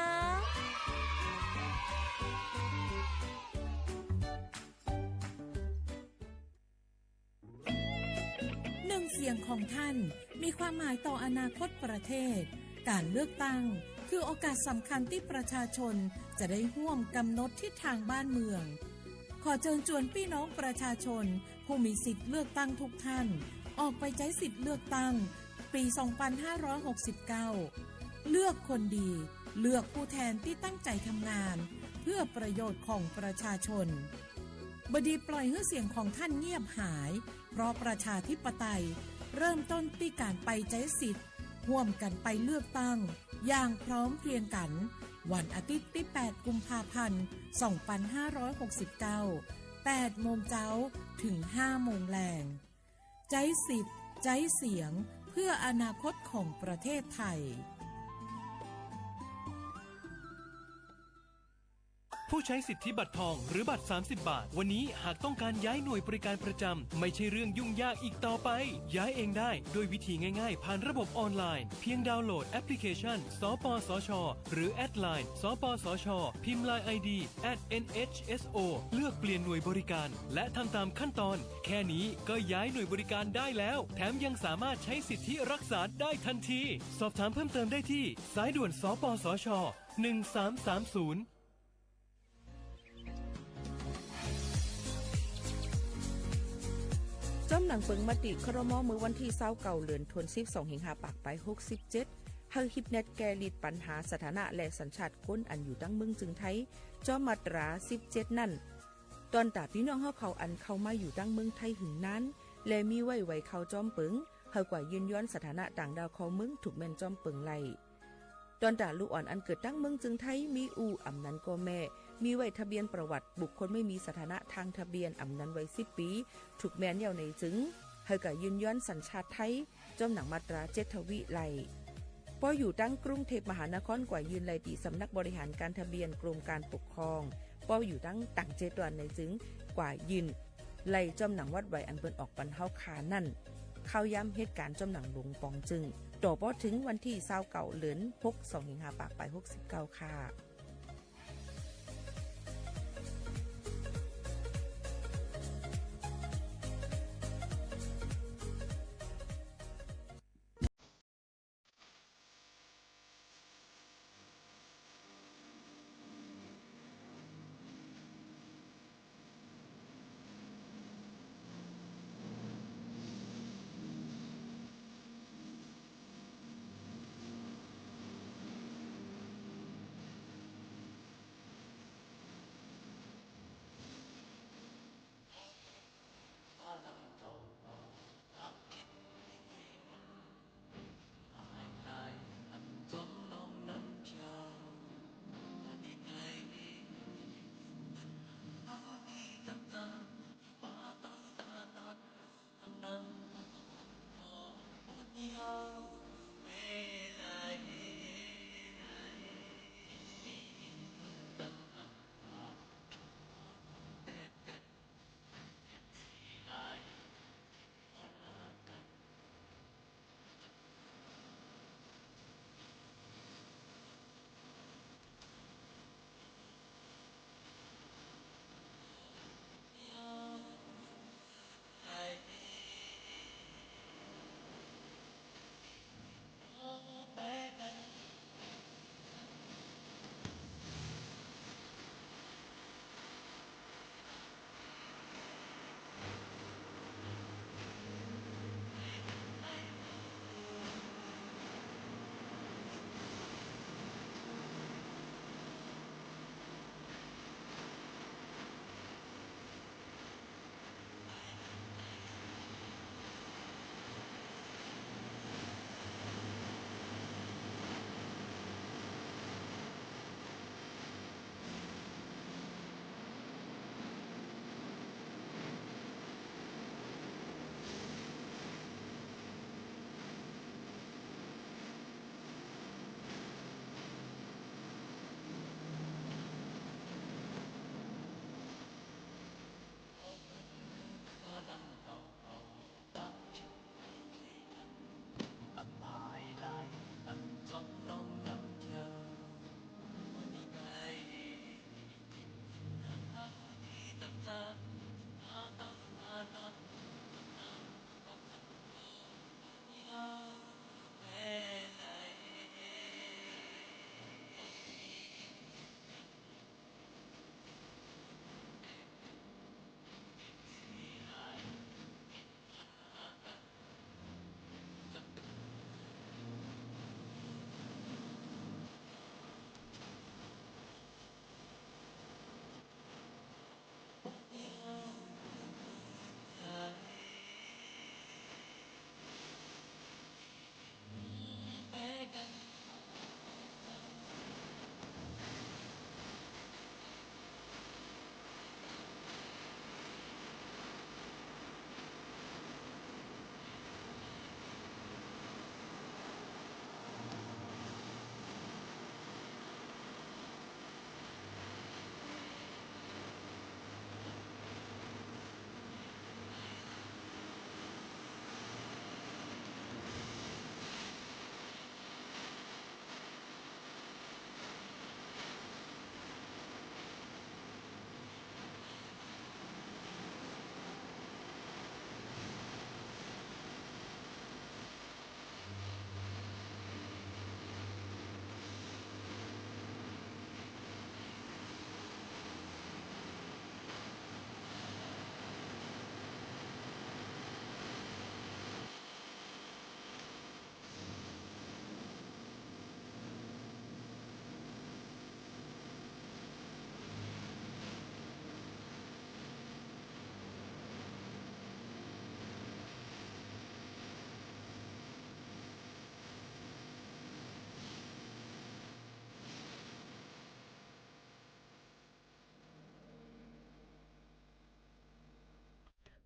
[SPEAKER 12] เสียงของท่านมีความหมายต่ออนาคตประเทศการเลือกตั้งคือโอกาสสำคัญที่ประชาชนจะได้ร่วมกำหนดทิศทางบ้านเมืองขอเชิญชวนพี่น้องประชาชนผู้มีสิทธิ์เลือกตั้งทุกท่านออกไปใช้สิทธิ์เลือกตั้งปี 2569 เลือกคนดีเลือกผู้แทนที่ตั้งใจทำงานเพื่อประโยชน์ของประชาชนบดีปล่อยให้เสียงของท่านเงียบหายเพราะประชาธิปไตยเริ่มต้นที่การไปใช้สิทธิ์ร่วมกันไปเลือกตั้งอย่างพร้อมเพรียงกันวันอาทิตย์ที่ 8 กุมภาพันธ์ 2569 8 โมงเช้าถึง 5 โมงแลงใช้สิทธิ์ใช้เสียงเพื่ออนาคตของประเทศไทย
[SPEAKER 11] ผู้ใช้สิทธิบัตรทองหรือบัตร30 บาทวันนี้หากต้องการย้ายหน่วยบริการประจำไม่ใช่เรื่องยุ่งยากอีกต่อไปย้ายเองได้โดยวิธีง่ายๆผ่านระบบออนไลน์เพียงดาวน์โหลดแอปพลิเคชันสปสช.หรือแอดไลน์สปสช.พิมพ์ LINE ID @NHSO เลือกเปลี่ยนหน่วยบริการและทำตามขั้นตอนแค่นี้ก็ย้ายหน่วยบริการได้แล้วแถมยังสามารถใช้สิทธิรักษาได้ทันทีสอบถามเพิ่มเติมได้ที่สายด่วนสปสช. 1330
[SPEAKER 24] จ้อมหนังเปิงมติครม.มือวันที่29เดือนธันวาคม12สิงหาปากไป67ให้ฮิปเน็ตแกลิดปัญหาสถานะและสัญชาติคนอันอยู่ตั้งเมืองจึงไทยจ้อมมาตรา17นั่นตอนตาพี่น้องเฮาเขาอันเข้ามาอยู่ตั้งเมืองไทยหึงนั้นและมีไว้เข้าจ้อมเปิงเฮากว่ายืนย้อนสถานะต่างดาวเขาเมืองถูกแม่นจ้อมเปิงไล่ตอนตาลูกอ่อนอันเกิดตั้งเมืองจึงไทยมีอู่อำนั้นก็แม่มีไว้ทะเบียนประวัติบุคคลไม่มีสถานะทางทะเบียนอำนั้นไว้10 ปีถูกแม่นยาวในจึง เฮาก็ยืนยันสัญชาติไทยจอมหนังมาตรา7ทวิไลพออยู่ตั้งกรุงเทพมหานครกว่ายืนไลตีสำนักบริหารการทะเบียนกรมการปกครองป้ออยู่ตั้งต่างเจตวันในจึงกว่ายืนไล่จอมหนังวัดไหวอันเปิ้นออกปันเฮาขานั่นเข้าย้ำเหตุการณ์จอมหนังหลวงปองจึงต่อป้อถึงวันที่29เดือน6 2สิงหาคมไป69ค่ะ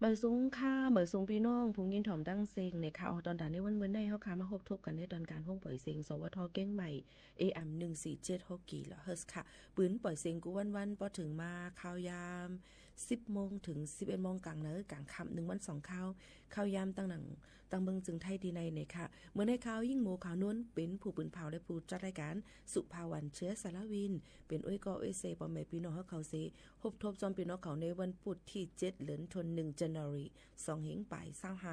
[SPEAKER 24] เหมือนสูงค่ะเหมือนสูงพี่น้องพุงยินถ่อมตั้งเซ็งในข่าวตอนด่านในวันได้เฮาค่ะมาพบทบกันในตอนการห้องปล่อยเซ็งสวทเก้งใหม่ AM 147 กิโลเฮิรตซ์ค่ะปืนปล่อยเซ็งกูวันพอถึงมาข่าวยาม10 โมงถึง 11 โมงกลางเนื้อกลางค่ำ1 วัน 2ข่าวยามตั้งหนังตั้งเบิงจึงไทยดีในเนี่ยค่ะเมื่อในข่าวยิ่งโมข่าวนู้นเป็นผู้ปืนเผาและผู้จัดรายการสุภาวันเชื้อสารวินเป็นอ้อยกออ้อยเซปอมแม่พี่น้องเฮาเขาเซพบทบจอมพี่น้องเขาในวันพุธที่7เดือนธันวาคมJanuary 2 เฮงปลาย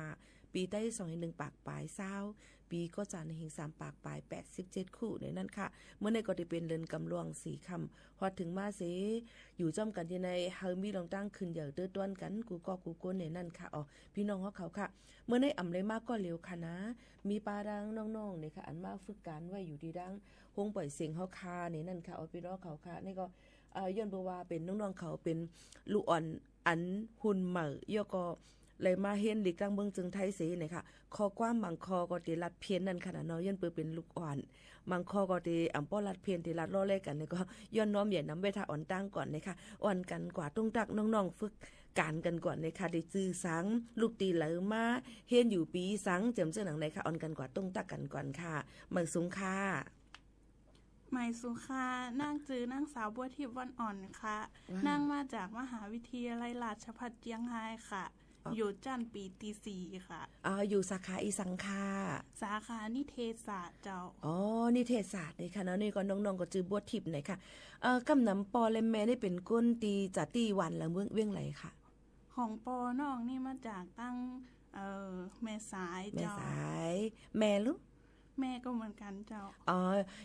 [SPEAKER 24] 25ปีใต้2 เฮง1ปากปลาย20ปีก็จันเฮง3ปากปลาย87คู่ในนั้นค่ะเมื่อในก็ได้เป็นเรือนกำลวง4คำพอถึงมาเสอยู่จ้อมกันที่ในเฮามีลองตั้งขึ้นอย่างเตื้อต้วนกันกูก็กูก้นในนั่นค่ะอ๋อพี่น้องเขาค่ะเมื่อในอ่ำเลยมากก็เร็วค่ะนะมีปลาดังน้องๆเนี่ยค่ะอันมาฝึกการไว้อยู่ดีดังคงปล่อยเสียงเฮาคาในนั่นค่ะอ๋อพี่น้องเขาค่ะนี่ก็ย้อนบ่ว่าเป็นน้องๆเขาเป็นลูกอ่อนอันหุ่นเหม่อย่อก็เลยมาเห็นหลีกตั้งเมืองจึงไทยเสเนี่ยค่ะคอกว้างมังคอก็ติรัดเพียนนั่นค่ะเนาะย้อนเปิดเป็นลูกอ่อนมังคอก็ติอ่ำป้อรัดเพียนติรัดล้อเล่กันเนี่ยก็ย้อนน้อมใหญ่น้ำเวทาอ่อนตั้งก่อนนะคะอ่อนกันกว่าตุ้งตักน้องๆฝึกการกันก่อนนะคะได้จื้อสังลูกตีเหลอมาเฮ็ดอยู่ปีสังเจิมเสื้อหนังในค่ะอ่อนกันกว่าตุ้งตักกันก่อนค่ะเมืองสูงค่ะ
[SPEAKER 10] หมายสุค่ะนั่งจื้อนั่งสาวบัวทิพย์วันอ่อนค่ะนั่งมาจากมหาวิทยาลัยราชภัฏเจียงไฮ้ค่ะอยู่จันปีที่ 4ค่ะ
[SPEAKER 24] อยู่สาขาอีสังค่ะ
[SPEAKER 10] สาขานิเทศศาสตร์เจ้า
[SPEAKER 24] นิเทศศาสตร์นี่ค่ะเนาะนี่ก็น้องๆก็จื้อบัวทิพย์หน่อยค่ะกำนำปอและแม่ได้เป็นก้นตีจัดตีวันละเวียงไหลค่ะ
[SPEAKER 10] ของปอน้องนี่มาจากตั้งแม่สายเจ้า
[SPEAKER 24] แม่สายแม่ลูก
[SPEAKER 10] แม่ก็เหมือนกันเจ้า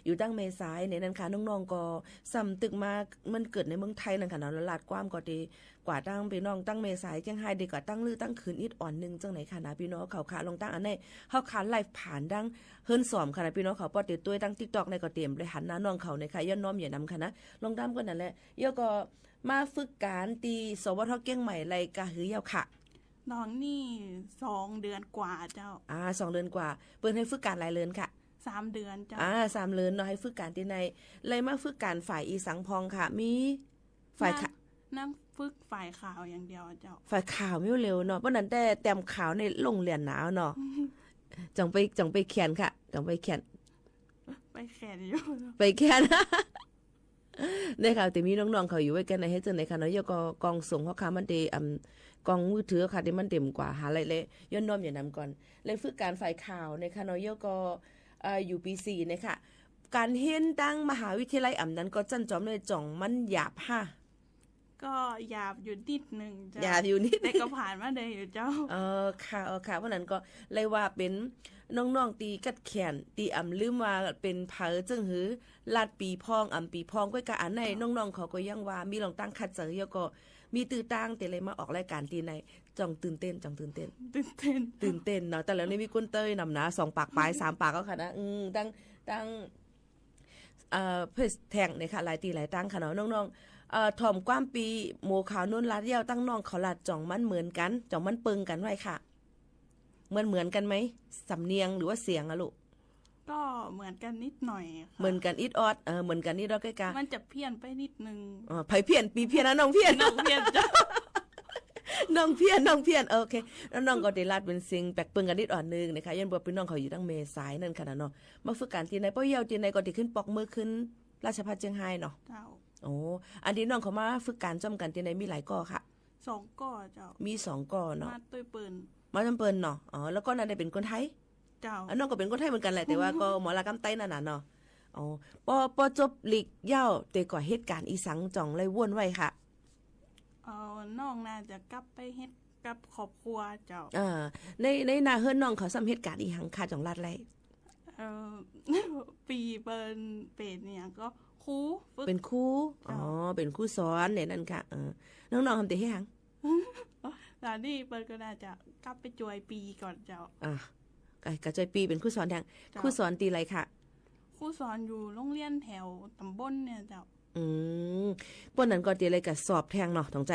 [SPEAKER 24] อยู่ตั้งเมษายในนั้นค่ะน้องๆก็ซ้ำตึกมามันเกิดในเมืองไทยนั่นค่ะเนาะลาดความก็ดีกว่าตั้งพี่น้องตั้งเมษายจังไห้ดีกว่าตั้งลือตั้งคืนอิดอ่อนนึงจังไหนค่ะนะพี่น้องเขาขาลงตั้งอันไหนเฮาขาไลฟ์ผ่านดังเฮิรนสอมค่ะนะพี่น้องเขาปอติดตัวตั้ง TikTok ในก็เตรียมเลยหันหน้าน้องเขาในค่ะย้อนน้อมอย่านำค่ะนะลงตามก็นั่นแหละย่อก็มาฝึกการตีสวทเก้งใหม่ไรกะหือยาวค่ะ
[SPEAKER 10] น้องนี่2 เดือนกว่าเจ้า
[SPEAKER 24] 2 เดือนกว่าเปิ้นให้ฝึกการหลายเดือนค่ะ
[SPEAKER 10] 3 เดือนจ้ะ
[SPEAKER 24] 3 เดือนเนาะให้ฝึกการที่ในเลยมาฝึกการฝ่ายอีสังพองค่ะมีฝ่าย
[SPEAKER 10] นั่งฝึกฝ่ายข่าวอย่างเดียวเจ้า
[SPEAKER 24] ฝ่ายข่าวไม่เร็วเนาะเพราะนั้นแต่แต้มข่าวในโรงเรียนหนาวเนาะจังไปเขียนค่ะจังไปเขียน
[SPEAKER 10] อยู่
[SPEAKER 24] ไปเขียนได้ค่ะแต่มีน้องๆเขาอยู่ไว้กันในให้จังได๋ค่ะเนาะยก็กองส่งเขาค่ะมันได้กองมือถือค่ะที่มันเต็มกว่าหาอะไรเลยย้อนน้อมอย่านำก่อนเลยฝึกการฝ่ายข่าวในค่ะเนาะยก็อยู่ปี4นะคะการเรียนตั้งมหาวิทยาลัยอำนั้นก็จั่นจอมเลยจ่องมันหยาบค่ะ
[SPEAKER 10] ก็หยาบอยู่นิดนึง
[SPEAKER 24] จ้ะหยาบอยู่นิด
[SPEAKER 10] แต่ก็ผ่านมาได้อยู่เจ้า
[SPEAKER 24] ค่ะเพราะนั้นก็เลยว่าเป็นน้องๆตีกัดแขนตีลืมว่าเป็นเผอจึงหือลาดปีพองปีพองก็กะอันในน้องๆเขาก็ยังว่ามีลองตั้งคัดเจอแล้วก็มีตื้อตั้งแต่เลยมาออกรายการตีในจ่องตื่นเต้นเนาะแต่แล้วนี่มีก้นเต้ยนำนะ2ปากปลาย3ปากก็ค่ะนะตั้งเพจแทงเนี่ยค่ะหลายตีหลายตั้งค่ะเนาะน้องๆถ่อมความปีโมขาวนุ่นลาดเดียวตั้งน้องเขาลาดจ่องมันเหมือนกันจ่องมันเปิงกันไว้ค่ะเหมือนกันไหมสำเนียงหรือว่าเสียงอะลูก
[SPEAKER 10] ก็เหมือนกันนิดหน่อยค่ะ
[SPEAKER 24] เหมือนกันอิดออดเหมือนกันนิดออดใกล้ๆ
[SPEAKER 10] มันจะเพี้ยนไปนิดนึง
[SPEAKER 24] ไผเพี้ยนปีเพี้ยนนะน้องเพี้ยน
[SPEAKER 10] จ้ะ
[SPEAKER 24] น้องเพี้ยนโอเคแล้วน้องก็ได้ลาดเป็นเสียงแปลกเปิงกันนิดอ่อนนึงนะคะยันบ่พี่น้องเขาอยู่ตั้งเมษายนั่นค่ะเนาะมาฝึกการที่ไหนป้อเยาวที่ไหนก็ได้ขึ้นปอกมือขึ้นราชภัฏเชียงไฮ้เนาะ
[SPEAKER 10] เจ้า
[SPEAKER 24] อันที่น้องเขามาฝึกการจ้อมกันที่ไหนมีหลายก่อค่ะ
[SPEAKER 10] 2ก่อเจ้า
[SPEAKER 24] มี2ก่อเนาะ
[SPEAKER 10] มาตุ้ยปืน
[SPEAKER 24] มาจำเปิ้นเนาะแล้วก็นั่นได้เป็นคนไทย
[SPEAKER 10] เจ้า
[SPEAKER 24] น้องก็เป็นคนไทยเหมือนกันแหละแต่ว่าก็หมอละกำไต้นั่นน่ะเนาะปอจบหลีกยาวแต่ก็เหตุการณ์อีสังจ่องเลยว่นไว้ค่ะ
[SPEAKER 10] น้องน่าจะกลับไปเฮ็ดกับครอบครัวเจ้า
[SPEAKER 24] ในนาเฮือนน้องเขาซ้ำเหตุการณ์อีหังค่ะจ่องลาดไร
[SPEAKER 10] ปีเป็นเนี่ยก็ครู
[SPEAKER 24] เป็นครูเป็นครูสอนเนี่ยนั่นค่ะน้องๆทำแต่ให้หัง
[SPEAKER 10] ตอนนี้เปิ้นก็น่าจะกลับไปจวยปีก่อนเจ้า
[SPEAKER 24] กะจอยปีเป็นครูสอนทางครูสอนตีอะไรค่ะ
[SPEAKER 10] ครูสอนอยู่โรงเรียนแถวตำบลเนี่ยเจ้า
[SPEAKER 24] ปนนั้นก็ตีอะไรกับสอบแทงเนาะต้องใจ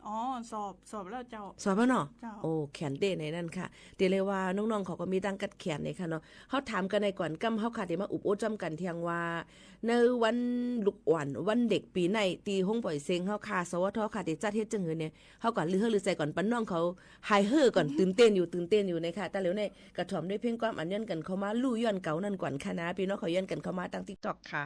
[SPEAKER 10] อ๋อสอบแล้วเจ้า
[SPEAKER 13] สอบแล้วเนาะ
[SPEAKER 10] เจ้า
[SPEAKER 13] โอ้แขนเต้ในนั่นค่ะเดี๋ยวเลยว่าน้องๆเขาก็มีตั้งกัดแขนในค่ะเนาะเขาถามกันในก่อนกำเขาค่ะที่มาอุบโอจำกันเทียงว่าในวันลูกอ่อนวันเด็กปีในตีห้องปล่อยเซงเขาค่ะสวทค่ะที่จัดเฮ็ดจังเงินเนี่ยเขาก่อนลือใจก่อนปั้นน้องเขาหายเฮ่อก่อนตื่นเต้นอยู่ในค่ะแต่แล้วในกระถ่อมด้วยเพลงความอันย้อนกันเข้ามาลู่ย้อนเก่านั่นก่อนค่ะนะพี่น้องเขาย้อนกันเข้ามาตั้ง TikTok ค่ะ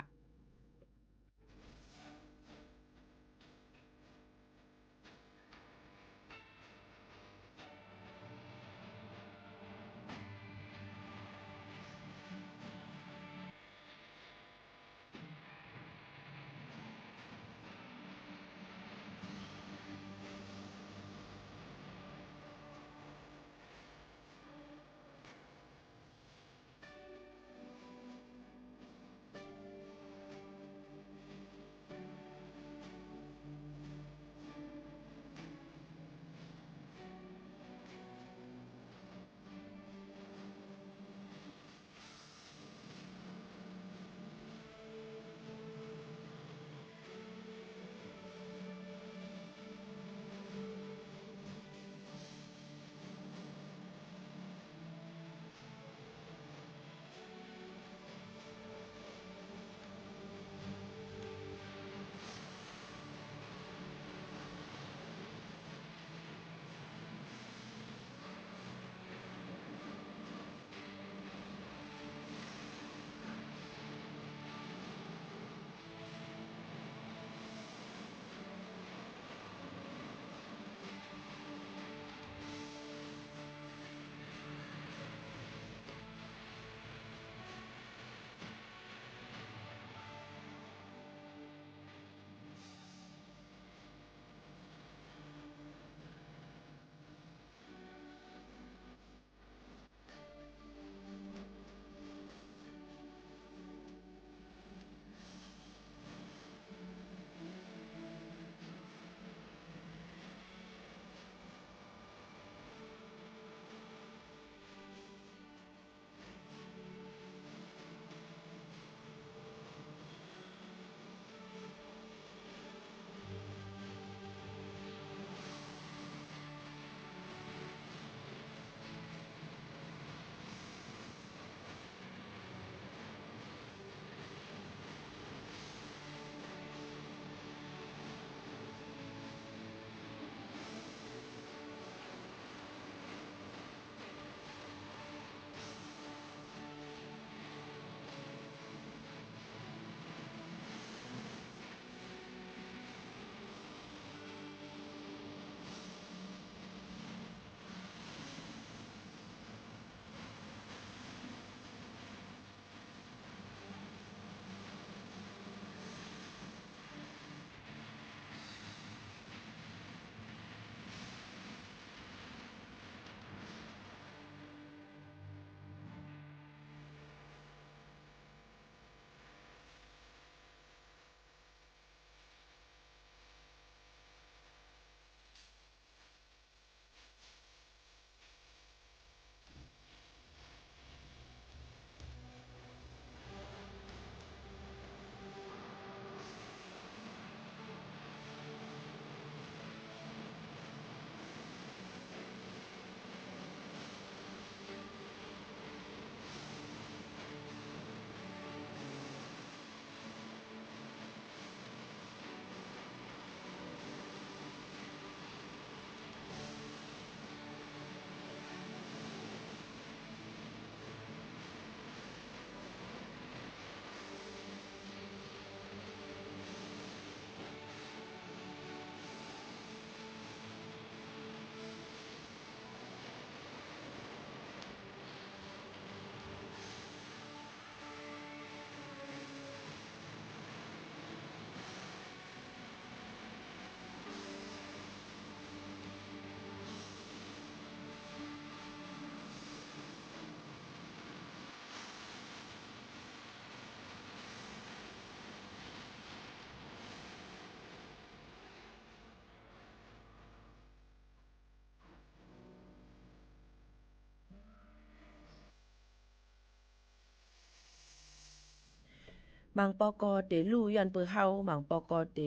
[SPEAKER 13] บางปกเตลู่ย้อนเปือเฮาบางปกเต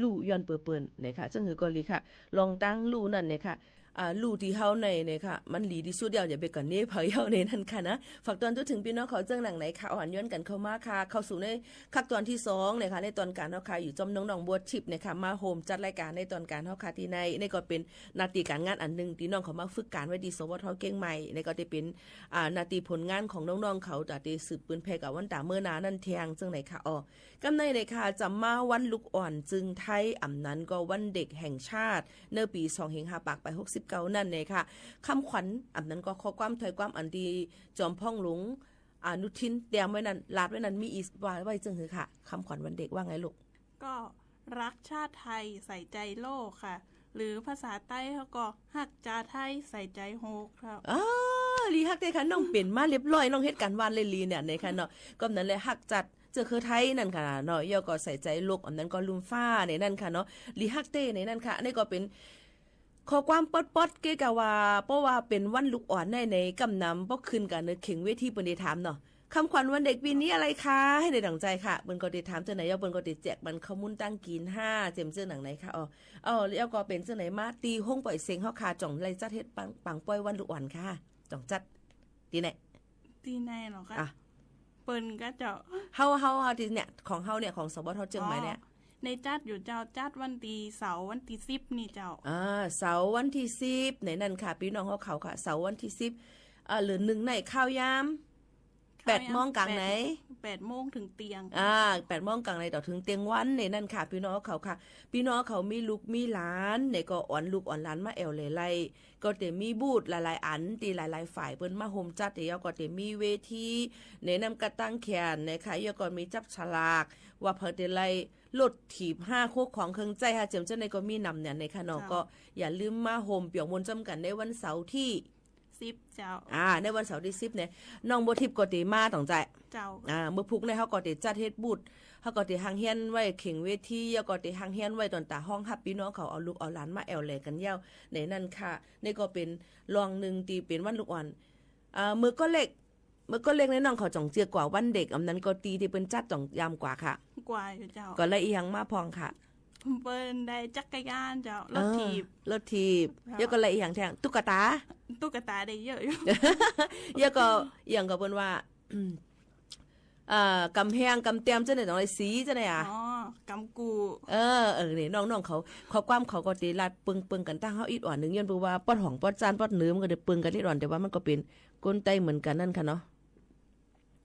[SPEAKER 13] ลู่ย้อนเปือเปิ้นนะคะซึ่งคือก็ลีค่ะลองตั้งลู่นั่นเนี่ยค่ะลู่ที่เฮาในเนี่ยค่ะมันหลีที่สุดเดียวอย่าไปก่อนนี้เผยเฮาในนั่นค่ะนะฝากตอนทุกถึงพี่น้องเขาเจ้งหนังไหนค่ะอ่อนย้อนกันเข้ามาค่ะเข้าสู่ในคักตอนที่2นะคะในตอนการเฮาค่ะอยู่จอมน้องๆบัวทิพย์นะคะมาโฮมจัดรายการในตอนการเฮาค่ะที่ในก็เป็นนาทีการงานอันนึงที่น้องเขามาฝึกการไว้ดีสวทเก่งใหม่ในก็ได้เป็นนาทีผลงานของน้องๆเขาแต่ได้สืบปืนเพกับวันตาเมื่อนานั่นเทียงซึ่งไหนค่ะกำในเลยค่ะจำมาวันลูกอ่อนจึงไทยอ่ำนั้นก็วันเด็กแห่งชาติเมื่อปี25ปากไป69นั่นเลยค่ะคำขวัญอ่ำนั้นก็ข้อความถอยความอันดีจอมพ่องหลวงอนุทินเตรียมไว้นั้นลาดไว้นั้นมีอีสไว้จึงคือค่ะคำขวัญวันเด็กว่าไงลูก
[SPEAKER 10] ก็รักชาติไทยใส่ใจโลกค่ะหรือภาษาใต้เขาก็ฮักจาไทยใส่ใจโฮกครับ
[SPEAKER 13] ลีฮักได้ค่ะน้องเปลี่ยนมาเรียบร้อยน้องเฮ็ดการวานลีเนี่ยในค่ะเนาะก็นั้นเลยฮักจัดเจอคือไทยนั่นค่ะเนาะย่อก็ใส่ใจโลกอันนั้นก็ลุมฟ้าในนั่นค่ะเนาะลีฮักเต้ในนั่นค่ะนี่ก็เป็นข้อความป๊อดๆเกี่ยวกับว่าเพราะว่าเป็นวันลูกอ่อนในกำนำบ่ขึ้นกันในเข่งเวทีเปิ้นได้ถามเนาะคำขวัญวันเด็กปีนี้อะไรคะให้ได้ดั่งใจค่ะเปิ้นก็ได้ถามจังไหนย่อเปิ้นก็ได้แจกมันข้อมูลตั้งกิน5เจมซื่อหนังไหนค่ะแล้วก็เป็นจังไหนมาตีห้องปล่อยเสียงเฮาค่ะจ่องไล่จัดเฮ็ดปังปล่อยวันลูกอ่อนค่ะจ่องจัดตีไหน
[SPEAKER 10] เหรอคะเปิ้นก็เจ้า
[SPEAKER 13] เฮาที่เนี่ยของเฮาเนี่ยของสบทเจียงใหม่เนี่ย
[SPEAKER 10] ในจัดอยู่เจ้าจัดวันที่เสาร์วันที่10นี่เจ้า
[SPEAKER 13] เสาร์วันที่10ในนั่นค่ะพี่น้องเขาค่ะเสาร์วันที่10หรือ1ในข้าวยาม8 โมงกลางไหน
[SPEAKER 10] 8 โมงถึงเตียง
[SPEAKER 13] 8 โมงกลางไหนต่อถึงเตียงวันในนั่นค่ะพี่น้องเขาค่ะพี่น้องเขามีลูกมีหลานในก็อ่อนลูกอ่อนหลานมาแอวเลยไล่ก็จะมีบูธหลายๆอันตีหลายๆฝ่ายเปิ้นมาโฮมจัดเดี๋ยวก็จะมีเวทีในนำกระตั้งแขนนะคะแล้วก็มีจับฉลากว่าเพิ่นได้ไล่ลดถีบ5โคกของเครื่องใจค่ะเจิมเจ้าในก็มีนำเนี่ยในค่ะเนาะก็อย่าลืมมาโฮมเปียกมนต์จำกันในวันเสาร์ที่
[SPEAKER 10] 10เจ้า
[SPEAKER 13] ในวันเสาร์ที่10เนี่ยน้องบัวทิพย์ก็ติมาต้องใจ
[SPEAKER 10] เจ้า
[SPEAKER 13] เมื่อพุกในเฮาก็ติจัดเฮ็ดบูธเฮาก็ติหังเฮียนไว้เข่งเวทีแล้วก็ติหังเฮียนไว้ตอนตาห้องรับพี่น้องเขาเอาลูกเอาหลานมาแอวแลกันยาวในนั่นค่ะนี่ก็เป็นรองนึงตีเป็นวันลูกอ่อนมือก็เล็กในน้องเขาจ่องเจียกว่าวันเด็กอำนั้นก็ตีที่เป็นจัดจ่องยามกว่าค่ะ
[SPEAKER 10] กว่าอยู่เจ้า
[SPEAKER 13] ก็ละอีหยังมาพองค่ะ
[SPEAKER 10] เปิ้นได้จักรยานเจ้ารถถีบ
[SPEAKER 13] แล้วก็ละอีหยังแทงตุ๊กตา
[SPEAKER 10] ได้เยอะอยู่
[SPEAKER 13] แล้วก็อย่างก็เปิ้นว่ากำแพงกำเตียมจังได๋ต้องได้สีจังได๋
[SPEAKER 10] กำกู
[SPEAKER 13] นี่น้องๆเขาความเขาก็ติลาดปึงกันตั้งเฮาอีกอ่อนนึงย้อนเพราะว่าปอดห้องปอดจานปอดเนื้อมันก็ได้ปึงกันนิดอ่อนแต่ว่ามันก็เป็นก้นไตเหมือนกันนั่นค่ะเนาะ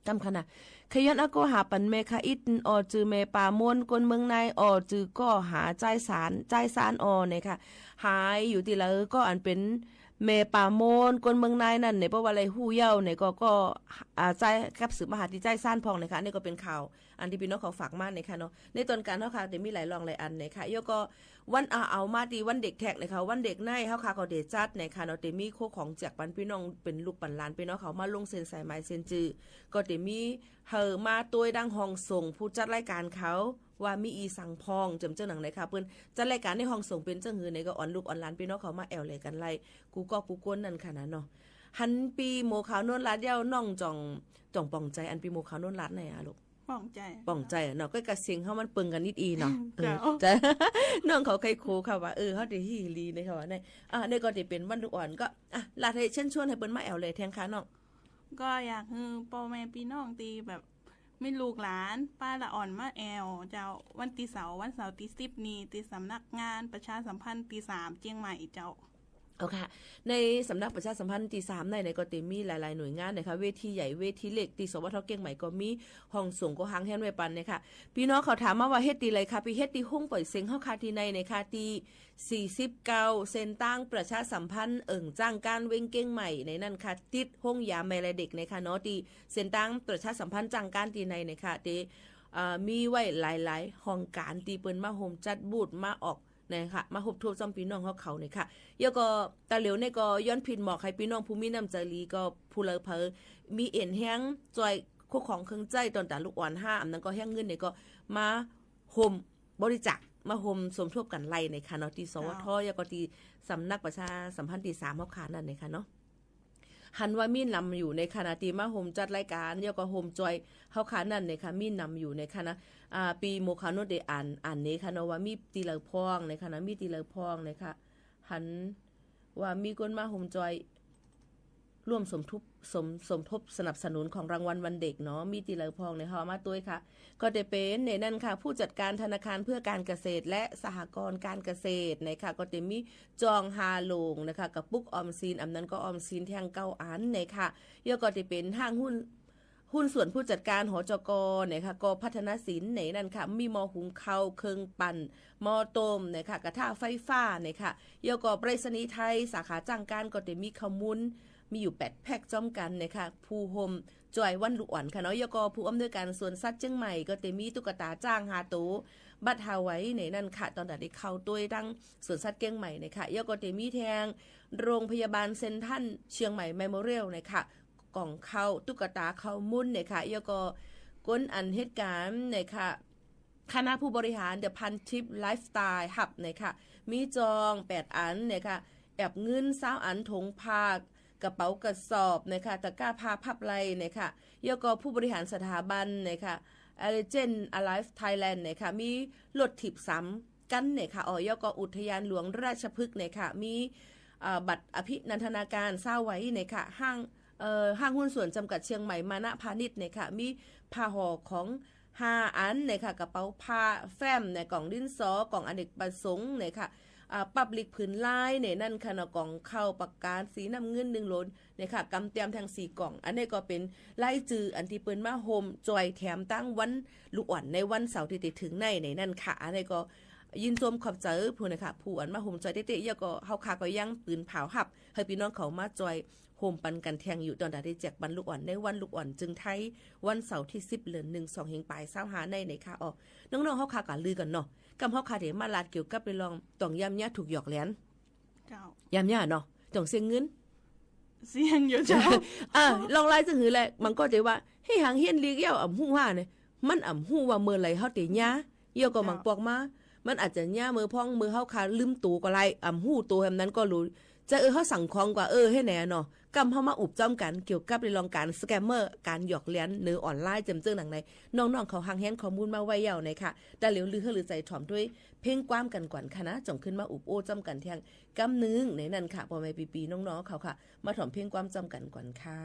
[SPEAKER 13] จำขนาดขยันอโกหาปันเมคาอิตจือเมปามวนกนเมืองในจือก็หาใจสารเนี่ยค่ะหายอยู่ที่ละก็อันเป็นเมปาโมนกนเมืองในนั่นเนี่ยเพราะว่าอะไรฮู้เย้าเนี่ยก็ใจกับสืบมหาที่ใจซ่านพองนะคะนี่ก็เป็นข่าวอันที่พี่น้องเขาฝากมาเนี่ยค่ะเนาะในตอนการเฮาค่ะแต่มีหลายรองหลายอันเนี่ยค่ะยก็วันเอามาดีวันเด็กแท็กนะคะวันเด็กในเฮาค่ะก็ได้จัดเนี่ยค่ะเนาะแต่มีโคของจากปันพี่น้องเป็นลูกปันหลานพี่น้องเขามาลงเซ็นใส่ไม้เซ็นจือก็ได้มีมาตัวดังห้องส่งผู้จัดรายการเขาว่ามีอีสังพองจำเจ้าหนังไหนค่ะเพิ่นจัดรายการในห้องส่งเป็นจังหือในก็อ่อนลูกอ่อนหลานพี่น้องเขามาแอวเลยกันไล่กูก้นนั่นค่ะนะเนาะหันปีโมขาวนวลลาดเย้าน้องจ่องป่องใจอันปีโมขาวนวลลาดไหนลูก
[SPEAKER 10] ป่
[SPEAKER 13] องใจเนาะก็กระเสียงเฮามันปึงกันนิดอีเนาะจ้ะน้องเขาใครโคค่ะว่าเฮาได้ฮีลีในค่ะว่านี่ก็สิเป็นวันลูกอ่อนก็ลาดให้เชิญชวนให้เปิ้นมาแอวเลยแทงค่ะน้อง
[SPEAKER 10] ก็อยากให้พ่อแม่พี่น้องตีแบบมีลูกหลานป้าละอ่อนมาแอวเจ้าวันที่เสาร์ที่10นี้ที่สำนักงานประชาสัมพันธ์ที่3เชียงใหม่เจ้า
[SPEAKER 13] เอาค่ะในสำนักประชาสัมพันธ์ที่3ในก็จะมีหลายๆหน่วยงานนะคะเวทีใหญ่เวทีเล็กที่สวทเก่งใหม่ก็มีห้องส่งก็หางแฮนไว้ปันนะคะพี่น้องเขาถามมาว่าเฮ็ดตีไรคะพี่เฮ็ดตีห้องปล่อยเสียงเฮาคาที่ในค่ะที่49เซนตั้งประชาสัมพันธ์จ้างการเว้งเก่งใหม่ในนั่นค่ะติดห้องยามแม่และเด็กนะคะเนาะที่เซนตั้งประชาสัมพันธ์จ้างการที่ในค่ะที่มีไว้หลายๆห้องการที่เปิ้นมาโฮมจัดบูธมาออกนะคะมาพบทบซ้ำพี่น้องเขาเนี่ยค่ะแล้วก็ตาเหลียวเนี่ยก็ย้อนผิดหมอกให้พี่น้องผู้มีน้ำใจลีก็ผู้เลอเพอมีเอ็นแห้งจอยคู่ของเครื่องใจตอนตาลูกอ่อน5อันนั้นก็แห้งเงินเนี่ยก็มาโฮมบริจาคมาโฮมสมทบกันไล่ในค่ะเนาะที่สวทแล้วก็ที่สำนักประชาสัมพันธ์ที่3เฮาค่ะนั่นเนี่ยค่ะเนาะ หันว่ามีนำอยู่ในคณะที่มาโฮมจัดรายการแล้วก็โฮมจอยเฮาค่ะนั่นนะคะมีนำอยู่ในคณะปีโมคาโนได้อ่านนี้ค่ะเนาะว่ามีตีเลอพองในคณะมีตีเลอพองนะคะหันว่ามีคนมาโฮมจอยร่วมสมทบสนับสนุนของรางวัลวันเด็กเนาะมีตีเลอพองในเฮามาด้วยค่ะก็ได้เป็นในนั้นค่ะผู้จัดการธนาคารเพื่อการเกษตรและสหกรณ์การเกษตรนะคะก็ได้มีจองฮาโลงนะคะกับปุ๊กออมซีนอำนั้นก็ออมซีนแทงเก้าอันนะคะแล้วก็ได้เป็นห้างหุ้นส่วนผู้จัดการหจกนะคะกพัฒนศิลป์ในนั้นค่ะมีมอหุงข้าวเครื่องปั่นมอต้มนะคะกระทะไฟฟ้านะคะแล้วก็ไปรษณีย์ไทยสาขาจ้างการก็ได้มีขมุนมีอยู่8แพ็คจ้อมกันนะคะผู้โฮมจอยวันลูกอ่อนค่ะเนาะแล้วก็ผู้อำนวยการสวนสัตว์เชียงใหม่ก็ได้มีตุ๊กตาจ้าง5ตัวบัตรหาไว้ในนั้นค่ะตอนนั้นได้เข้าตัวดังสวนสัตว์เชียงใหม่นะคะแล้วก็ได้มีแทงโรงพยาบาลเซ็นทรัลเชียงใหม่เมโมเรียลนะคะกล่องเข้าตุ๊กตาเข้ามุ่นนะคะแล้วก็ก้นอันเหตุการณ์นะคะคณะผู้บริหารเดอะพันทิปไลฟ์สไตล์ฮับนะคะมีจอง8อันนะคะแอบเงิน20อันถงพากระเป๋ากระสอบนะคะตะกร้าผ้าพับไหล่นะคะแล้วก็ผู้บริหารสถาบันนะคะAllegiant Alive Thailand นะคะมีรถถีบซ้ำกันนะคะแล้วก็อุทยานหลวงราชพฤกษ์นะคะมีบัตรอภินันทนาการเศร้าไว้นะคะห้างหุ้นส่วนจำกัดเชียงใหม่มานะพาณิชย์นะคะมีผ้าห่อของ5อันนะคะกระเป๋าผ้าแฟ้มในกล่องดินสอกล่องอเนกประสงค์นะคะปับลิกผืนลายในนั่นค่ะเนาะกล่องเข้าปากกาสีน้ำเงิน1 โหลนะคะกำเตรียมทั้ง4กล่องอันนี้ก็เป็นไล่จืออันที่เปิ้นมาโฮมจอยแถมตั้งวันลูกอ่อนในวันเสาร์ที่จะถึงในนั่นค่ะอันนี้ก็ยินชมขอบใจผู้นะคะผู้อันมาโฮมจอยเตะๆแล้วก็เฮาคาก็ยังปืนเผาหับให้พี่น้องเขามาจอยโฮมปันกันแทงอยู่ตอนได้แจกบันลูกอ่อนในวันลูกอ่อนจึงไทยวันเสาร์ที่10 เดือน 1 2เฮงปลาย25ในค่ะอ๋อน้องๆเฮาคาก็ลือกันเนาะกำเฮาคาเดมาลาดเกี่ยวกับไปลองต้องยำยะถูกหยอกแหลน
[SPEAKER 10] เจ้าย
[SPEAKER 13] ำยะเนาะต้องเสียงเงิน
[SPEAKER 10] เสียงอยู่เจ้า
[SPEAKER 13] ลองไล่จังหือแหละมันก็จะว่าให้หางเฮียนลีกยาวอ่ำฮู้ว่าเนี่ยมันอ่ำฮู้ว่าเมื่อไหร่เฮาติญาเยี่ยวก็มังปอกมามันอาจจะญามือพ่องมือเฮาคาลืมตัวก็ไล่อ่ำฮู้ตัวแฮมนั้นก็รู้จะเฮาสั่งของกว่าให้แหน่เนาะกำเฮามาอุบจ้อมกันเกี่ยวกับในรองการสแกมเมอร์การหยอกเลี้ยนเนื้อออนไลน์จำเจื้อหนังในน้องๆเขาหางแฮนข้อมูลมาไว้ยาวในค่ะแต่เหลียวลือเฮหรือใจถ่อมด้วยเพ่งความกันก่อนค่ะนะจ่องขึ้นมาอุบโอ้จ้อมกันเที่ยงกำนึงในนั้นค่ะพ่อแม่ปีๆน้องๆเขาค่ะมาถ่อมเพ่งความจ้อมกันก่อนค่ะ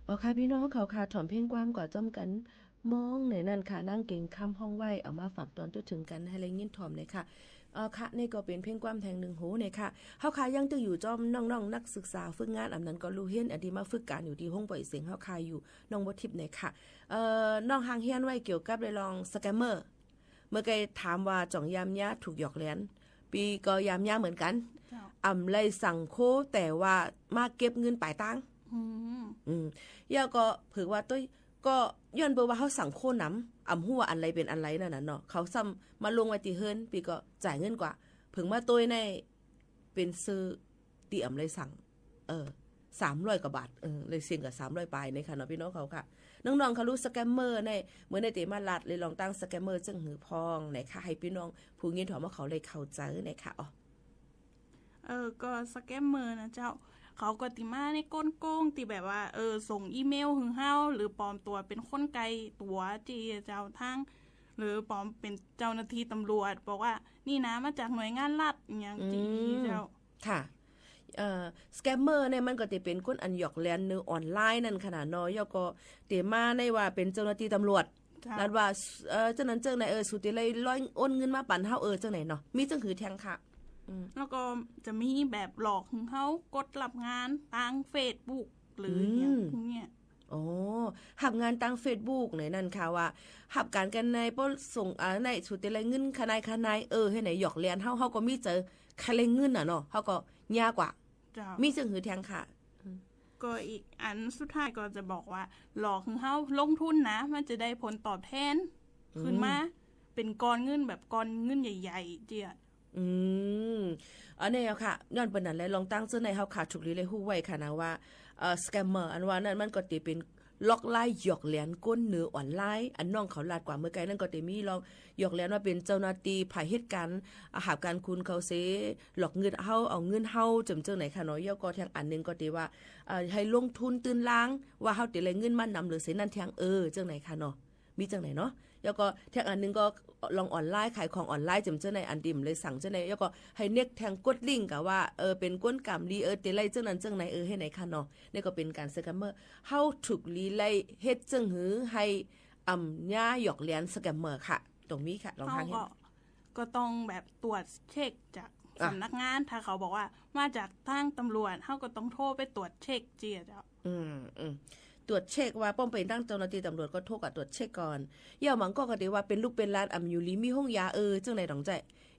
[SPEAKER 13] อ๋อค่ะพี่น้องเขาค่ะถ่อมเพ่งความกว่าจ้อมกันมองในนั่นค่ะนั่งเก่งคำห้องไหวเอามาฝากตอนตัวถึงกันให้เลยยินถ่อมเลยค่ะค่ะนี่ก็เป็นเพ่งความแทงหนึ่งโหเนี่ยค่ะเฮาค่ะยังจะอยู่จอมน้องๆนักศึกษาฝึกงานอำนั้นก็รู้เฮียนอันที่มาฝึกการอยู่ที่ห้องปล่อยเสียงเฮาค่ะอยู่น้องบ่ทิพย์เนี่ยค่ะน้องหางเฮียนไว้เกี่ยวกับเลยลองสแกมเมอร์เมื่อกี้ถามว่าจ่องยามยะถูกหยอกแหลนปีก็ยามยะเหมือนกันเลยสั่งโคแต่ว่ามาเก็บเงินปลายตังย่าก็เผื่อว่าต้ยก็ย้อนเบอร์ว่าเขาสั่งโคนน้ำหัวอันไรเป็นอันไรนั่นน่ะเนาะเขาซ้ำมาลงไว้ที่เฮิรนปีก็จ่ายเงินกว่าเพิ่งมาต้ยในเป็นซื้อตีไรสั่ง300 กว่าบาทเลยเสี่ยงกับ300ปลายในค่ะเนาะพี่น้องเขาค่ะน้องๆเขารู้สแกมเมอร์ในเหมือนในเตมาลัดเลยลองตั้งสแกมเมอร์จึงหือพองไหนค่ะให้พี่น้องผู้ยินถอมว่าเขาเลยเข้าใจไหนค่ะ
[SPEAKER 10] ก็สแกมเมอร์นะเจ้าเขาก็ติมาในก้นโกงที่แบบว่าส่งอีเมลหึงเฮาหรือปลอมตัวเป็นคนไกลตัวจีเจ้าทางหรือปลอมเป็นเจ้าหน้าที่ตำรวจบอกว่านี่นะมาจากหน่วยงานรัฐอย่างจีเจ้า
[SPEAKER 13] ค่ะสแกมเมอร์เนี่ยมันก็จะเป็นคนอันหยอกแลนเนื้อออนไลน์นั่นขนาดน้อยก็เตมาในว่าเป็นเจ้าหน้าที่ตำรวจแล้วว่าเจ้านั้นเจ้าไหนสุดที่เลยร้อยโอนเงินมาปั่นเฮาเจ้าไหนเนาะมีจังหือแทงค่ะ
[SPEAKER 10] แล้วก็จะมีแบบหลอกถึงเขากดรับงานทางเฟซบุ๊กหรืออย่างเงี้ย
[SPEAKER 13] หับงานทางเฟซบุ๊กในนั่นค่ะว่าหับการกันในป้อส่งในสุดที่ไรเงินขนายให้ไหนหยอกเลียนเฮาก็มีเจอใครเลยเงินเนาะเฮาก็ยากกว่ามีจังหือแทงค่ะ
[SPEAKER 10] ก็อีกอันสุดท้ายก็จะบอกว่าหลอกถึงเขาลงทุนนะมันจะได้ผลตอบแทนขึ้นมาเป็นก้อนเงินแบบก้อนเงินใหญ่ๆเจีย
[SPEAKER 13] อันนี้ค่ะย้อนเป็นนั้นเลยลองตั้งชื่อในเฮาขาดฉุกลีเลยฮู้ไว้ค่ะนะว่าสแกมเมอร์อันว่านั้นมันก็ติเป็นล็อกไล่หยอกเหรียญก้นเนื้อออนไลน์อันน้องเขาลาดกว่าเมื่อไกลนั่นก็ติมีลองหยอกเหรียญว่าเป็นเจ้าหน้าที่ภายเหตุการณ์หาบการคุณเขาเสหลอกเงินเฮาเอาเงินเฮาจำเจ้าไหนค่ะเนาะย่อก็แทงอันนึงก็ติว่าให้ลงทุนตื่นล้างว่าเฮาติได้เงินมานำหรือเสนั่นแทงจังไหนค่ะเนาะมีจังไหนเนาะแล้วก็แทงอันนึงก็ลองออนไลน์ขายของออนไลน์จำเจ้าในอันดิมเลยสั่งเจ้าในแล้วก็ให้เน็กแทงกดลิงก์กับว่าเป็นก้นกำลีเตไลเจ้านั้นเจ้าไหนให้ไหนค่ะเนาะนี่ก็เป็นการสแกมเมอร์เฮาถูกลีไลเฮ็ดจังหือให้ย่าหยอกเลียนสแกมเมอร์ค่ะตรงนี้ค่ะลองทางเห็น
[SPEAKER 10] ก็ต้องแบบตรวจเช็คจากสำนักงานถ้าเขาบอกว่ามาจากทางตำรวจเฮาก็ต้องโทรไปตรวจเช็คเจียเจ้า
[SPEAKER 13] ตรวจเช็คว่าป้อมเป็นตั้งเจ้าหน้าที่ตำรวจก็โทรกับตรวจเช็คก่อนย่าหมังก็กติว่าเป็นลูกเป็นหลานอยู่ลีมีห้องยาจังไหนดองใจ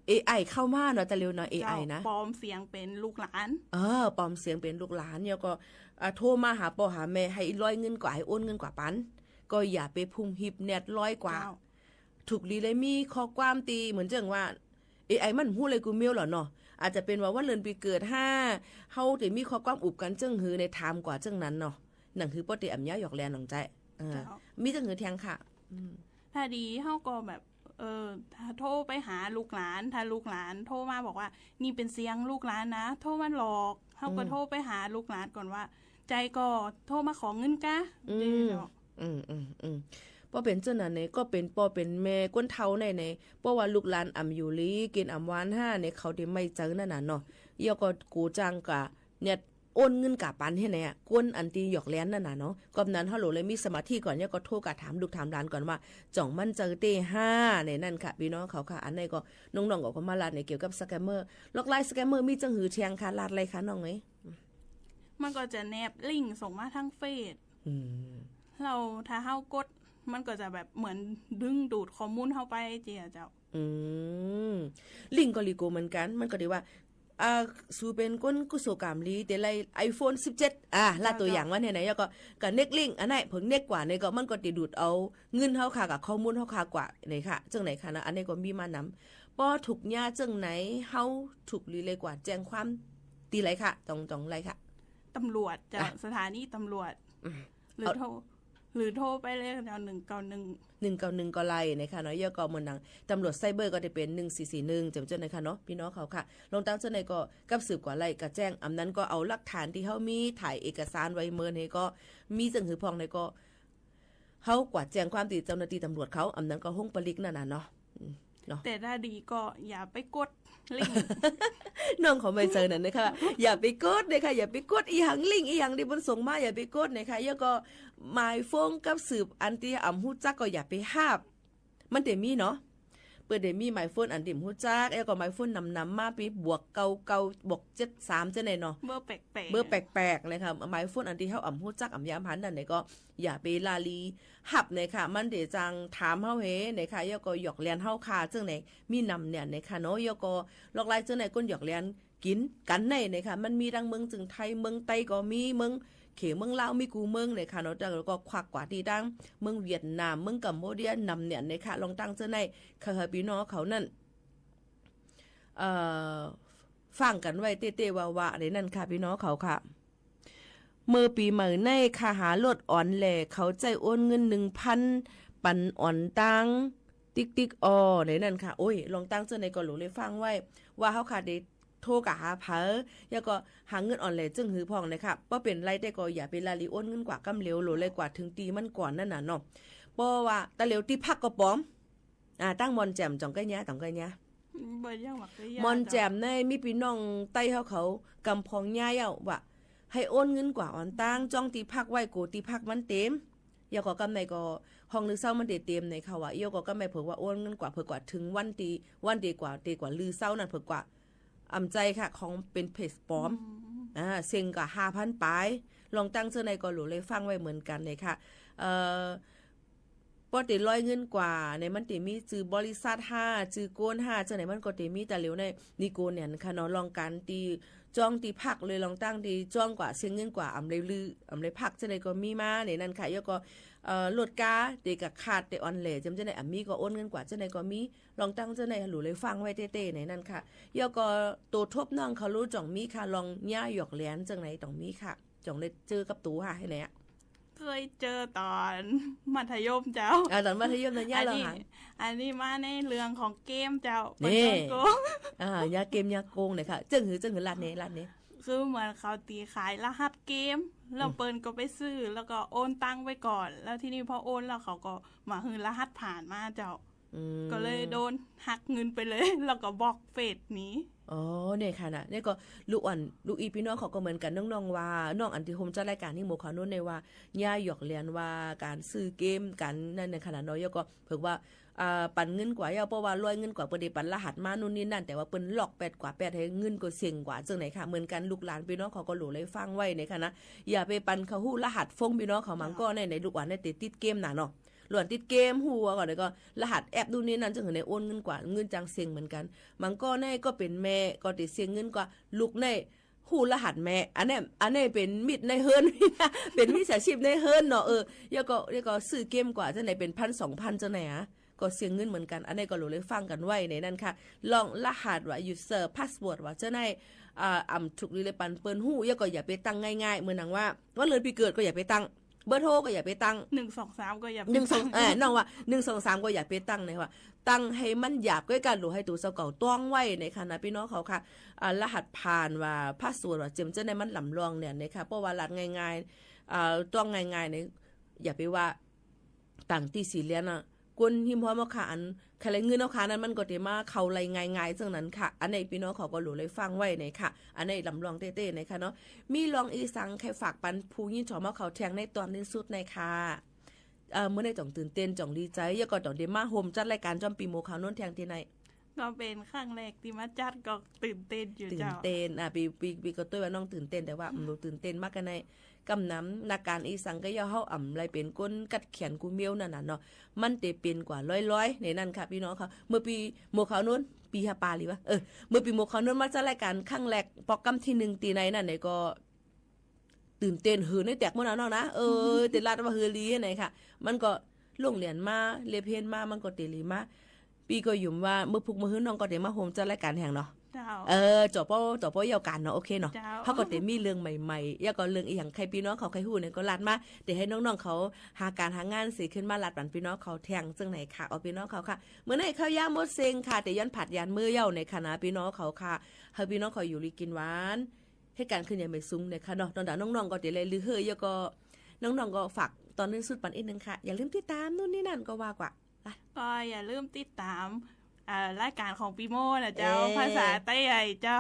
[SPEAKER 13] AI เข้ามาเนาะแต่เร็วเนาะ AI นะ
[SPEAKER 10] ปลอมเสียงเป็นลูกหลาน
[SPEAKER 13] ปลอมเสียงเป็นลูกหลานเนี่ยก็โทรมาหาพ่อหาแม่ให้ร้อยเงินกว่าให้โอนเงินกว่าปันก็อย่าไปพุ่มหิบเน็ตร้อยกว่าถูกลีเลยมีข้อความตีเหมือนจังว่า AI มันฮู้เลยกูเมลเหรอเนาะอาจจะเป็นว่าวันเดือนปีเกิด5เฮาได้มีข้อความอุบกันจังหือในไทม์กว่าจังนั้นเนาะหนังคือปกติย่าหยอกแลนหนังใจมีจังหือแทงค่ะ
[SPEAKER 10] ถ้าดีเฮาก็แบบถ้าโทรไปหาลูกหลานถ้าลูกหลานโทรมาบอกว่านี่เป็นเสียงลูกหลานนะโทรมาหลอกเฮาก็โทรไปหาลูกหลานก่อนว่าใจก็โทรมาขอเงินกะ
[SPEAKER 13] ป้อเป็นเจ้านั้นเนี่ยก็เป็นป้อเป็นแม่ก้นเฒ่าในป้อว่าลูกหลานอยู่ลีกินหวาน5เนี่ยเขาได้ไม่เจอนั่นน่ะเนาะเยาก็กูจังกะเนี่ยโอนเงินกับปันให้ไหนกวนอันตีหยอกแล้นนั่นน่ะเนาะกำนั้นเฮาโหลเลยมีสมาธิก่อนเนี่ยก็โทรกะถามลูกถามหลานก่อนว่าจ่องมันเจอเต้5ในนั่นค่ะพี่น้องเขาค่ะอันไหนก็น้องๆก็มาลาดในเกี่ยวกับสแกมเมอร์ล็อกไลน์สแกมเมอร์มีจังหือเทียงค่ะลาดอะไรคะน้องเอ้ย
[SPEAKER 10] มันก็จะแนบลิงก์ส่งมาทางเฟซเราถ้าเฮากดมันก็จะแบบเหมือนดึงดูดข้อมูลเฮาไปเจียเจ้า
[SPEAKER 13] ลิงก์ก็ลิโกเหมือนกันมันก็ได้ว่าสูเป็นก้นกุศลกรรมลีแต่ไร iPhone 17ลาตัวอย่างว่าเนี่ยไหนแล้วก็เน็กลิงอันไหนผลเน็กกว่าเนี่ยก็มันก็ติดูดเอาเงินเฮาค่ะกับข้อมูลเฮาค่ะกว่าไหนค่ะจังไหนค่ะนะอันนี้ก็มีมานำป้อถูกย่าจังไหนเฮาถูกลีเลยกว่าแจ้งความตีไรค่ะต้องไรค่ะ
[SPEAKER 10] ตำรวจจากสถานีตำรวจหรือโทรไปเลย191
[SPEAKER 13] ก็ไล่นะคะเนาะย่อก็เหมือนหนังตำรวจไซเบอร์ก็ได้เป็น1441จำเจ้านะคะเนาะพี่น้องเขาค่ะลงตั้งเจ้าในก็กับสืบกว่าไล่ก็แจ้งอำนั้นก็เอาหลักฐานที่เฮามีถ่ายเอกสารไว้เมื่อนี้ก็มีจังหือพองในก็เฮากว่าแจ้งความติดเจ้าหน้าที่ตำรวจเขาอำนั้นก็ห้องปลิกนั่นน่ะเนาะ
[SPEAKER 10] แต่ถ้าดีก็อย่าไปกด ลิง
[SPEAKER 13] น้องของใบเซอร์นั่นนะคะอย่าไปกดนะคะอย่าไปกดอีหังลิงอีหังที่มันส่งมาอย่าไปกดนะคะแล้วก็หมายฟงกับสืบอันที่อ่ำฮู้จักก็อย่าไปหาบมันเดมีเนาะเปิดเดมีหมายโฟนอันดิมฮู้จักแล้วก็หมายโฟนนำมาปีบวกเก่าบวก73จังได๋เนาะ
[SPEAKER 10] เบอร์แปลกๆ
[SPEAKER 13] เบอร์แปลกๆเลยค่ะหมายโฟนอันที่เฮาอ่ำฮู้จักอ่ำยามพันนั่นก็อย่าไปลาลีหับเนี่ยค่ะมันเดจังถามเฮาเฮเนี่ยค่ะแล้วก็หยอกเลียนเฮาค่ะจังไหนมีนำเนี่ยเนี่ยค่ะเนาะแล้วก็ลอกลายจังไหนก้นหยอกเลียนกินกันในเนี่ยค่ะมันมีดังเมืองจึงไทยเมืองไต้ก็มีเมืองเขเมืองลาวมีกูเมืองเนี่ยค่ะเนาะแล้วก็ควักกว่าที่ดังเมืองเวียดนามเมืองกัมพูชานำเนี่ยเนี่ยค่ะลองตั้งจังไหนค่ะพี่น้องเขานั่นฟังกันไว้เต้ๆว่าๆในนั่นค่ะพี่น้องเขาค่ะเมื่อปีใหม่ในค่ะหาลดอ่อนแหล่เขาใจโอนเงิน 1,000 ปันอ่อนตังติ๊กๆในนั่นค่ะโอ้ยลองตั้งเจ้าในก่อนหลูเลยฟังไว้ว่าเขาค่ะได้โทรกะหาเผอแล้วก็หาเงินอ่อนแหล่จึงหือพองนะคะบ่เป็นไรแต่ก็อย่าไปลาลีโอนเงินกว่ากำเหลวโหลเลยกว่าถึงตีมันก่อนนั่นน่ะเนาะเพราะว่าตะเหลวที่พักก็ปลอมตั้งมอนแจ่มจ่องกะยะต่องกะยะ
[SPEAKER 10] บ่ย่างหมักเลย
[SPEAKER 13] มอนแจ่มในมีพี่น้องใต้เขากำพองย่าเย้าว่าให้โอนเงินกว่าอ่อนตั้งจ้องตีพักไว้โกตีพักมันเต็มอย่าก็กำในก็ห้องนึกเศร้ามันเต็มในเขาว่าเอี้ยวก็กำในเผื่อว่าโอนเงินกว่าเผื่อกว่าถึงวันตีกว่าลือเศร้านั่นเผื่อกว่าอำใจค่ะของเป็นเพจปลอมเซ็งกว่า 5,000 ปลายลองตั้งเสื้อในก็หลูเลยฟังไว้เหมือนกันเลยค่ะปกติร้อยเงินกว่าในมันติมีจือบริษัท5จือโกน5เจ้าไหนมันก็ติมีแต่เหลียวในนิโกนเนี่ยค่ะเนาะลองการตีจ้องตีพักเลยลองตั้งตีจ้องกว่าเสียเงินกว่าอำเลยลืออำเลยพักเจ้าไหนก็มีมาในนั้นค่ะแล้วก็ลดกาเตกับขาดเตออนแหล่จำเจ้าไหนมีก็โอนเงินกว่าเจ้าไหนก็มีลองตั้งเจ้าไหนหลูเลยฟังไว้เต้ๆในนั้นค่ะแล้วก็ตัวทบน้องเขารู้จ่องมีค่ะลองย่าหยอกแหลนจังไหนต้องมีค่ะจ่องได้เจอกับตูค่ะให้ไหน
[SPEAKER 10] เคยเจอตอนมัธยมเจ้า
[SPEAKER 13] ตอนมัธยมนั้นย่าเราหา
[SPEAKER 10] อันนี้มาในเรื่องของเกมเจ้า
[SPEAKER 13] นี่ยาเกมยาโกงเนี่ยค่ะจึงหือลาดนี้
[SPEAKER 10] คือเหมือนเขาตีขายรหัสเกมแล้วเปิ้นก็ไปซื้อแล้วก็โอนตังไว้ก่อนแล้วที่นี่พอโอนแล้วเขาก็มาหือรหัสผ่านมาเจ้าก็เลยโดนหักเงินไปเลยแล้วก็บล็อกเฟซนี้
[SPEAKER 13] เนี่ยค่ะนะเนี่ยก็ลูกอ่อนลูกอีพี่น้องเขาก็เหมือนกันน้องๆว่าน้องอันที่โฮมจัดรายการที่โมเขาโน้นในว่าย่าหยอกเรียนว่าการซื้อเกมกันนั่นในขณะน้อยก็เพิ่งว่าปั่นเงินกว่าเพราะว่าร้อยเงินกว่าเปิ้นได้ปั่นรหัสมานู่นนี่นั่นแต่ว่าเปิ้นหลอก8กว่า8ให้เงินก็เสี่ยงกว่าจังไหนค่ะเหมือนกันลูกหลานพี่น้องเขาก็หลูเลยฟังไว้ในค่ะนะอย่าไปปั่นเขาฮู้รหัสฟงพี่น้องเขามันก็ในลูกอ่อนในติดเกมน่ะเนาะหลวนติดเกมหัวก่อนแล้วก็รหัสแอปดูนี่นั่นจังในโอนเงินกว่าเงินจังเสียงเหมือนกันมันก็แน่ก็เป็นแม่ก็ติดเสียงเงินกว่าลูกในหูรหัสแม่อันนี้เป็นมิดในเฮิร์น เป็นมิจฉาชีพในเฮิร์นเนาะแล้วก็ซื้อเกมกว่าจังไหนเป็น 1,000-2,000 จังไหนก็เสียงเงินเหมือนกันอันนี้ก็รู้เลยฟังกันไว้ในนั้นค่ะลองรหัสว่า user password ว่าจังไหนถูกเลยปันเปิ้นหู้แล้วก็อย่าไปตั้งง่ายๆเหมือนหนังว่าวันเดือนปีเกิดก็อย่าไปตั้งเบอร์โทรก็อย่าไปตั้ง
[SPEAKER 10] 123ก็อย่าไป
[SPEAKER 13] ตั้งน้องว่า123ก็อย่าไปตั้งนะว่าตั้งให้มันหยาบด้วยกันหรือให้ตัวเสาเก่าต้องไว้ในค่ะนะพี่น้องเขาค่ะรหัสผ่านว่าพาสเวิร์ดว่าเจมจะในมันหลำรองเนี่ยนะคะเพราะว่ารัดง่ายๆต้องง่ายๆเนี่ยอย่าไปว่าตั้งที่สี่เหลี่ยมน่ะกวนหิมพอมาค่ะอันใครเงินเอาค่ะนั้นมันก็ได้มาเข้าไรง่ายๆจังนั้นค่ะอันนี้พี่น้องเขาก็รู้เลยฟังไว้ในค่ะอันนี้ลำลองเต้ๆในค่ะเนาะมีลองอีสังใครฝากปันผู้ยินชอมาเขาแทงในตอนนี้สุดในค่ะเมื่อได้จ่องตื่นเต้นจ่องดีใจแล้วก็จ่องได้มาโฮมจัดรายการจอมปีโมขาวโน้นแทงที่ไหน
[SPEAKER 10] ก็เป็นครั้งแรกที่มาจัดก็ตื่นเต้นอยู่
[SPEAKER 13] เจ้าตื่นเต้นปีก็ตัวว่าน้องตื่นเต้นแต่ว่าหนูตื่นเต้นมากกันในกำน้ำนาการอีสังก็ย่อเฮาอ่ำไรเป็นก้นกัดเขียนกูเมียวนั่นน่ะเนาะมันเตเป็นกว่าร้อยในนั้นค่ะพี่น้องค่ะเมื่อปีโมขาวโน้นปีฮาปาหรือวะเมื่อปีโมขาวโน้นมาจัดรายการครั้งแรกปอกกำที่1ตีในนั่นไหนก็ตื่นเต้นหือในแตกมื้อนั้นนะติลาดว่าฮือลีไหนค่ะมันก็ลงเรียนมาเรียนเพนมามันก็เตลีมาปีก็ยุ่มว่าเมื่อพุกมื้อน้องก็ได้มาโฮมจัดรายการแห่งเนาะจบป้อยาวกันเนาะโอเคเนาะเขาก็จะมีเรื่องใหม่ๆแล้วก็เรื่องอีหยังใครพี่น้องเขาใครฮู้เนี่ยก็ลาดมาแต่ให้น้องๆเขาหาการหางานสิขึ้นมาลาดปันพี่น้องเขาแทงจังไหนค่ะเอาพี่น้องเขาค่ะเมื่อไหร่ข้าวย่างมดเซ็งค่ะแต่ย้อนผัดยานมือเย้าในคณะพี่น้องเขาค่ะให้พี่น้องเขาอยู่ลีกินหวานให้การขึ้นอย่างไม่สูงเนี่ยค่ะเนาะตอนนั้นน้องๆก็จะเลยลือเฮยแล้วก็น้องๆก็ฝากตอนนึงสุดปันอีกนึงค่ะอย่าลืมติดตามนู่นนี่นั่นก็ว่ากว่า
[SPEAKER 10] ก็อย่าลืมติดตาม รายการของปีโมนะเจ้าภาษาไต้ใหญ่เจ้า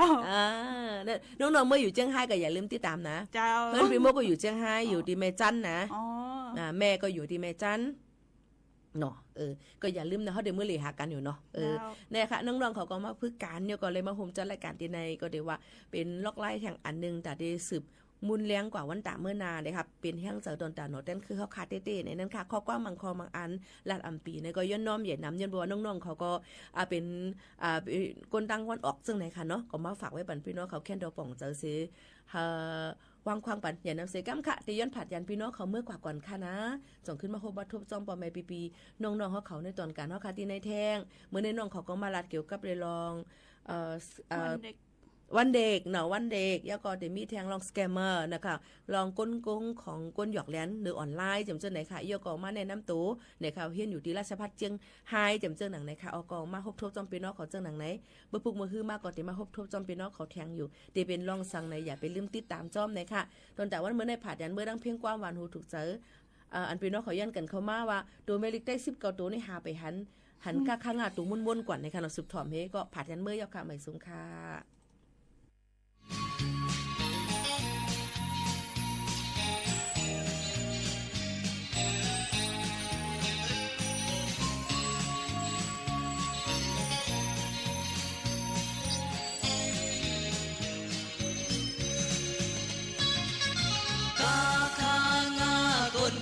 [SPEAKER 13] น้องๆเมื่ออยู่เจียงไฮ้ก็อย่าลืมติดตามนะ
[SPEAKER 10] เจ้า
[SPEAKER 13] เพื่อนปีโมก็อยู่เจียงไฮ้อยู่ที่แม่จันนะแม่ก็อยู่ที่แม่จันเนาะก็อย่าลืมนะเขาเดี๋ยวมื้อหลีหากันอยู่เนาะเนี่ยค่ะน้องๆเขาก็มาพึกการเนี่ยก็เลยมาโฮมจัดรายการที่ในก็เดี๋ยวว่าเป็นล็อกไล่แห่งอันนึงแต่ได้สืบมุนเลี้ยงกว่าวันตาเมื่อนาเลยครับเป็นแห้งเจอตอนตาโนเต้นคือเขาคาเต้ๆในนั้นค่ะข้อกว้างมังคอมังอันลาดอำปีในก็ย้อนน้อมใหญ่น้ำย้อนบัวน้องๆเขาก็เป็นคนตั้งวันออกซึ่งไหนค่ะเนาะก็มาฝากไว้บันพี่น้องเขาแค่ดอกป่องเจอซื้อวางความปันอย่านำเสกัมค่ะที่ย้อนผัดยันพี่น้องเขาเมื่อกว่าก่อนค่ะนะส่งขึ้นมาโฮบัตทุบจ้องปอมปีปีน้องๆเขาในตอนการเขาคาที่ในแท่งเมื่อในน้องเขาก็มาลัดเกี่ยวกับเรื่องลองวันเด็กเนาะวันเด็กแล้วก็เดี๋ยวมีแทงลองสแกมเมอร์นะคะลองก้นกงของก้นหยอกแหลนหรือออนไลน์จำเจ้าไหนค่ะยกอมาในน้ำตู้ในข่าวเฮียนอยู่ที่ราชภัฏเจียงไฮ้จำเจ้าหนังไหนค่ะออกองมาฮบทบจอมปีนอกเขาเจ้าหนังไหนเมื่อปุกมือฮื้อมากก่อนที่มาฮบทบจอมปีนอกเขาแทงอยู่เดี๋ยวเป็นลองสั่งในอย่าไปลืมติดตามจอมไหนค่ะตอนแต่วันเมื่อในผัดยันเมื่อดังเพียงกว้างวันหูถูกเจออันปีนอกเขายันกันเข้ามาว่าตัวเมลิกได้19ตัวในหาไปหันก้าข้างตัวม้วนๆกว่าในขณะสุดถ่อมเฮก็ผัดยันเมื่อยาวค่ะใหม่สูงค่ะ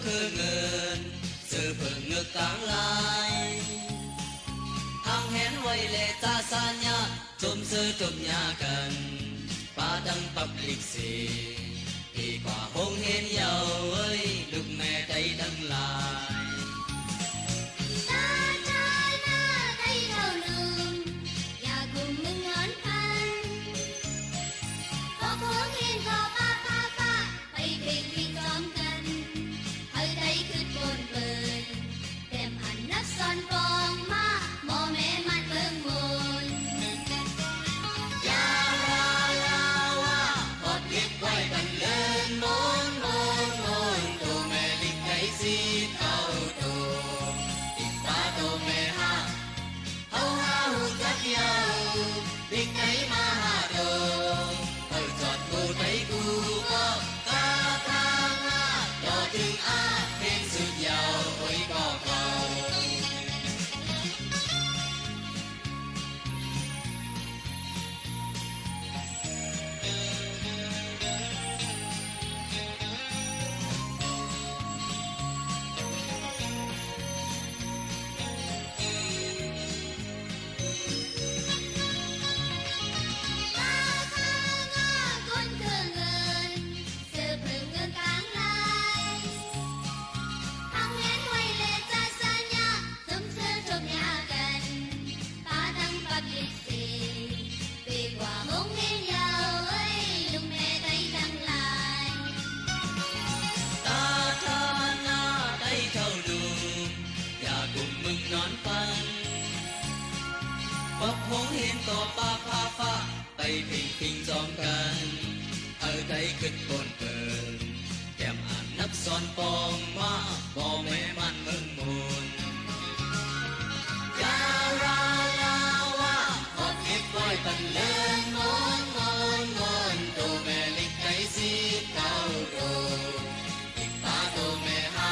[SPEAKER 7] คือเงินซื้อเพิ่งเงือกกลางลายทางแหนไว้เลตาสัญญาจุ่มซื้อจุ่มยากันป้าดังปับลิกสีดีกว่าคงเห็นเยาเอ้ยลูกแม่ใจดังลาย
[SPEAKER 15] ตาใจหน้าใจเท่านึงอย่ากุมมึงงอนพันพอคงเห็นก็ป้าไปเพ่งพิจอมกันได้ขึ้นบนเบินเต็มอันนักซ่อนปองมาหมอแม่มันเบิ่งมนยาลาว่าพดคิดไว้บันเลินมนตัวแม่ลิกไก่สีเท่าตัวติดตาตัวแม่ห้าเฮาหูจักยาวลิกไก่มาหาโดจอดกูไตกูก็กาทางรอถึงเพลงสุดยาวโอ้ยก็เก่าคงเห็นต่อป้าฟ้าไปพิงจอมกันใจขึ้นบนเกินแก้มอ่านนักสอนปองมาบ่แม่มันเมืองมนยาลาว่าพอเก็บไว้ปันเลินมนตัวแม่ลิกไก่สีเก้าโดติดตาตัวแม่ห้า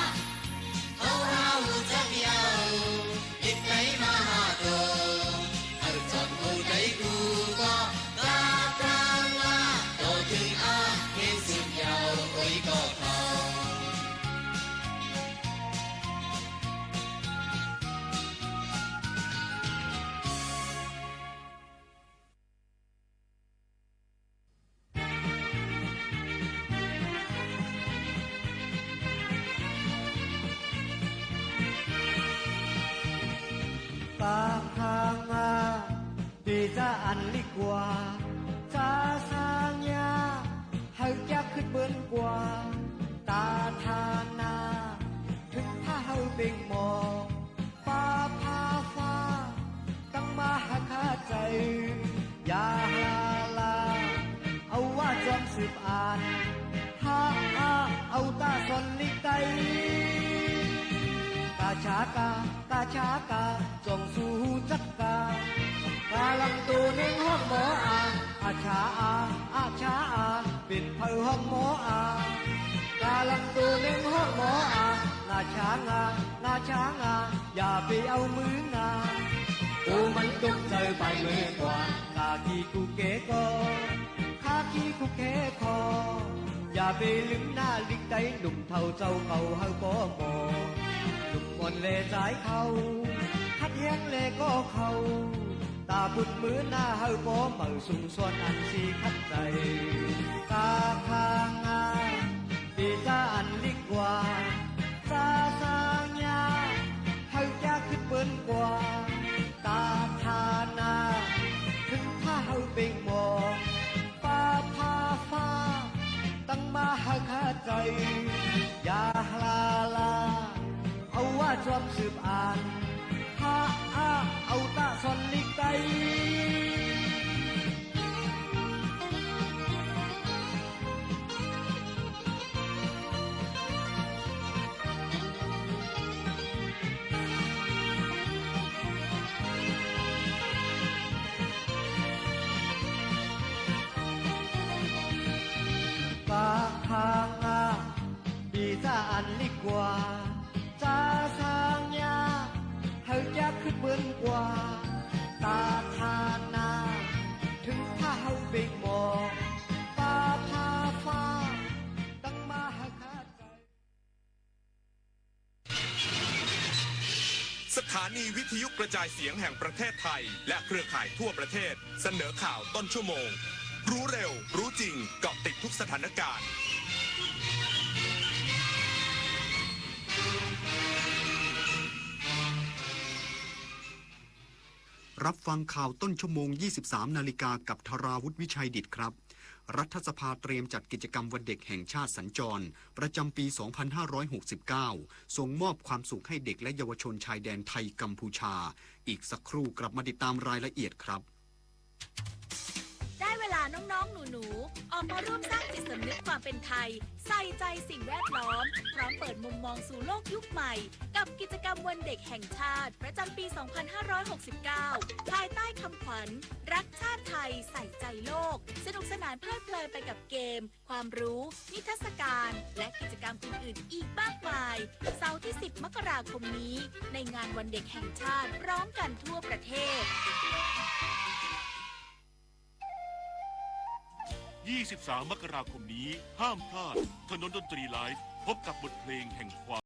[SPEAKER 15] เฮาจักยาวลิกไก่มาหาโดจอดกูใจกูก็กาทางโตถึงเพลงสุดยาวโอ้ยก็พอ
[SPEAKER 16] ตาทางดีจะอันลิกว่าชาสางยาให้ยักขึ้นเบิ้นกว่าตาทางนาถึงถ้าเฮาเบ่งมองฟ้าพาฟ้าตั้งมาหาคาใจอย่าลาเอาว่าจอมสืบอ่านถ้าเอาตาสนลิกไตตาชากา ชากาจงสู้จัดการกาลังตูหนึ่งห้องหมออาชาอาชาเป็นเผอห้องหมอกาลังตูหนึ่งห้องหมอนาช้างนาช้างอย่าไปเอามืองากูมันจงใจไปเมื่อกว่ากากีกูเก๋ก็คากีกูเก๋คออย่าไปลืมหน้าลิกใจหนุ่มเท่าเจ้าเก่าเฮาก็มอหนุ่มมนเลสายเขาคัดแย้งเลก็เขาตาบุญมือหน้าเฮาก็เมาสุ่มส่วนอันสีคัดใจกาคางาปีตาอันลิกกว่าซาซางยาเฮาจะขึ้นเปิ้นกว่าตาทานาถึงถ้าเฮาเป็นหมอป้าพาฟ้าตั้งมาหาคาใจอย่าลาลาเอาว่าจอมสืบอ่านฮาเอาตาสอนลิกไตปาคางาปีซาอันลิกว่าซาซางยาเฮาจะขึ้นเบิ้นกว่าตาทานาถึงถ้าเฮาเป็นหมอปาพาฟ้าตั้งมาหาคาใจ
[SPEAKER 4] สถานีวิทยุกระจายเสียงแห่งประเทศไทยและเครือข่ายทั่วประเทศเสนอข่าวต้นชั่วโมงรู้เร็วรู้จริงเกาะติดทุกสถานการณ์
[SPEAKER 5] รับฟังข่าวต้นชั่วโมง 23 นาฬิกากับธราวุฒิวิชัยดิตครับ รัฐสภาเตรียมจัดกิจกรรมวันเด็กแห่งชาติสัญจรประจำปี 2569 ส่งมอบความสุขให้เด็กและเยาวชนชายแดนไทยกัมพูชา อีกสักครู่กลับมาติดตามรายละเอียดครับ
[SPEAKER 6] ได้เวลาน้องๆหนูๆออกมาร่วมสร้างจิตสำนึกความเป็นไทยใส่ใจสิ่งแวดล้อมพร้อมเปิดมุมมองสู่โลกยุคใหม่กับกิจกรรมวันเด็กแห่งชาติประจำปี 2569 ภายใต้คำขวัญรักชาติไทยใส่ใจโลกสนุกสนานเพลิดเพลินไปกับเกมความรู้นิทรรศการและกิจกรรมอื่นๆอีกมากมายเสาร์ที่ 10 มกราคมนี้ในงานวันเด็กแห่งชาติพร้อมกันทั่วประเทศ
[SPEAKER 9] 23 มกราคมนี้ห้ามพลาดถนนดนตรีไลฟ์พบกับบทเพลงแห่งความ